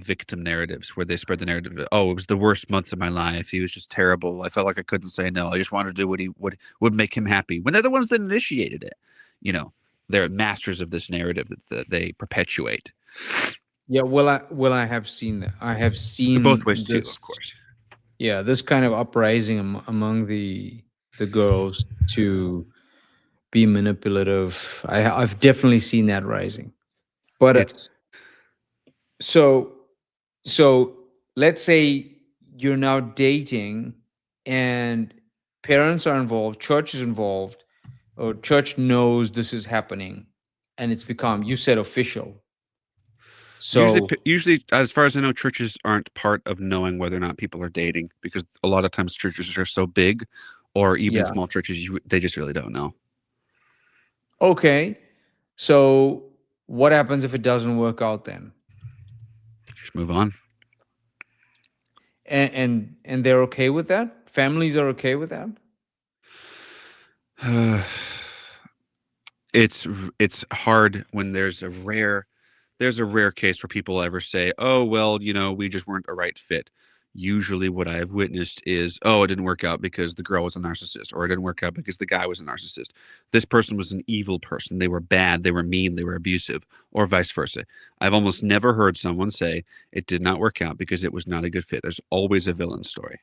Speaker 1: victim narratives where they spread the narrative of, oh, it was the worst months of my life, he was just terrible, I felt like I couldn't say no, I just wanted to do what he would make him happy, when they're the ones that initiated it. you know they're masters of this narrative that they perpetuate.
Speaker 2: Yeah, I have seen that. I have
Speaker 1: Both
Speaker 2: seen
Speaker 1: ways too,
Speaker 2: this.
Speaker 1: of course.
Speaker 2: Yeah, this kind of uprising among the girls to be manipulative. I've definitely seen that rising. But
Speaker 1: It's
Speaker 2: so so let's say you're now dating, and parents are involved, church is involved, or church knows this is happening, and it's become, you said, official.
Speaker 1: usually
Speaker 2: So
Speaker 1: usually as far as I know, churches aren't part of knowing whether or not people are dating because a lot of times churches are so big, or even
Speaker 2: yeah.
Speaker 1: small churches, they just really don't know.
Speaker 2: Okay. So what happens if it doesn't work out then?
Speaker 1: Just move on.
Speaker 2: And they're okay with that? Families are okay with that?
Speaker 1: It's hard when there's a rare case where people ever say, oh well, we just weren't a right fit. Usually what I have witnessed is, oh, it didn't work out because the girl was a narcissist, or it didn't work out because the guy was a narcissist. This person was an evil person, they were bad, they were mean, they were abusive, or vice versa. I've almost never heard someone say it did not work out because it was not a good fit. There's always a villain story.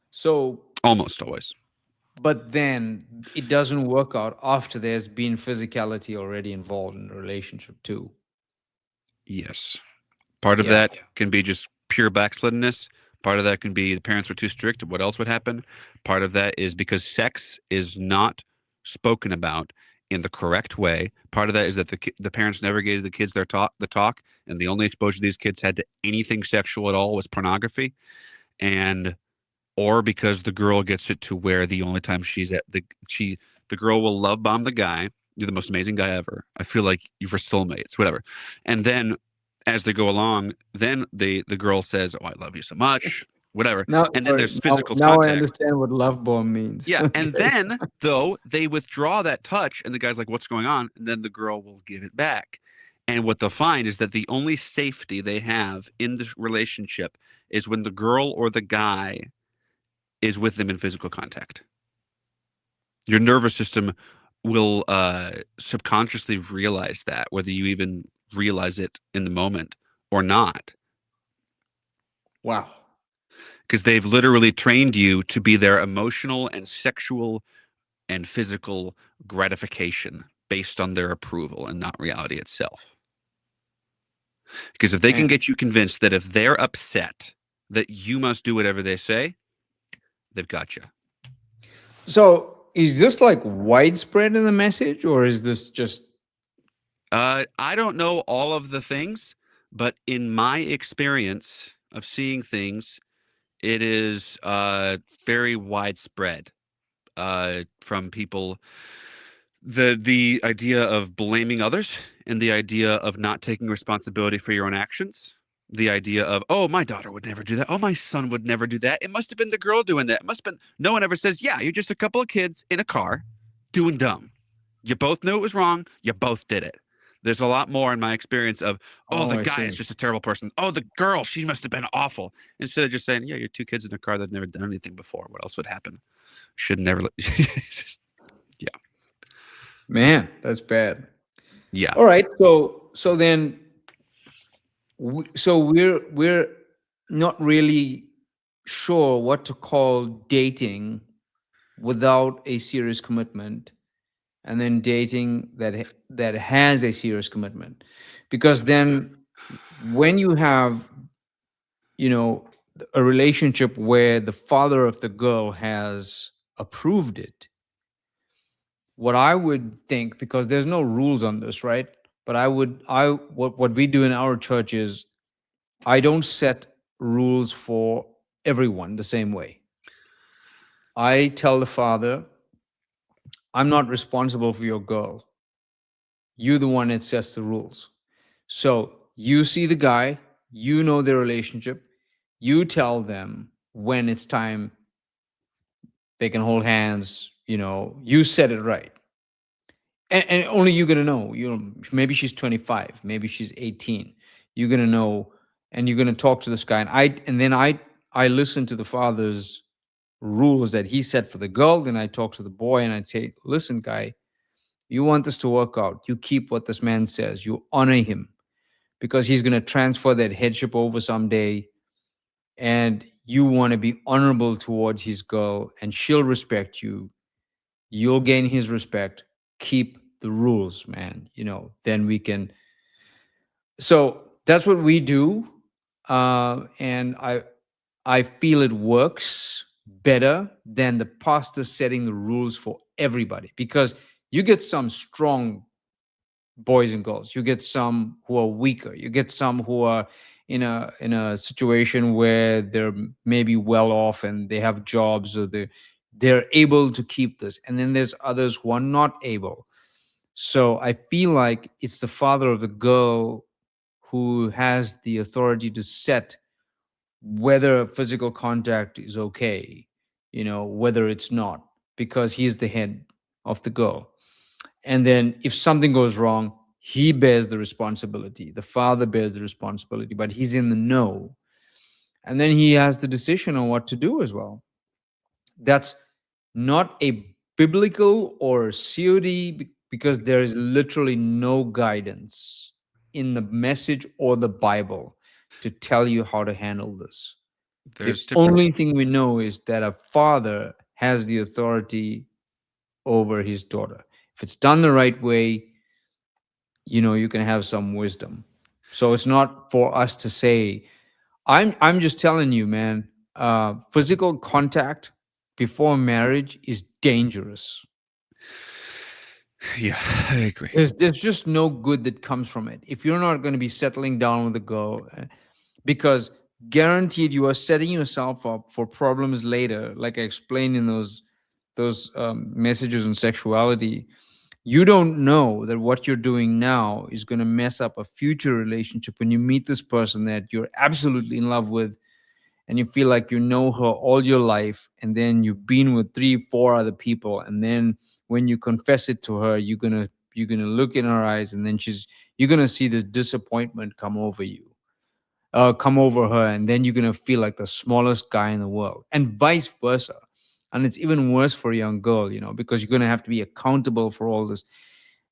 Speaker 2: So,
Speaker 1: Almost always.
Speaker 2: but then it doesn't work out after there's been physicality already involved in the relationship too.
Speaker 1: Yes. Part of
Speaker 2: Yeah.
Speaker 1: that can be just pure backsliddenness. Part of that can be the parents were too strict. What else would happen? Part of that is because sex is not spoken about in the correct way. Part of that is that the parents never gave the kids the talk, and the only exposure these kids had to anything sexual at all was pornography, and or because the girl gets it to where the only time she's at the girl will love bomb the guy. You're the most amazing guy ever. I feel like you're for soulmates, whatever. And then as they go along, then the girl says, "Oh, I love you so much," whatever.
Speaker 2: Now,
Speaker 1: And then
Speaker 2: sorry,
Speaker 1: there's physical
Speaker 2: now I
Speaker 1: contact.
Speaker 2: understand what love bomb means.
Speaker 1: Yeah, and
Speaker 2: Okay.
Speaker 1: then though they withdraw that touch, and the guy's like, "What's going on?" And then the girl will give it back. And what they'll find is that the only safety they have in this relationship is when the girl or the guy is with them in physical contact. Your nervous system will subconsciously realize that, whether you even realize it in the moment or not,
Speaker 2: Wow.
Speaker 1: because they've literally trained you to be their emotional and sexual and physical gratification based on their approval and not reality itself. Because if they can
Speaker 2: Man.
Speaker 1: get you convinced that if they're upset, that you must do whatever they say, they've got you.
Speaker 2: So is this like widespread in the message, or is this just
Speaker 1: I don't know all of the things, but in my experience of seeing things, it is very widespread from people. The idea of blaming others and the idea of not taking responsibility for your own actions. The idea of, oh, my daughter would never do that. Oh, my son would never do that. It must have been the girl doing that. It must have been. No one ever says, yeah, you're just a couple of kids in a car doing dumb. You both knew it was wrong. You both did it. There's a lot more in my experience of, oh,
Speaker 2: oh,
Speaker 1: the
Speaker 2: I
Speaker 1: guy is
Speaker 2: see.
Speaker 1: just a terrible person. Oh, the girl, she must have been awful. Instead of just saying, yeah, you're two kids in a car that've never done anything before. What else would happen? Should never. Yeah.
Speaker 2: Man, that's bad.
Speaker 1: Yeah.
Speaker 2: All right. So then so we're not really sure what to call dating without a serious commitment, and then dating that has a serious commitment, because then when you have, you know, a relationship where the father of the girl has approved it, what I would think, because there's no rules on this, right? But what we do in our church is, I don't set rules for everyone the same way. I tell the father, I'm not responsible for your girl. You're the one that sets the rules. So you see the guy, you know their relationship, you tell them when it's time they can hold hands, you said it right. And only you're gonna know. Maybe she's 25, maybe she's 18. You're gonna know, and you're gonna talk to this guy. And then I listen to the father's rules that he set for the girl. Then I talk to the boy and I'd say, listen, guy, you want this to work out. You keep what this man says. You honor him, because he's gonna transfer that headship over someday, and you want to be honorable towards his girl, and she'll respect you. You'll gain his respect. Keep the rules, man. Then we can. So that's what we do, and I feel it works better than the pastor setting the rules for everybody, because you get some strong boys and girls, you get some who are weaker, you get some who are in a situation where they're maybe well off and they have jobs, or they're able to keep this, and then there's others who are not able. So I feel like it's the father of the girl who has the authority to set whether physical contact is okay, whether it's not, because he's the head of the girl. And then if something goes wrong, he bears the responsibility. The father bears the responsibility, but he's in the know. And then he has the decision on what to do as well. That's not a biblical or COD, because there is literally no guidance in the message or the Bible to tell you how to handle this. The
Speaker 1: There's different.
Speaker 2: only thing we know is that a father has the authority over his daughter. If it's done the right way, you can have some wisdom. So it's not for us to say, I'm just telling you, man, physical contact before marriage is dangerous.
Speaker 1: Yeah, I agree.
Speaker 2: There's just no good that comes from it if you're not going to be settling down with a girl, because guaranteed you are setting yourself up for problems later, like I explained in those messages on sexuality. You don't know that what you're doing now is going to mess up a future relationship when you meet this person that you're absolutely in love with, and you feel like you know her all your life, and then you've been with 3 4 other people, and then when you confess it to her, you're gonna look in her eyes, and then you're gonna see this disappointment come over her, and then you're gonna feel like the smallest guy in the world, and vice versa. And it's even worse for a young girl, because you're gonna have to be accountable for all this.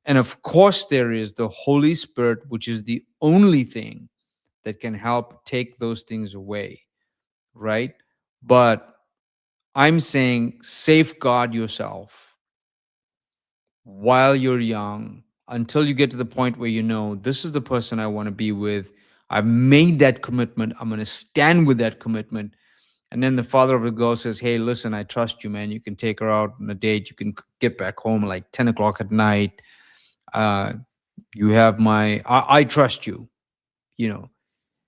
Speaker 2: And of course, there is the Holy Spirit, which is the only thing that can help take those things away, right? But I'm saying safeguard yourself while you're young, until you get to the point where this is the person I want to be with. I've made that commitment. I'm going to stand with that commitment. And then the father of the girl says, hey, listen, I trust you, man. You can take her out on a date. You can get back home like 10 o'clock at night. Uh, you have I trust you, you know.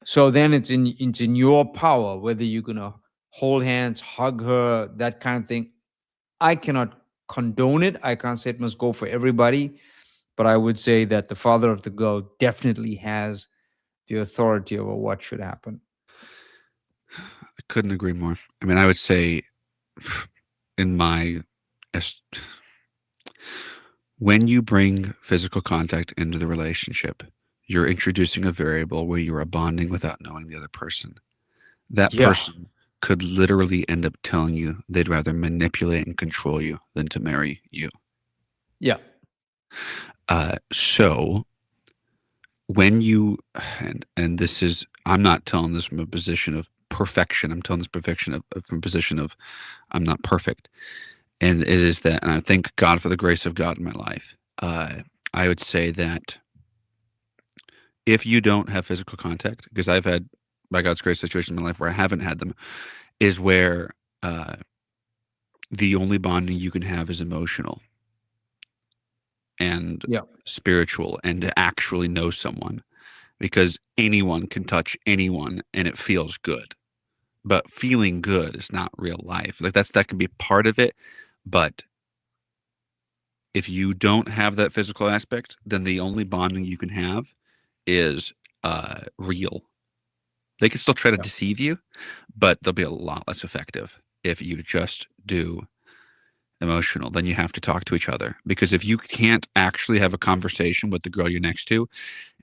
Speaker 2: So then it's in your power whether you're going to hold hands, hug her, that kind of thing. I cannot condone it. I can't say it must go for everybody. But I would say that the father of the girl definitely has the authority over what should happen.
Speaker 1: I couldn't agree more. I mean, I would say in my when you bring physical contact into the relationship, you're introducing a variable where you are bonding without knowing the other person. That
Speaker 2: Yeah.
Speaker 1: person could literally end up telling you they'd rather manipulate and control you than to marry you.
Speaker 2: Yeah.
Speaker 1: So when you and this is, I'm not telling this from a position of perfection. I'm telling this from a position of I'm not perfect. And it is that, and I thank God for the grace of God in my life. I would say that if you don't have physical contact, because I've had, by God's grace, situations in my life where I haven't had them, is where the only bonding you can have is emotional and
Speaker 2: Yeah.
Speaker 1: spiritual, and to actually know someone, because anyone can touch anyone and it feels good. But feeling good is not real life. Like that can be part of it, but if you don't have that physical aspect, then the only bonding you can have is real. They can still try to
Speaker 2: Yeah.
Speaker 1: deceive you, but they'll be a lot less effective if you just do emotional. Then you have to talk to each other, because if you can't actually have a conversation with the girl you're next to,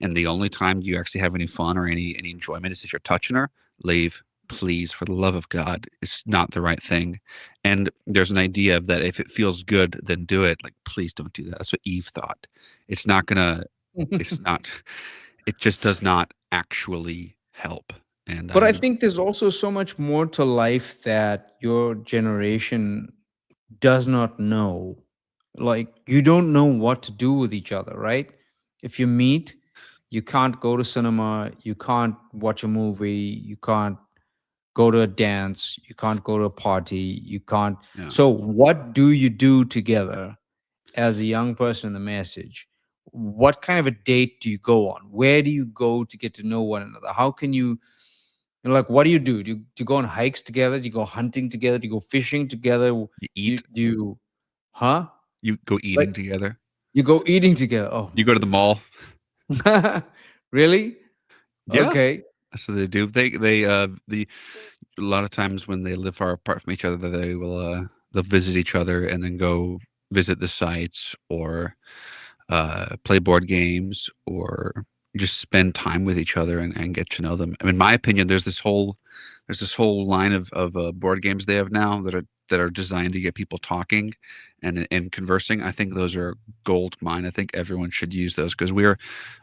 Speaker 1: and the only time you actually have any fun or any enjoyment is if you're touching her, leave. Please, for the love of God, it's not the right thing. And there's an idea of that if it feels good, then do it. Like, please don't do that. That's what Eve thought. It's not gonna, it's not, it just does not actually help. And
Speaker 2: But I
Speaker 1: I'm,
Speaker 2: think there's also so much more to life that your generation does not know. Like, you don't know what to do with each other, right? If you meet, you can't go to cinema, you can't watch a movie, you can't go to a dance, you can't go to a party, you can't.
Speaker 1: yeah,
Speaker 2: So, what do you do together as a young person in the message? What kind of a date do you go on? Where do you go to get to know one another? How can like, what do you do? Do you go on hikes together? Do you go hunting together? Do you go fishing together?
Speaker 1: you eat,
Speaker 2: Do you, huh?
Speaker 1: you go
Speaker 2: Like,
Speaker 1: eating together,
Speaker 2: you go eating together? Oh
Speaker 1: you go to the mall.
Speaker 2: my. Really?
Speaker 1: Yeah,
Speaker 2: Okay.
Speaker 1: so they do. The a lot of times when they live far apart from each other, they will they'll visit each other and then go visit the sites, or play board games, or just spend time with each other and get to know them. I mean, in my opinion, there's this whole line of board games they have now that are designed to get people talking and conversing. I think those are gold mine. I think everyone should use those, because we're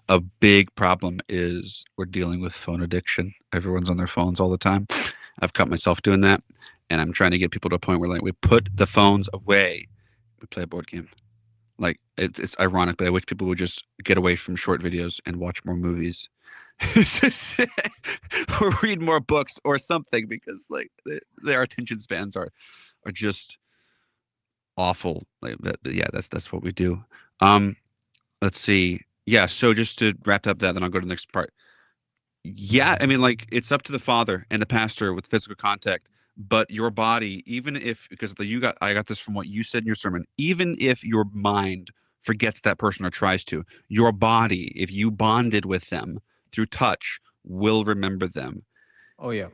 Speaker 1: a big problem is we're dealing with phone addiction. Everyone's on their phones all the time. I've caught myself doing that, and I'm trying to get people to a point where, like, we put the phones away, we play a board game. Like, it's ironic, but I wish people would just get away from short videos and watch more movies, or read more books or something, because like their attention spans are just awful. Like, yeah, that's what we do. Um, let's see. Yeah, so just to wrap up that, then I'll go to the next part. Yeah, I mean, like, it's up to the father and the pastor with physical contact, but your body, even if, because I got this from what you said in your sermon, even if your mind forgets that person or tries to, your body, if you bonded with them through touch, will remember them.
Speaker 2: Oh yeah.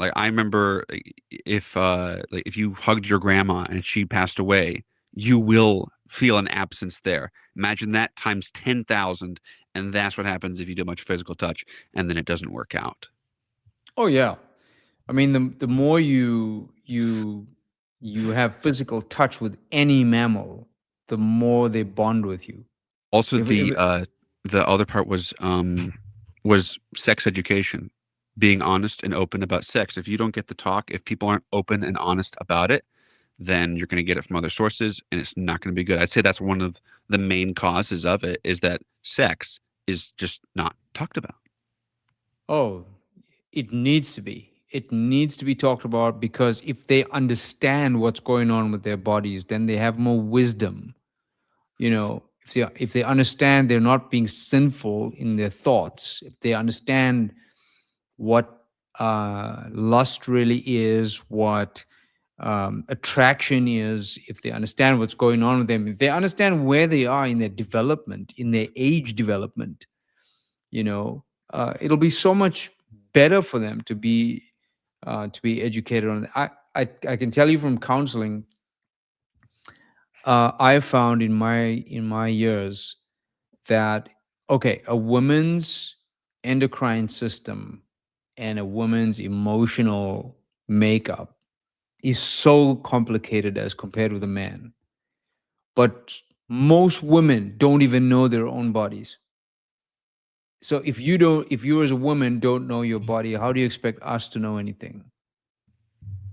Speaker 1: Like, I remember, like, if you hugged your grandma and she passed away, you will feel an absence there. Imagine that times 10,000, and that's what happens if you do much physical touch and then it doesn't work out.
Speaker 2: Oh yeah. I mean, the more you have physical touch with any mammal, the more they bond with you.
Speaker 1: Also,
Speaker 2: If
Speaker 1: the other part was sex education, being honest and open about sex. If you don't get the talk, if people aren't open and honest about it, then you're going to get it from other sources, and it's not going to be good. I'd say that's one of the main causes of it, is that sex is just not talked about.
Speaker 2: Oh, it needs to be. It needs to be talked about, because if they understand what's going on with their bodies, then they have more wisdom. If they understand they're not being sinful in their thoughts, if they understand what lust really is, what attraction is, if they understand what's going on with them, if they understand where they are in their development, in their age development, you know, it'll be so much better for them to be educated on it. I can tell you from counseling, I found in my years that, okay, a woman's endocrine system and a woman's emotional makeup is so complicated as compared with a man. But most women don't even know their own bodies. So if you as a woman don't know your body, how do you expect us to know anything?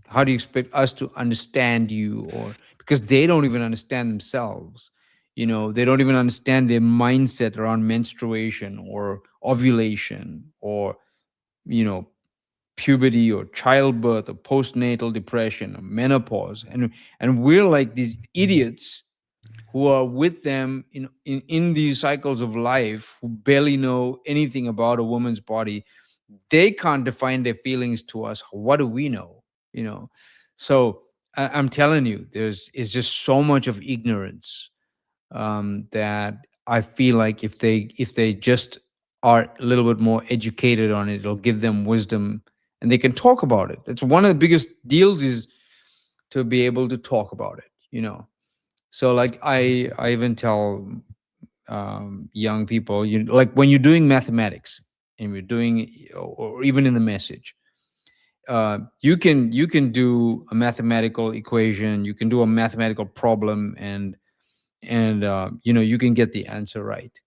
Speaker 2: How do you expect us to understand you? Or because they don't even understand themselves. They don't even understand their mindset around menstruation or ovulation or, you know, puberty or childbirth or postnatal depression or menopause. And we're like these idiots who are with them in these cycles of life, who barely know anything about a woman's body. They can't define their feelings to us. What do we know? you know so I'm telling you, is just so much of ignorance, that I feel like if they just are a little bit more educated on it, it'll give them wisdom, and they can talk about it. It's one of the biggest deals, is to be able to talk about it. So like I even tell young people, like when you're doing mathematics and you're doing, or even in the message, you can do a mathematical equation, you can do a mathematical problem, and you can get the answer right.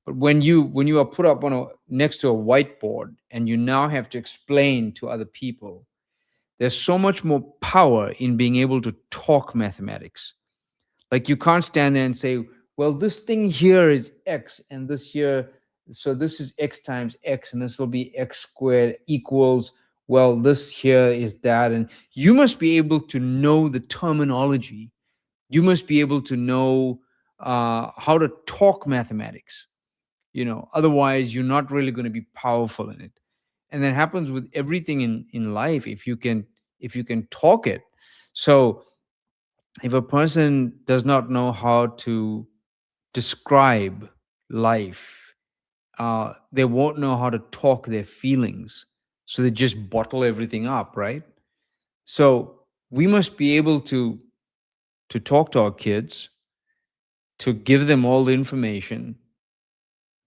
Speaker 2: But when you are put up on a next to a whiteboard and you now have to explain to other people, there's so much more power in being able to talk mathematics. Like you can't stand there and say, well, this thing here is X and this here, so this is X times X and this will be X squared equals, well, this here is that. And you must be able to know the terminology. You must be able to know how to talk mathematics. Otherwise you're not really going to be powerful in it. And that happens with everything in life, if you can talk it. So if a person does not know how to describe life, they won't know how to talk their feelings. So they just bottle everything up, right? So we must be able to talk to our kids, to give them all the information,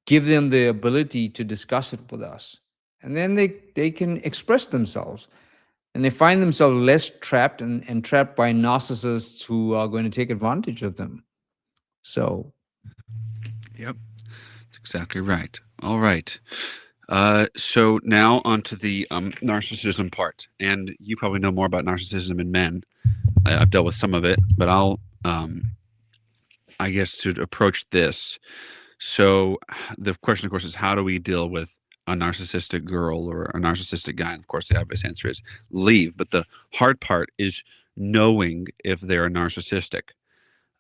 Speaker 2: give them the ability to discuss it with us, and then they can express themselves, and they find themselves less trapped and trapped by narcissists who are going to take advantage of them. So
Speaker 1: Yep, that's exactly right. All right. So now onto the narcissism part, and you probably know more about narcissism in men. I've dealt with some of it, but I guess, to approach this. So the question, of course, is how do we deal with a narcissistic girl or a narcissistic guy? And of course, the obvious answer is leave. But the hard part is knowing if they're narcissistic.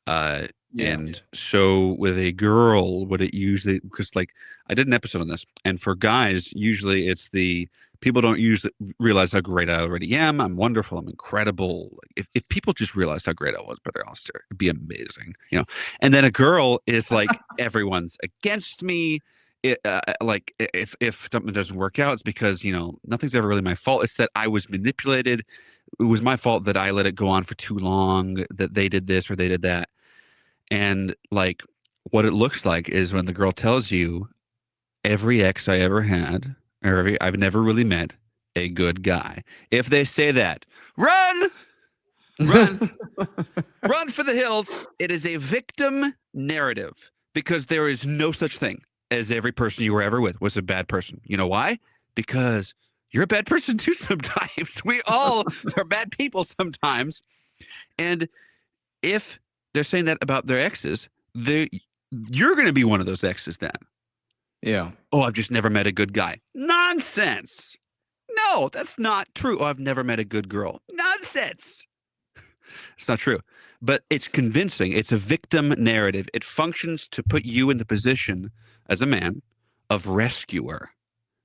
Speaker 1: Uh,
Speaker 2: yeah.
Speaker 1: and so with a girl, what it usually, because like I did an episode on this, and for guys, usually it's the people don't usually realize how great I already am. I'm wonderful. I'm incredible. Like, if people just realized how great I was, Brother Allistair, it'd be amazing. And then a girl is like, everyone's against me. Like if something doesn't work out, it's because nothing's ever really my fault. It's that I was manipulated. It was my fault that I let it go on for too long. That they did this or they did that. And like what it looks like is when the girl tells you every ex I ever had, or I've never really met a good guy. If they say that, run, run, run for the hills. It is a victim narrative because there is no such thing as every person you were ever with was a bad person. You know why? Because you're a bad person too sometimes. We all are bad people sometimes. And if they're saying that about their exes, you're going to be one of those exes then.
Speaker 2: Yeah.
Speaker 1: Oh, I've just never met a good guy. Nonsense. No, that's not true. Oh, I've never met a good girl. Nonsense. It's not true. But it's convincing. It's a victim narrative. It functions to put you in the position as a man of rescuer.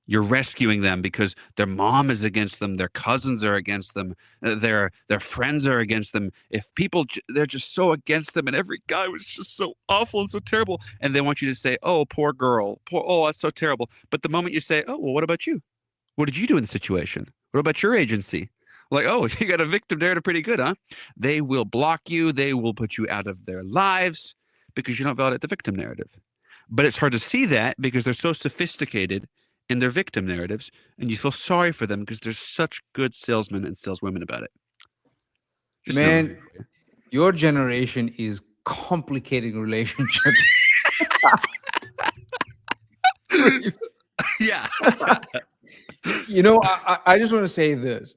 Speaker 1: You're rescuing them because their mom is against them, their cousins are against them, their friends are against them. If people they're just so against them, and every guy was just so awful and so terrible, and they want you to say, "Oh, poor girl, poor oh, that's so terrible." But the moment you say, "Oh, well, what about you? What did you do in the situation? What about your agency?" Like, oh, you got a victim narrative pretty good, huh? They will block you. They will put you out of their lives because you don't validate the victim narrative. But it's hard to see that because they're so sophisticated in their victim narratives, and you feel sorry for them because there's such good salesmen and saleswomen about it. Just an overview
Speaker 2: Man,
Speaker 1: for you.
Speaker 2: your generation is complicating relationships.
Speaker 1: Yeah.
Speaker 2: I just want to say this.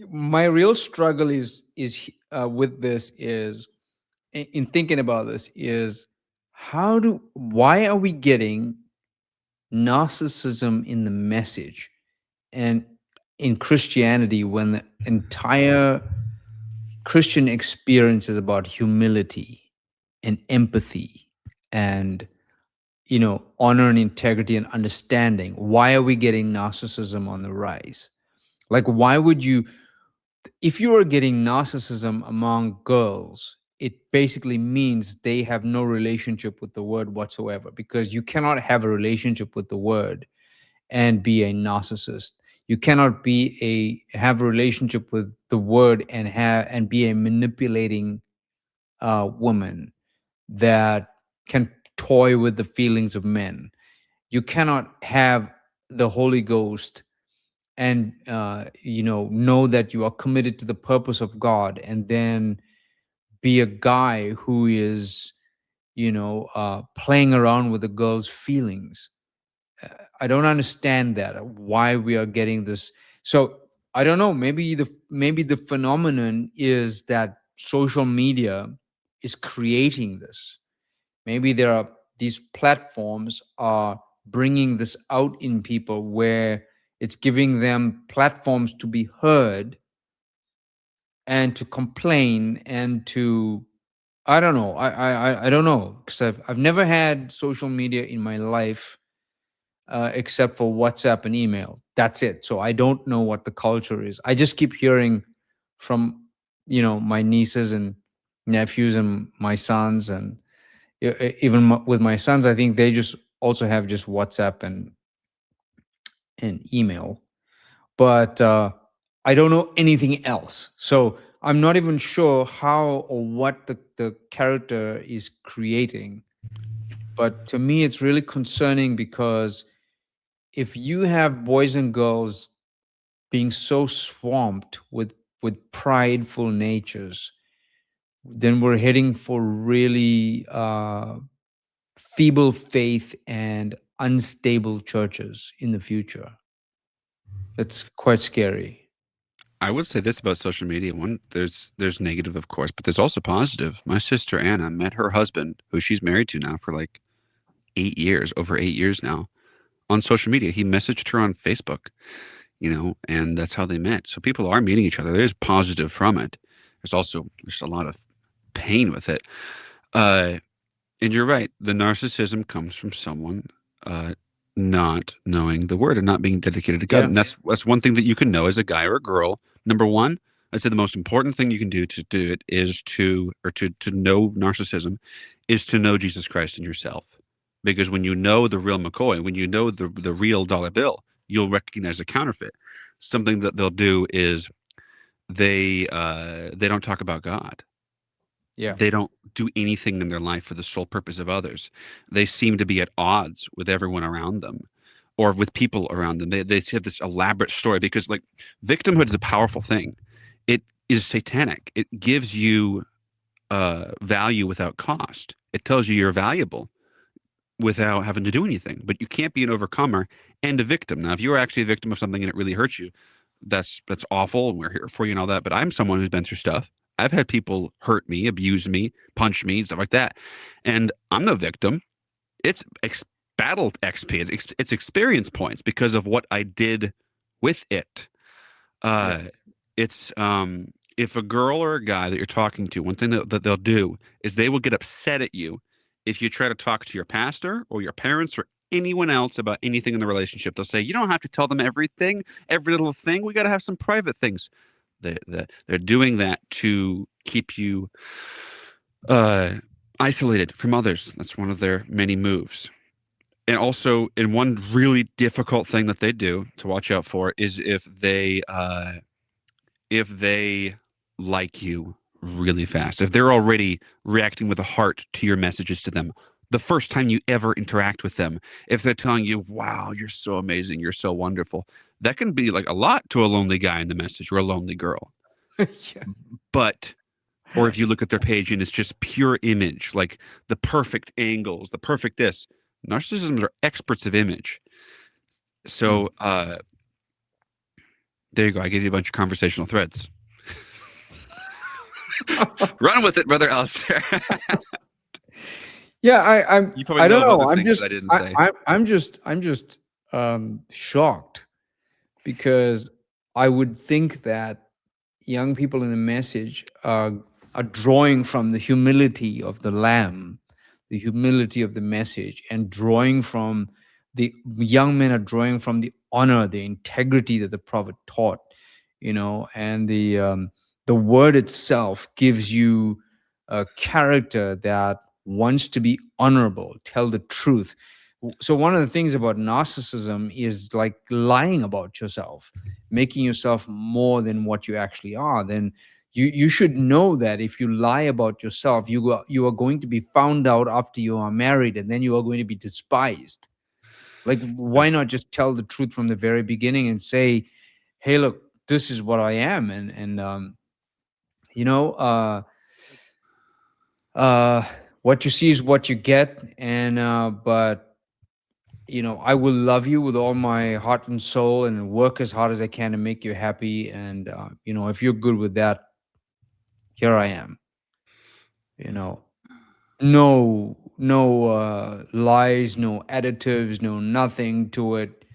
Speaker 2: My real struggle is with this is in thinking about this is why are we getting narcissism in the message and in Christianity when the entire Christian experience is about humility and empathy and honor and integrity and understanding. Why are we getting narcissism on the rise? Like, why would you, if you are getting narcissism among girls, it basically means they have no relationship with the word whatsoever, because you cannot have a relationship with the word and be a narcissist. You cannot have a relationship with the word and be a manipulating woman that can toy with the feelings of men. You cannot have the Holy Ghost and know that you are committed to the purpose of God, and then be a guy who is playing around with a girl's feelings. I don't understand that, why we are getting this. So I don't know, maybe the phenomenon is that social media is creating this. Maybe these platforms are bringing this out in people, where it's giving them platforms to be heard and to complain and to, I don't know, I don't know, because I've never had social media in my life, except for WhatsApp and email. That's it. So I don't know what the culture is. I just keep hearing from my nieces and nephews and my sons, and even with my sons, I think they just also have just WhatsApp and email. But I don't know anything else. So I'm not even sure how or what the character is creating. But to me, it's really concerning, because if you have boys and girls being so swamped with prideful natures, then we're heading for really feeble faith and unstable churches in the future. That's quite scary.
Speaker 1: I would say this about social media. One, there's negative, of course, but there's also positive. My sister Anna met her husband, who she's married to now for like 8 years, over 8 years now, on social media. He messaged her on Facebook, and that's how they met. So people are meeting each other. There's positive from it. There's a lot of pain with it. Uh, and you're right. The narcissism comes from someone uh, not knowing the word and not being dedicated to God.
Speaker 2: Yeah.
Speaker 1: And that's one thing that you can know as a guy or a girl. Number one, I'd say the most important thing you can do to do it is to know narcissism is to know Jesus Christ in yourself. Because when you know the real McCoy, when you know the real dollar bill, you'll recognize a counterfeit. Something that they'll do is they don't talk about God.
Speaker 2: Yeah.
Speaker 1: They don't do anything in their life for the sole purpose of others. They seem to be at odds with everyone around them or with people around them. They have this elaborate story because, like, victimhood is a powerful thing. It is satanic. It gives you value without cost. It tells you you're valuable without having to do anything. But you can't be an overcomer and a victim. Now, if you were actually a victim of something and it really hurts you, that's awful, and we're here for you and all that. But I'm someone who's been through stuff. I've had people hurt me, abuse me, punch me, stuff like that, and I'm no victim. It's battle XP. It's experience points because of what I did with it.
Speaker 2: Right.
Speaker 1: It's if a girl or a guy that you're talking to, one thing that they'll do is they will get upset at you if you try to talk to your pastor or your parents or anyone else about anything in the relationship. They'll say, you don't have to tell them everything, every little thing. We got to have some private things. They're doing that to keep you isolated from others. That's one of their many moves. And also, and one really difficult thing that they do to watch out for is if they like you really fast, if they're already reacting with a heart to your messages to them, the first time you ever interact with them, if they're telling you, wow, you're so amazing, you're so wonderful, that can be like a lot to a lonely guy in the message or a lonely girl.
Speaker 2: Yeah.
Speaker 1: But, or if you look at their page and it's just pure image, like the perfect angles, the perfect this, narcissisms are experts of image. So, there you go. I gave you a bunch of conversational threads. Run with it, brother Allistair.
Speaker 2: Yeah,
Speaker 1: You probably
Speaker 2: I
Speaker 1: know
Speaker 2: don't
Speaker 1: of
Speaker 2: know.
Speaker 1: other
Speaker 2: I'm
Speaker 1: things
Speaker 2: just
Speaker 1: that I didn't say.
Speaker 2: I'm just shocked because I would think that young people in a message are drawing from the humility of the lamb, the humility of the message, and drawing from the young men are drawing from the honor, the integrity that the prophet taught, and the word itself gives you a character that wants to be honorable, tell the truth. So one of the things about narcissism is like lying about yourself, making yourself more than what you actually are. Then you should know that if you lie about yourself, you are going to be found out after you are married, and then you are going to be despised. Like, why not just tell the truth from the very beginning and say, hey, look, this is what I am. And you know uh what you see is what you get. And but I will love you with all my heart and soul and work as hard as I can to make you happy. And if you're good with that, here I am. you know no lies, no additives, no nothing to it.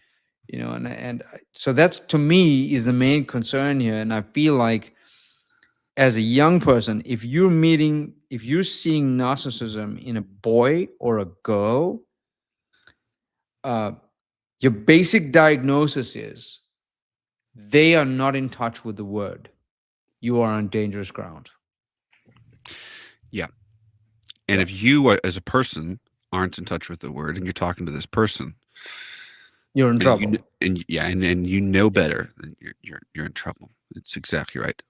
Speaker 2: So that's, to me, is the main concern here. And I feel like, as a young person, if you're seeing narcissism in a boy or a girl, uh, your basic diagnosis is they are not in touch with the word. You are on dangerous ground.
Speaker 1: Yeah. And
Speaker 2: Yeah.
Speaker 1: if you, as a person, aren't in touch with the word and you're talking to this person,
Speaker 2: You're in
Speaker 1: and
Speaker 2: trouble.
Speaker 1: and you know better, then you're in trouble. It's exactly right.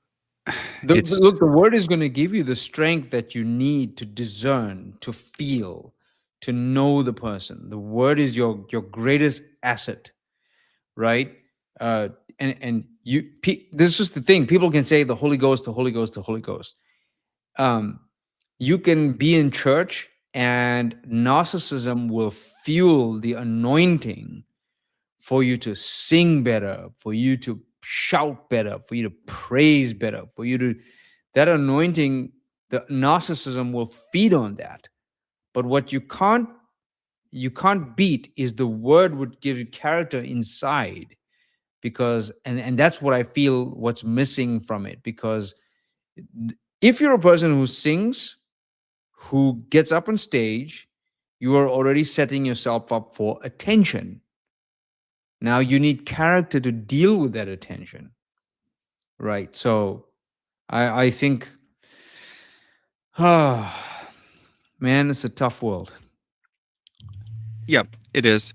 Speaker 1: It's
Speaker 2: Look, the word is going to give you the strength that you need to discern, to feel, to know the person. The word is your greatest asset, right? And this is the thing. People can say the Holy Ghost, the Holy Ghost, the Holy Ghost. You can be in church, and narcissism will fuel the anointing for you to sing better, for you to shout better, for you to praise better, for you to, that anointing, the narcissism will feed on that. But what you can't beat is the word would give you character inside. Because and that's what I feel what's missing from it. Because if you're a person who sings, who gets up on stage, you are already setting yourself up for attention. Now you need character to deal with that attention, right? So I think, ah, man, it's a tough world.
Speaker 1: yeah, it is.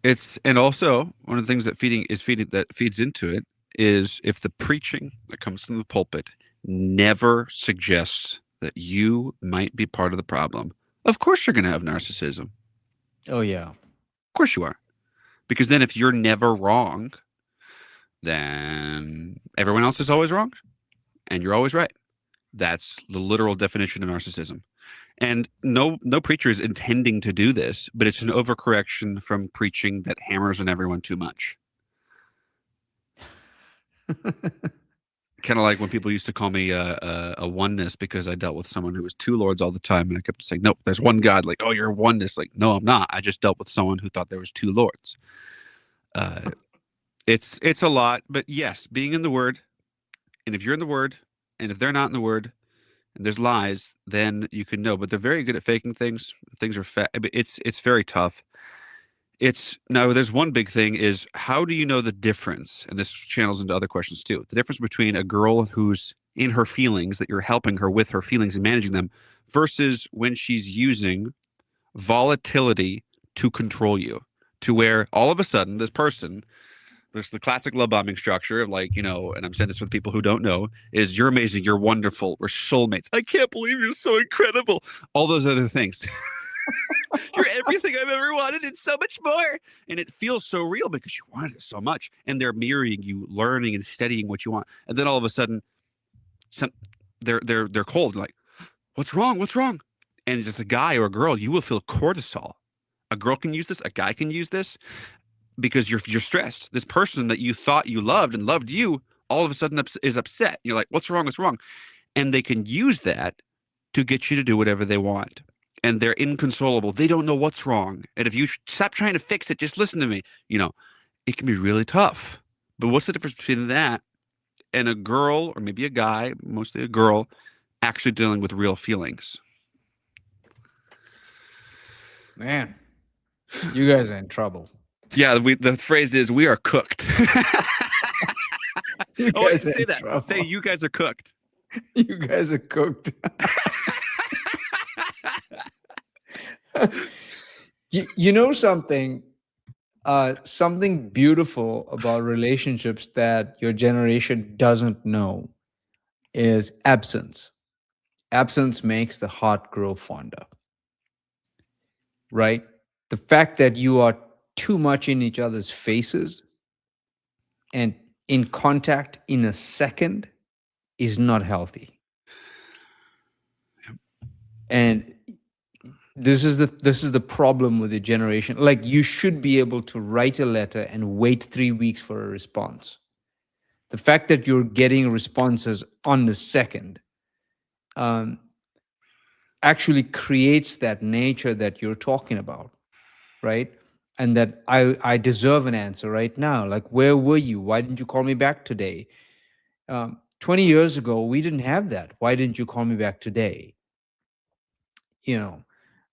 Speaker 1: It's, and also one of the things that feeds into it is if the preaching that comes from the pulpit never suggests that you might be part of the problem. Of course you're going to have narcissism.
Speaker 2: Oh yeah.
Speaker 1: Of course you are. Because then if you're never wrong, then everyone else is always wrong and you're always right. That's the literal definition of narcissism. And no preacher is intending to do this, but it's an overcorrection from preaching that hammers on everyone too much. Kind of like when people used to call me a oneness because I dealt with someone who was two lords all the time, and I kept saying, "Nope, there's one God." Like, "Oh, you're a oneness." Like, "No, I'm not. I just dealt with someone who thought there was two lords." Uh, it's a lot, but yes, being in the Word, and if you're in the Word, and if they're not in the Word, and there's lies, then you can know. But they're very good at faking things. Things are it's very tough. It's now there's one big thing is how do you know the difference? And this channels into other questions too. The difference between a girl who's in her feelings that you're helping her with her feelings and managing them versus when she's using volatility to control you to where all of a sudden this person there's the classic love bombing structure of like, and I'm saying this for the people who don't know, is you're amazing, you're wonderful, we're soulmates. I can't believe you're so incredible. All those other things. You're everything I've ever wanted and so much more. And it feels so real because you wanted it so much. And they're mirroring you, learning and studying what you want. And then all of a sudden, some, they're cold. Like, what's wrong? What's wrong? And just a guy or a girl, you will feel cortisol. A girl can use this, a guy can use this because you're stressed. This person that you thought you loved and loved you all of a sudden is upset. You're like, what's wrong? What's wrong? And they can use that to get you to do whatever they want. And they're inconsolable. They don't know what's wrong. And if you stop trying to fix it, just listen to me, it can be really tough. But what's the difference between that and a girl or maybe a guy, mostly a girl, actually dealing with real feelings?
Speaker 2: Man, you guys are in trouble.
Speaker 1: Yeah, the phrase is we are cooked.
Speaker 2: You
Speaker 1: Oh,
Speaker 2: guys are
Speaker 1: say
Speaker 2: in
Speaker 1: that.
Speaker 2: trouble.
Speaker 1: Say you guys are cooked.
Speaker 2: You guys are cooked. You know something? Something beautiful about relationships that your generation doesn't know is absence. Absence makes the heart grow fonder, right? The fact that you are too much in each other's faces and in contact in a second is not healthy. And this is the problem with the generation. Like, you should be able to write a letter and wait 3 weeks for a response. The fact that you're getting responses on the second um, actually creates that nature that you're talking about, right? And that I deserve an answer right now. Like, where were you? Why didn't you call me back today? 20 years ago, we didn't have that. Why didn't you call me back today? You know,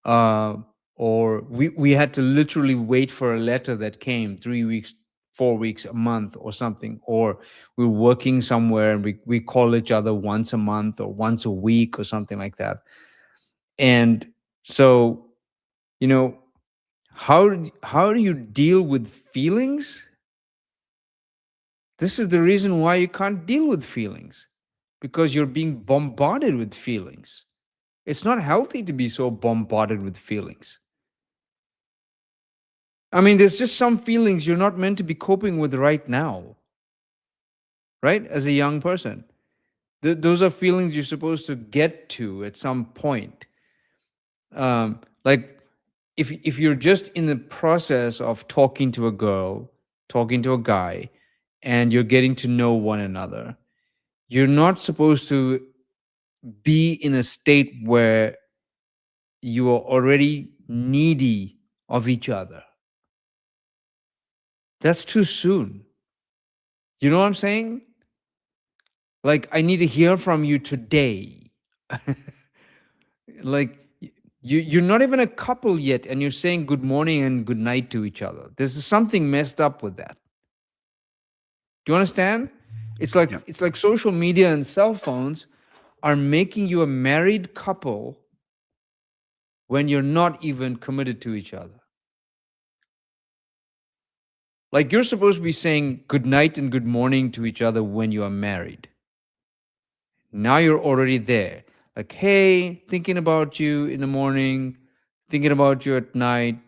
Speaker 2: uh, or we had to literally wait for a letter that came 3 weeks, 4 weeks, a month, or something. Or we're working somewhere and we call each other once a month or once a week or something like that. And so, you know, how do you deal with feelings? This is the reason why you can't deal with feelings, because you're being bombarded with feelings. It's not healthy to be so bombarded with feelings. I mean, there's just some feelings you're not meant to be coping with right now, right? As a young person, those are feelings you're supposed to get to at some point. Like, if you're just in the process of talking to a girl, talking to a guy, and you're getting to know one another, you're not supposed to be in a state where you are already needy of each other. That's too soon. You know what I'm saying? Like, I need to hear from you today. Like, you're not even a couple yet, and you're saying good morning and good night to each other. There's something messed up with that. Do you understand? It's like
Speaker 1: Yeah.
Speaker 2: it's like social media and cell phones are making you a married couple when you're not even committed to each other. Like, you're supposed to be saying good night and good morning to each other when you are married. Now you're already there. Like, hey, thinking about you in the morning, thinking about you at night.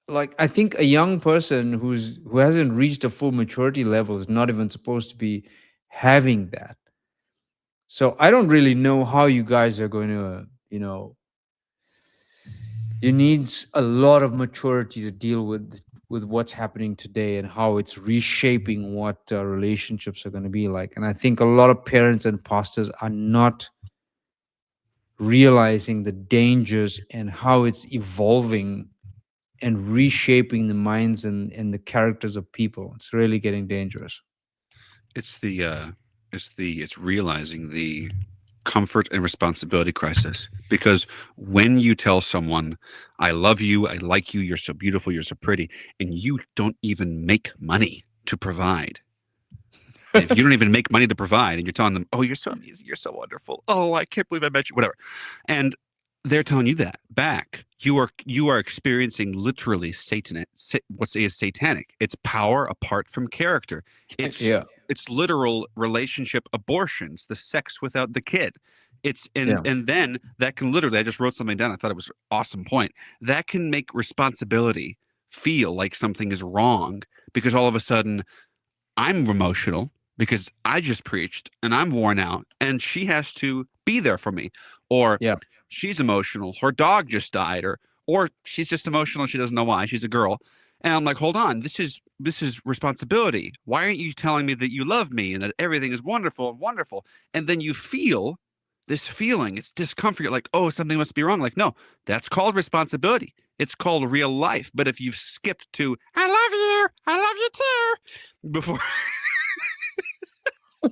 Speaker 2: Like, I think a young person who hasn't reached a full maturity level is not even supposed to be having that. So I don't really know how you guys are going to, you need a lot of maturity to deal with with what's happening today and how it's reshaping what relationships are going to be like. And I think a lot of parents and pastors are not realizing the dangers and how it's evolving and reshaping the minds and the characters of people. It's really getting dangerous.
Speaker 1: It's it's realizing the comfort and responsibility crisis, because when you tell someone, I love you, I like you, you're so beautiful, you're so pretty, and you don't even make money to provide. If you don't even make money to provide and you're telling them, oh, you're so amazing, you're so wonderful, oh, I can't believe I met you, whatever, and they're telling you that back, you are experiencing literally what's is satanic. It's power apart from character. It's
Speaker 2: Yeah.
Speaker 1: it's literal relationship abortions, the sex without the kid. It's
Speaker 2: Yeah.
Speaker 1: and then that can literally, I just wrote something down, I thought it was an awesome point. That can make responsibility feel like something is wrong, because all of a sudden I'm emotional because I just preached and I'm worn out and she has to be there for me. Or
Speaker 2: Yeah.
Speaker 1: she's emotional, her dog just died, or she's just emotional and she doesn't know why. She's a girl. And I'm like, hold on, this is responsibility. Why aren't you telling me that you love me and that everything is wonderful and wonderful? And then you feel this feeling, it's discomfort. You're like, oh, something must be wrong. Like, no, that's called responsibility. It's called real life. But if you've skipped to, I love you too, before,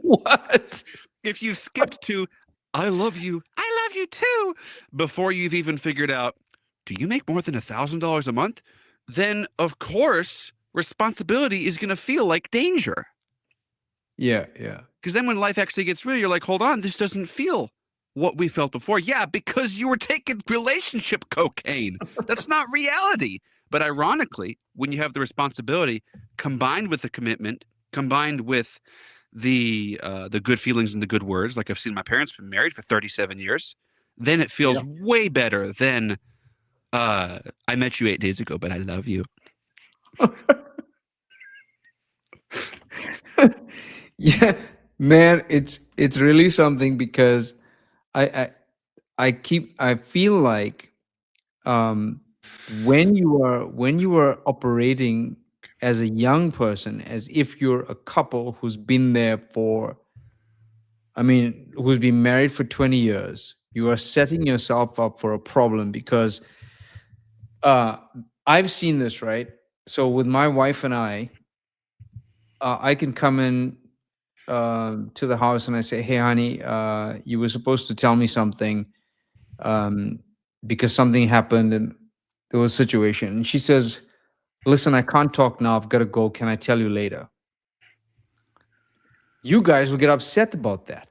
Speaker 2: What?
Speaker 1: if you've skipped to, I love you too, before you've even figured out, do you make more than $1,000 a month? Then, of course, responsibility is going to feel like danger.
Speaker 2: Yeah. Yeah.
Speaker 1: Because then when life actually gets real, you're like, hold on, this doesn't feel what we felt before. Yeah, because you were taking relationship cocaine. That's not reality. But ironically, when you have the responsibility combined with the commitment, combined with the good feelings and the good words, like I've seen my parents been married for 37 years, then it feels
Speaker 2: Yeah.
Speaker 1: way better than I met you 8 days ago, but I love you.
Speaker 2: Yeah, man, it's really something because I I I feel like when you are operating as a young person, as if you're a couple who's been there for, I mean, who's been married for 20 years, you are setting yourself up for a problem because uh I've seen this, right? So with my wife and I can come in to the house and I say, "Hey, honey, you were supposed to tell me something um, because something happened and there was a situation." And she says, "Listen, I can't talk now. I've got to go. Can I tell you later?" You guys will get upset about that.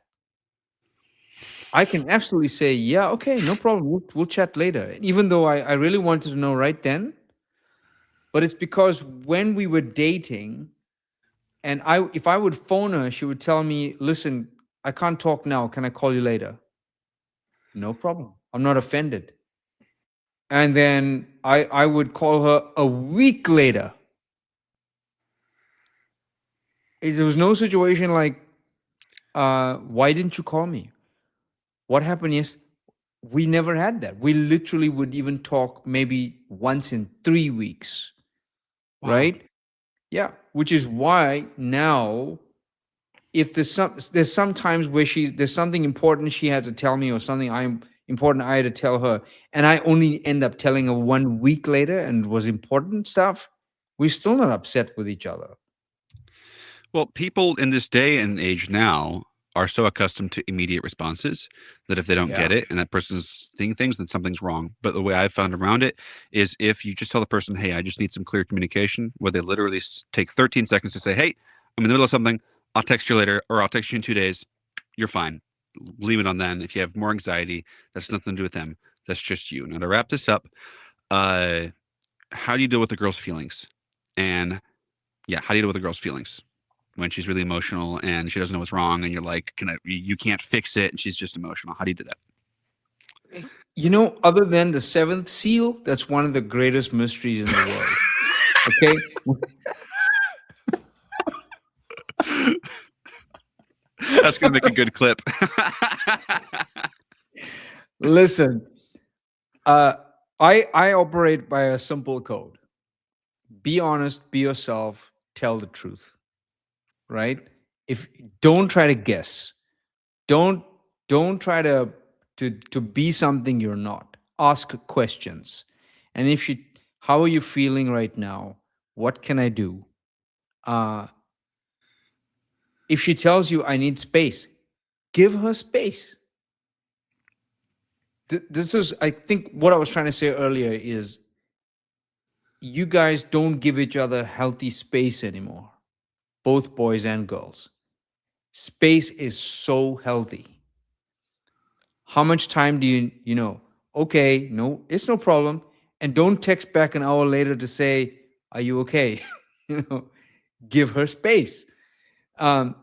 Speaker 2: I can absolutely say, "Yeah, okay, no problem. We'll chat later." Even though I really wanted to know right then, but it's because when we were dating, and if I would phone her, she would tell me, "Listen, I can't talk now. Can I call you later?" No problem. I'm not offended. And then I would call her a week later. There was no situation like, why didn't you call me? What happened? Yes, we never had that. We literally would even talk maybe once in 3 weeks,
Speaker 1: Wow.
Speaker 2: right? Yeah, which is why now, if there's some times where there's something important she had to tell me or something I'm important I had to tell her, and I only end up telling her 1 week later and it was important stuff, we're still not upset with each other.
Speaker 1: Well, people in this day and age now are so accustomed to immediate responses that if they don't
Speaker 2: Yeah.
Speaker 1: get it and that person's seeing things, then something's wrong. But the way I've found around it is, if you just tell the person, hey, I just need some clear communication, where they literally take 13 seconds to say, hey, I'm in the middle of something, I'll text you later, or I'll text you in 2 days, you're fine. Leave it on then. If you have more anxiety, that's nothing to do with them. That's just you. Now, to wrap this up, uh, how do you deal with the girl's feelings? And yeah, how do you deal with the girl's feelings when she's really emotional and she doesn't know what's wrong, and you're like, you can't fix it, and she's just emotional? How do you do that?
Speaker 2: You know, other than the seventh seal, that's one of the greatest mysteries in the world. Okay.
Speaker 1: That's gonna make a good clip.
Speaker 2: Listen, uh, I operate by a simple code. Be honest, be yourself, tell the truth, right? If don't try to guess, don't don't try to be something you're not. Ask questions. And if you how are you feeling right now? What can I do? Uh if she tells you I need space, give her space. This is, I think, what I was trying to say earlier is you guys don't give each other healthy space anymore, both boys and girls. Space is so healthy. How much time do you know? Okay, no, it's no problem. And don't text back an hour later to say, "Are you okay?" you know, give her space.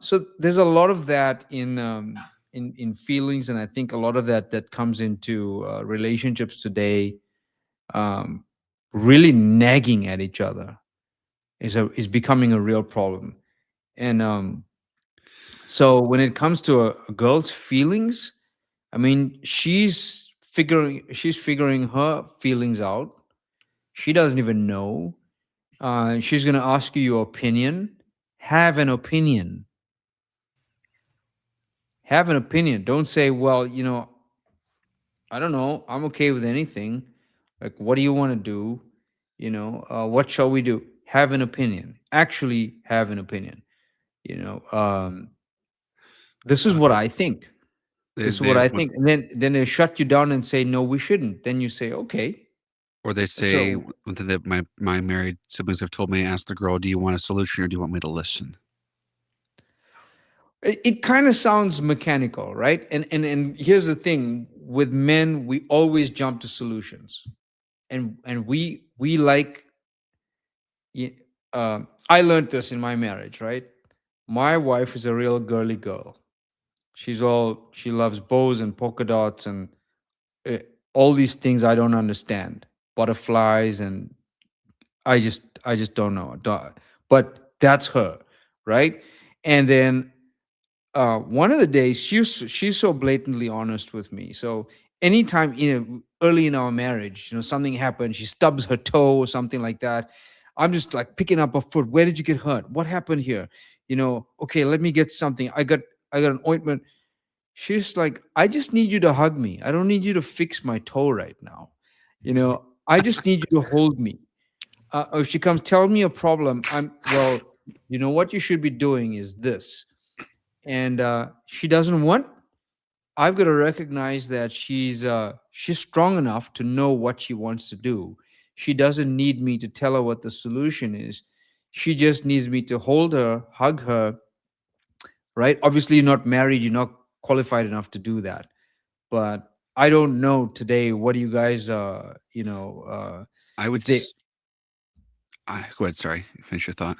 Speaker 2: So there's a lot of that in feelings, and I think a lot of that comes into relationships today. Um, really nagging at each other is becoming a real problem. And so when it comes to a girl's feelings, I mean, she's figuring her feelings out. She doesn't even know. She's gonna ask you your opinion. Have an opinion. Have an opinion. Don't say, well, I don't know. I'm okay with anything. Like, what do you want to do? What shall we do? Have an opinion. Actually, have an opinion. You know, this is what
Speaker 1: Okay.
Speaker 2: I think.
Speaker 1: They
Speaker 2: This is what
Speaker 1: they
Speaker 2: I
Speaker 1: when-
Speaker 2: think. And then they shut you down and say, no, we shouldn't. Then you say, okay.
Speaker 1: or they say
Speaker 2: So
Speaker 1: one thing that my married siblings have told me: ask the girl, "Do you want a solution or do you want me to listen?"
Speaker 2: it kind of sounds mechanical, right? And here's the thing: with men, we always jump to solutions, and we like. y- I learned this in my marriage, right? My wife is a real girly girl. She loves bows and polka dots and uh, all these things I don't understand, butterflies, and I just don't know. But that's her, right? And then one of the days she's so blatantly honest with me. So anytime, early in our marriage, something happened, she stubs her toe or something like that. I'm just like picking up her foot. Where did you get hurt? What happened here? Okay, let me get something. I got an ointment. She's like, I just need you to hug me. I don't need you to fix my toe right now. I just need you to hold me. If she comes, tell me a problem. Well, what you should be doing is this. And she doesn't want. I've got to recognize that she's strong enough to know what she wants to do. She doesn't need me to tell her what the solution is. She just needs me to hold her, hug her. Right? Obviously, you're not married. You're not qualified enough to do that. But I don't know today. What do you guys?
Speaker 1: I would.
Speaker 2: If they
Speaker 1: Go ahead. Sorry, finish your thought.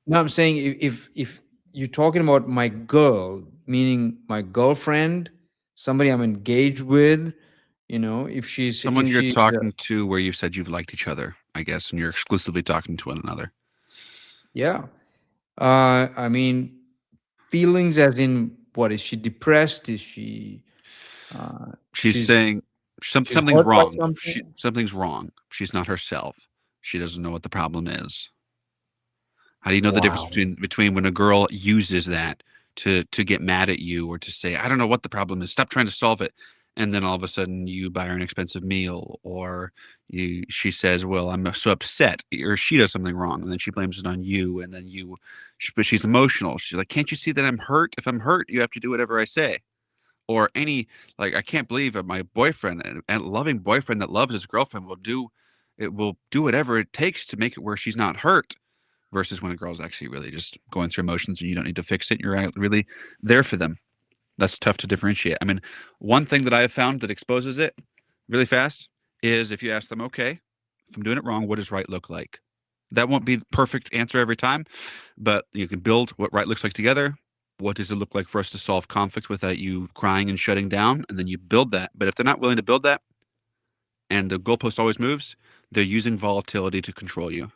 Speaker 2: No, I'm saying if you're talking about my girl, meaning my girlfriend, somebody I'm engaged with, if she's
Speaker 1: Someone
Speaker 2: if
Speaker 1: you're
Speaker 2: she's
Speaker 1: talking to where you've said you've liked each other, I guess, and you're exclusively talking to one another.
Speaker 2: yeah, I mean, feelings as in what is she depressed? Is she
Speaker 1: She's
Speaker 2: she's
Speaker 1: saying
Speaker 2: she's
Speaker 1: something's
Speaker 2: hurt by
Speaker 1: wrong.
Speaker 2: something?
Speaker 1: Something's wrong. She's not herself. She doesn't know what the problem is. How do you know the difference
Speaker 2: Wow.
Speaker 1: between when a girl uses that to get mad at you or to say, I don't know what the problem is, stop trying to solve it, and then all of a sudden you buy her an expensive meal, or she says, well, I'm so upset, or she does something wrong, and then she blames it on you, and then but she's emotional. She's like, can't you see that I'm hurt? If I'm hurt, you have to do whatever I say. Or like, I can't believe that my boyfriend and loving boyfriend that loves his girlfriend will do whatever it takes to make it where she's not hurt, versus when a girl's actually really just going through emotions and you don't need to fix it. You're really there for them. That's tough to differentiate. I mean, one thing that I have found that exposes it really fast is if you ask them, okay, if I'm doing it wrong, what does right look like? That won't be the perfect answer every time, but you can build what right looks like together. What does it look like for us to solve conflict without you crying and shutting down? And then you build that. But if they're not willing to build that and the goalpost always moves, they're using volatility to control you,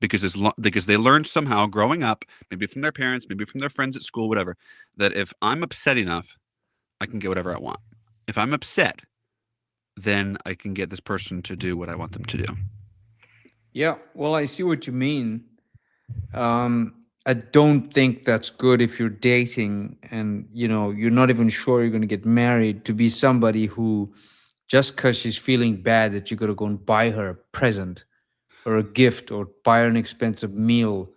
Speaker 1: because they learned somehow growing up, maybe from their parents, maybe from their friends at school, whatever, that if I'm upset enough, I can get whatever I want. If I'm upset, then I can get this person to do what I want them to do.
Speaker 2: Yeah, well, I see what you mean. I don't think that's good if you're dating and you're not even sure you're going to get married, to be somebody who, just because she's feeling bad, that you got to go and buy her a present or a gift or buy her an expensive meal.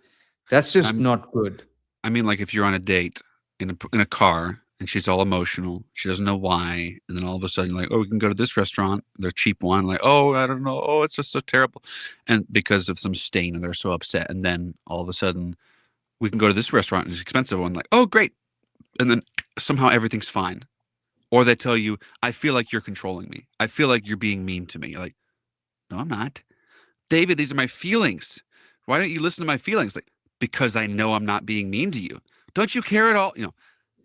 Speaker 2: That's just
Speaker 1: I'm
Speaker 2: not good.
Speaker 1: I mean, like if you're on a date in a car and she's all emotional, she doesn't know why, and then all of a sudden you're like, oh, we can go to this restaurant, their cheap one, like, oh, I don't know, oh, it's just so terrible, and because of some stain, and they're so upset, and then all of a sudden we can go to this restaurant, and it's an expensive one, like, oh, great, and then somehow everything's fine, or they tell you, I feel like you're controlling me, I feel like you're being mean to me, like, no, I'm not, David, these are my feelings. Why don't you listen to my feelings? Like, because I know I'm not being mean to you. Don't you care at all?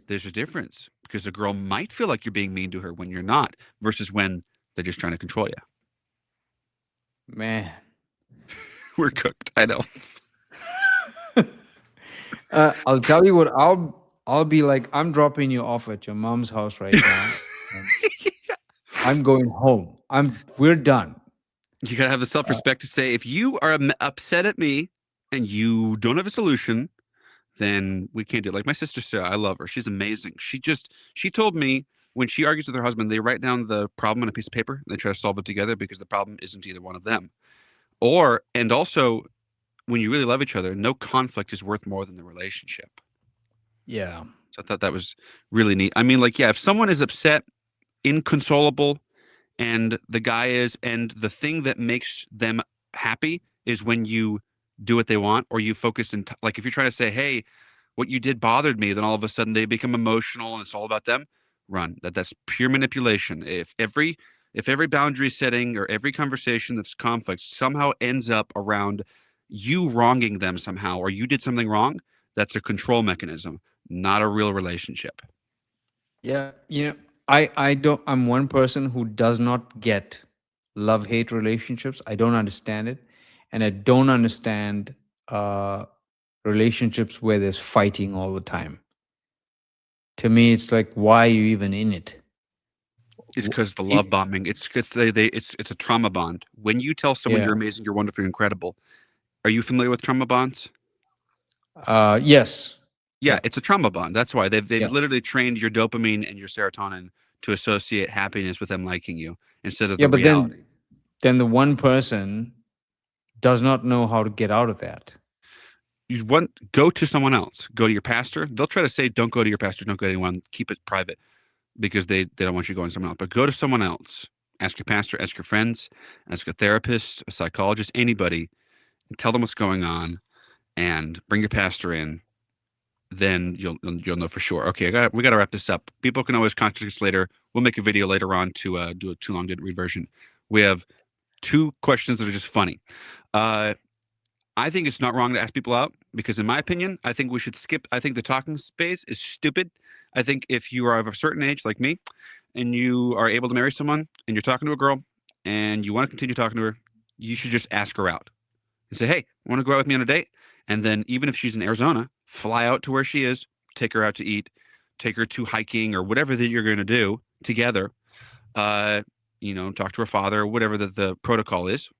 Speaker 1: There's a difference because a girl might feel like you're being mean to her when you're not, versus when they're just trying to control you.
Speaker 2: Man.
Speaker 1: We're cooked. I know.
Speaker 2: I'll tell you what, I'll be like, I'm dropping you off at your mom's house right now. And I'm going home. We're done.
Speaker 1: You gotta have the self-respect to say if you are upset at me and you don't have a solution, then we can't do it. Like my sister Sarah, I love her. She's amazing. She told me when she argues with her husband, they write down the problem on a piece of paper and they try to solve it together because the problem isn't either one of them. And also when you really love each other, no conflict is worth more than the relationship.
Speaker 2: Yeah.
Speaker 1: So I thought that was really neat. I mean, like, yeah, if someone is upset, inconsolable, and the guy is, and the thing that makes them happy is when you do what they want, or you focus in, like, if you're trying to say, hey, what you did bothered me, then all of a sudden they become emotional and it's all about them. Run. That's pure manipulation. If every boundary setting or every conversation that's conflict somehow ends up around you wronging them somehow, or you did something wrong, that's a control mechanism, not a real relationship.
Speaker 2: Yeah. I'm one person who does not get love hate relationships. I don't understand it. And I don't understand uh, relationships where there's fighting all the time. To me, it's like, why are you even in it?
Speaker 1: It's
Speaker 2: W-
Speaker 1: because the love
Speaker 2: it-
Speaker 1: bombing. It's because it's a trauma bond. When you tell someone you're
Speaker 2: Yeah.
Speaker 1: amazing, you're wonderful, you're incredible. Are you familiar with trauma bonds?
Speaker 2: Yes.
Speaker 1: Yeah,
Speaker 2: Yeah.
Speaker 1: it's a trauma bond. That's why they've
Speaker 2: Yeah.
Speaker 1: literally trained your dopamine and your serotonin to associate happiness with them liking you instead of
Speaker 2: Yeah.
Speaker 1: the
Speaker 2: But then,
Speaker 1: reality.
Speaker 2: then the one person does not know how to get out of that.
Speaker 1: You want go to someone else. Go to your pastor. They'll try to say, "Don't go to your pastor. Don't go to anyone. Keep it private," because they don't want you going to someone else. But go to someone else. Ask your pastor. Ask your friends. Ask a therapist, a psychologist, anybody. And tell them what's going on, and bring your pastor in. Then you'll know for sure. Okay, we got to wrap this up. People can always contact us later. We'll make a video later on to do a too long didn't read version. We have two questions that are just funny. Uh, I think it's not wrong to ask people out because, in my opinion, I think we should skip. I think the talking phase is stupid. I think if you are of a certain age, like me, and you are able to marry someone, and you're talking to a girl, and you want to continue talking to her, you should just ask her out and say, "Hey, want to go out with me on a date?" And then, even if she's in Arizona, fly out to where she is, take her out to eat, take her to hiking or whatever that you're going to do together. Uh, talk to her father, whatever the protocol is,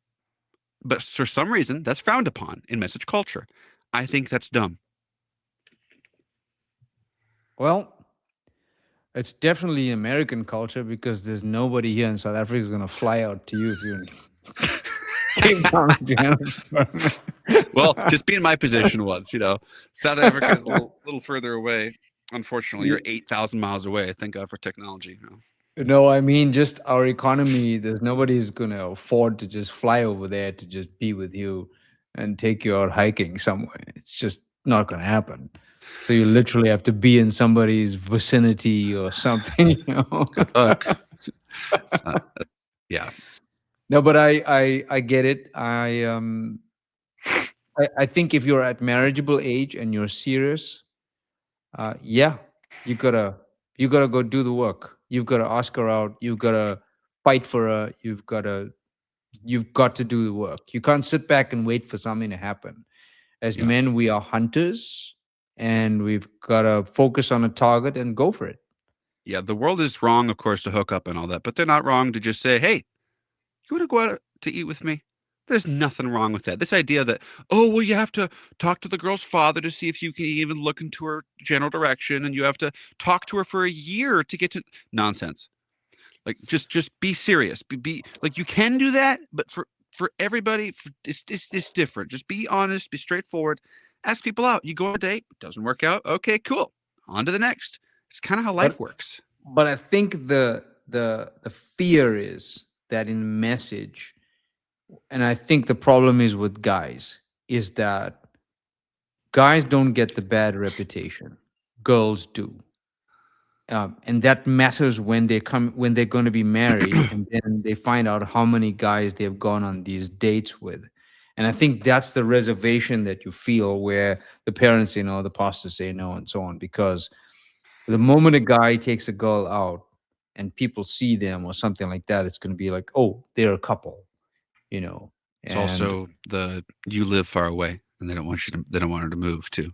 Speaker 1: but for some reason, that's frowned upon in message culture. I think that's dumb.
Speaker 2: Well, it's definitely American culture because there's nobody here in South Africa who's going to fly out to you if you're in Cape Town, Johannesburg.
Speaker 1: Well, just be in my position once, South Africa is a little further away. Unfortunately, you're 8,000 miles away. Thank God for technology.
Speaker 2: No, I mean, just our economy, there's nobody who's going to afford to just fly over there to just be with you and take you out hiking somewhere. It's just not going to happen. So you literally have to be in somebody's vicinity or something,
Speaker 1: Good luck. So, yeah.
Speaker 2: No, but I get it. I think if you're at marriageable age and you're serious, yeah, you gotta you gotta go do the work. You've got to ask her out. You've got to fight for her. You've got to do the work. You can't sit back and wait for something to happen. As
Speaker 1: Yeah.
Speaker 2: men, we are hunters, and we've got to focus on a target and go for it.
Speaker 1: Yeah. The world is wrong, of course, to hook up and all that, but they're not wrong to just say, hey, you want to go out to eat with me? There's nothing wrong with that. This idea that, oh, well, you have to talk to the girl's father to see if you can even look into her general direction, and you have to talk to her for a year to get to nonsense. Like, just be serious. Be like, you can do that, but for everybody, it's different. Just be honest, be straightforward. Ask people out. You go on a date, doesn't work out. Okay, cool. On to the next. It's kind of how life
Speaker 2: But
Speaker 1: works.
Speaker 2: I think the fear is that in message, and I think the problem is with guys, is that guys don't get the bad reputation, girls do. And that matters when they're going to be married, and then they find out how many guys they've gone on these dates with. And I think that's the reservation that you feel, where the parents say no, the pastors say no, and so on. Because the moment a guy takes a girl out and people see them or something like that, it's going to be like, oh, they're a couple, you know.
Speaker 1: It's
Speaker 2: And
Speaker 1: also the you live far away, and they don't want you to. They don't want her to move too.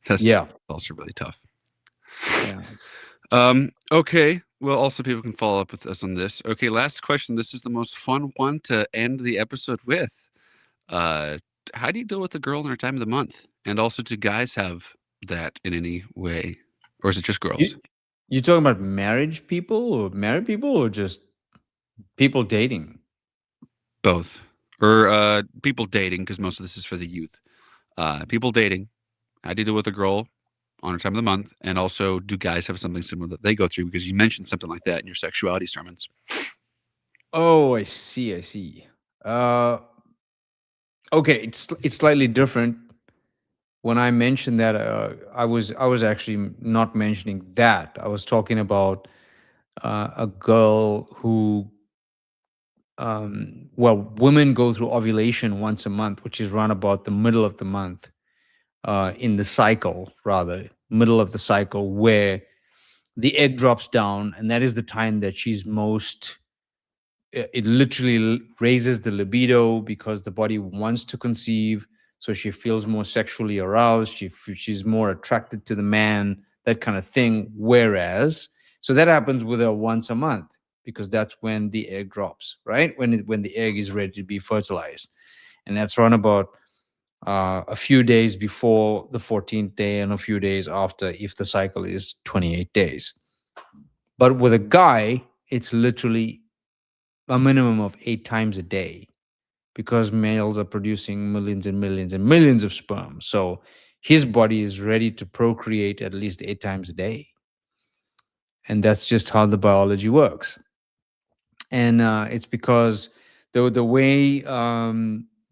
Speaker 1: That's
Speaker 2: yeah,
Speaker 1: also really tough.
Speaker 2: yeah.
Speaker 1: Okay. Well, also people can follow up with us on this. Okay, last question. This is the most fun one to end the episode with. Uh, how do you deal with the girl in her time of the month? And also, do guys have that in any way, or is it just girls?
Speaker 2: You talking about married people, or just people dating?
Speaker 1: Both, or people dating, because most of this is for the youth. People dating. How do you deal with a girl on her time of the month? And also, do guys have something similar that they go through? Because you mentioned something like that in your sexuality sermons.
Speaker 2: Oh, I see. I see. Uh, okay, it's slightly different. When I mentioned that, I was actually not mentioning that. I was talking about a girl who, well, women go through ovulation once a month, which is around about the middle of the month, in the cycle, rather middle of the cycle, where the egg drops down, and that is the time that she's most. It literally raises the libido because the body wants to conceive, so she feels more sexually aroused. She's more attracted to the man, that kind of thing. Whereas, so that happens with her once a month, because that's when the egg drops, right? When the egg is ready to be fertilized, and that's around about a few days before the 14th day and a few days after, if the cycle is 28 days. But with a guy, it's literally a minimum of 8 times a day, because males are producing millions and millions and millions of sperm. So his body is ready to procreate at least 8 times a day. And that's just how the biology works. And it's because the way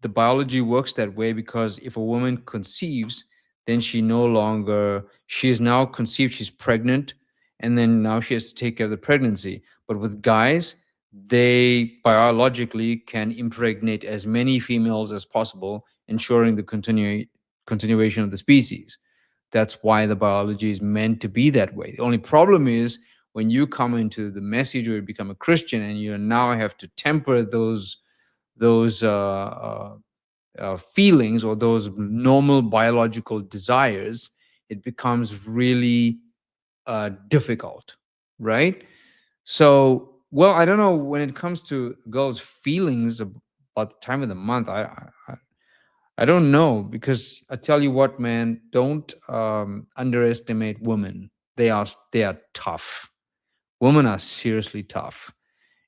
Speaker 2: the biology works that way, because if a woman conceives, then she is now conceived, she's pregnant, and then now she has to take care of the pregnancy. But with guys, they biologically can impregnate as many females as possible, ensuring the continuation of the species. That's why the biology is meant to be that way. The only problem is when you come into the message or you become a Christian, and you now have to temper those feelings or those normal biological desires, it becomes really difficult, right? So, well, I don't know, when it comes to girls' feelings about the time of the month. I don't know, because I tell you what, man, don't underestimate women. They are tough. Women are seriously tough,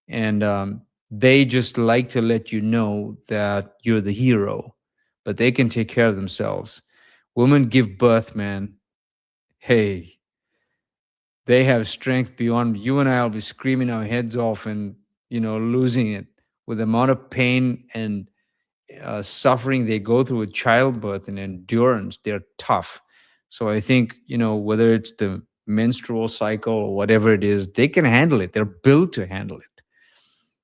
Speaker 2: and they just like to let you know that you're the hero, but they can take care of themselves. Women give birth, man. Hey, they have strength beyond you and I'll be screaming our heads off and losing it with the amount of pain and suffering they go through with childbirth and endurance. They're tough. So I think, whether it's the menstrual cycle or whatever it is, they can handle it. They're built to handle it.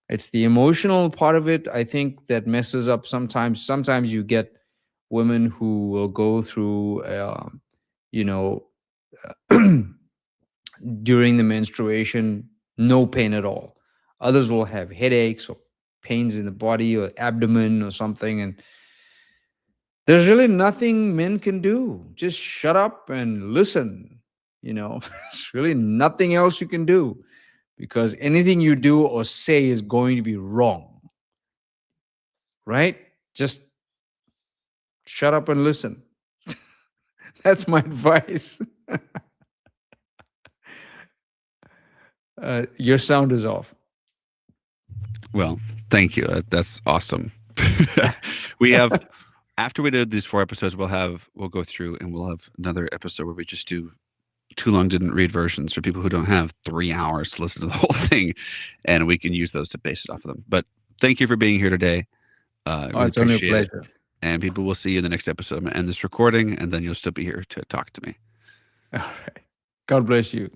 Speaker 2: It's the emotional part of it, I think, that messes up sometimes. Sometimes you get women who will go through, you know, during the menstruation, no pain at all. Others will have headaches or pains in the body or abdomen or something. And there's really nothing men can do. Just shut up and listen. There's really nothing else you can do, because anything you do or say is going to be wrong. right? Just shut up and listen. That's my advice. Your sound is off.
Speaker 1: Well, thank you. That's awesome. We have, after we do these 4 episodes, we'll go through and we'll have another episode where we just do too long didn't read versions for people who don't have 3 hours to listen to the whole thing, and we can use those to base it off of them. But thank you for being here today. Really
Speaker 2: It's only a
Speaker 1: appreciate it.
Speaker 2: pleasure.
Speaker 1: And people will see you in the next episode. I'm going to end this recording, and then you'll still be here to talk to me.
Speaker 2: All right. God bless you.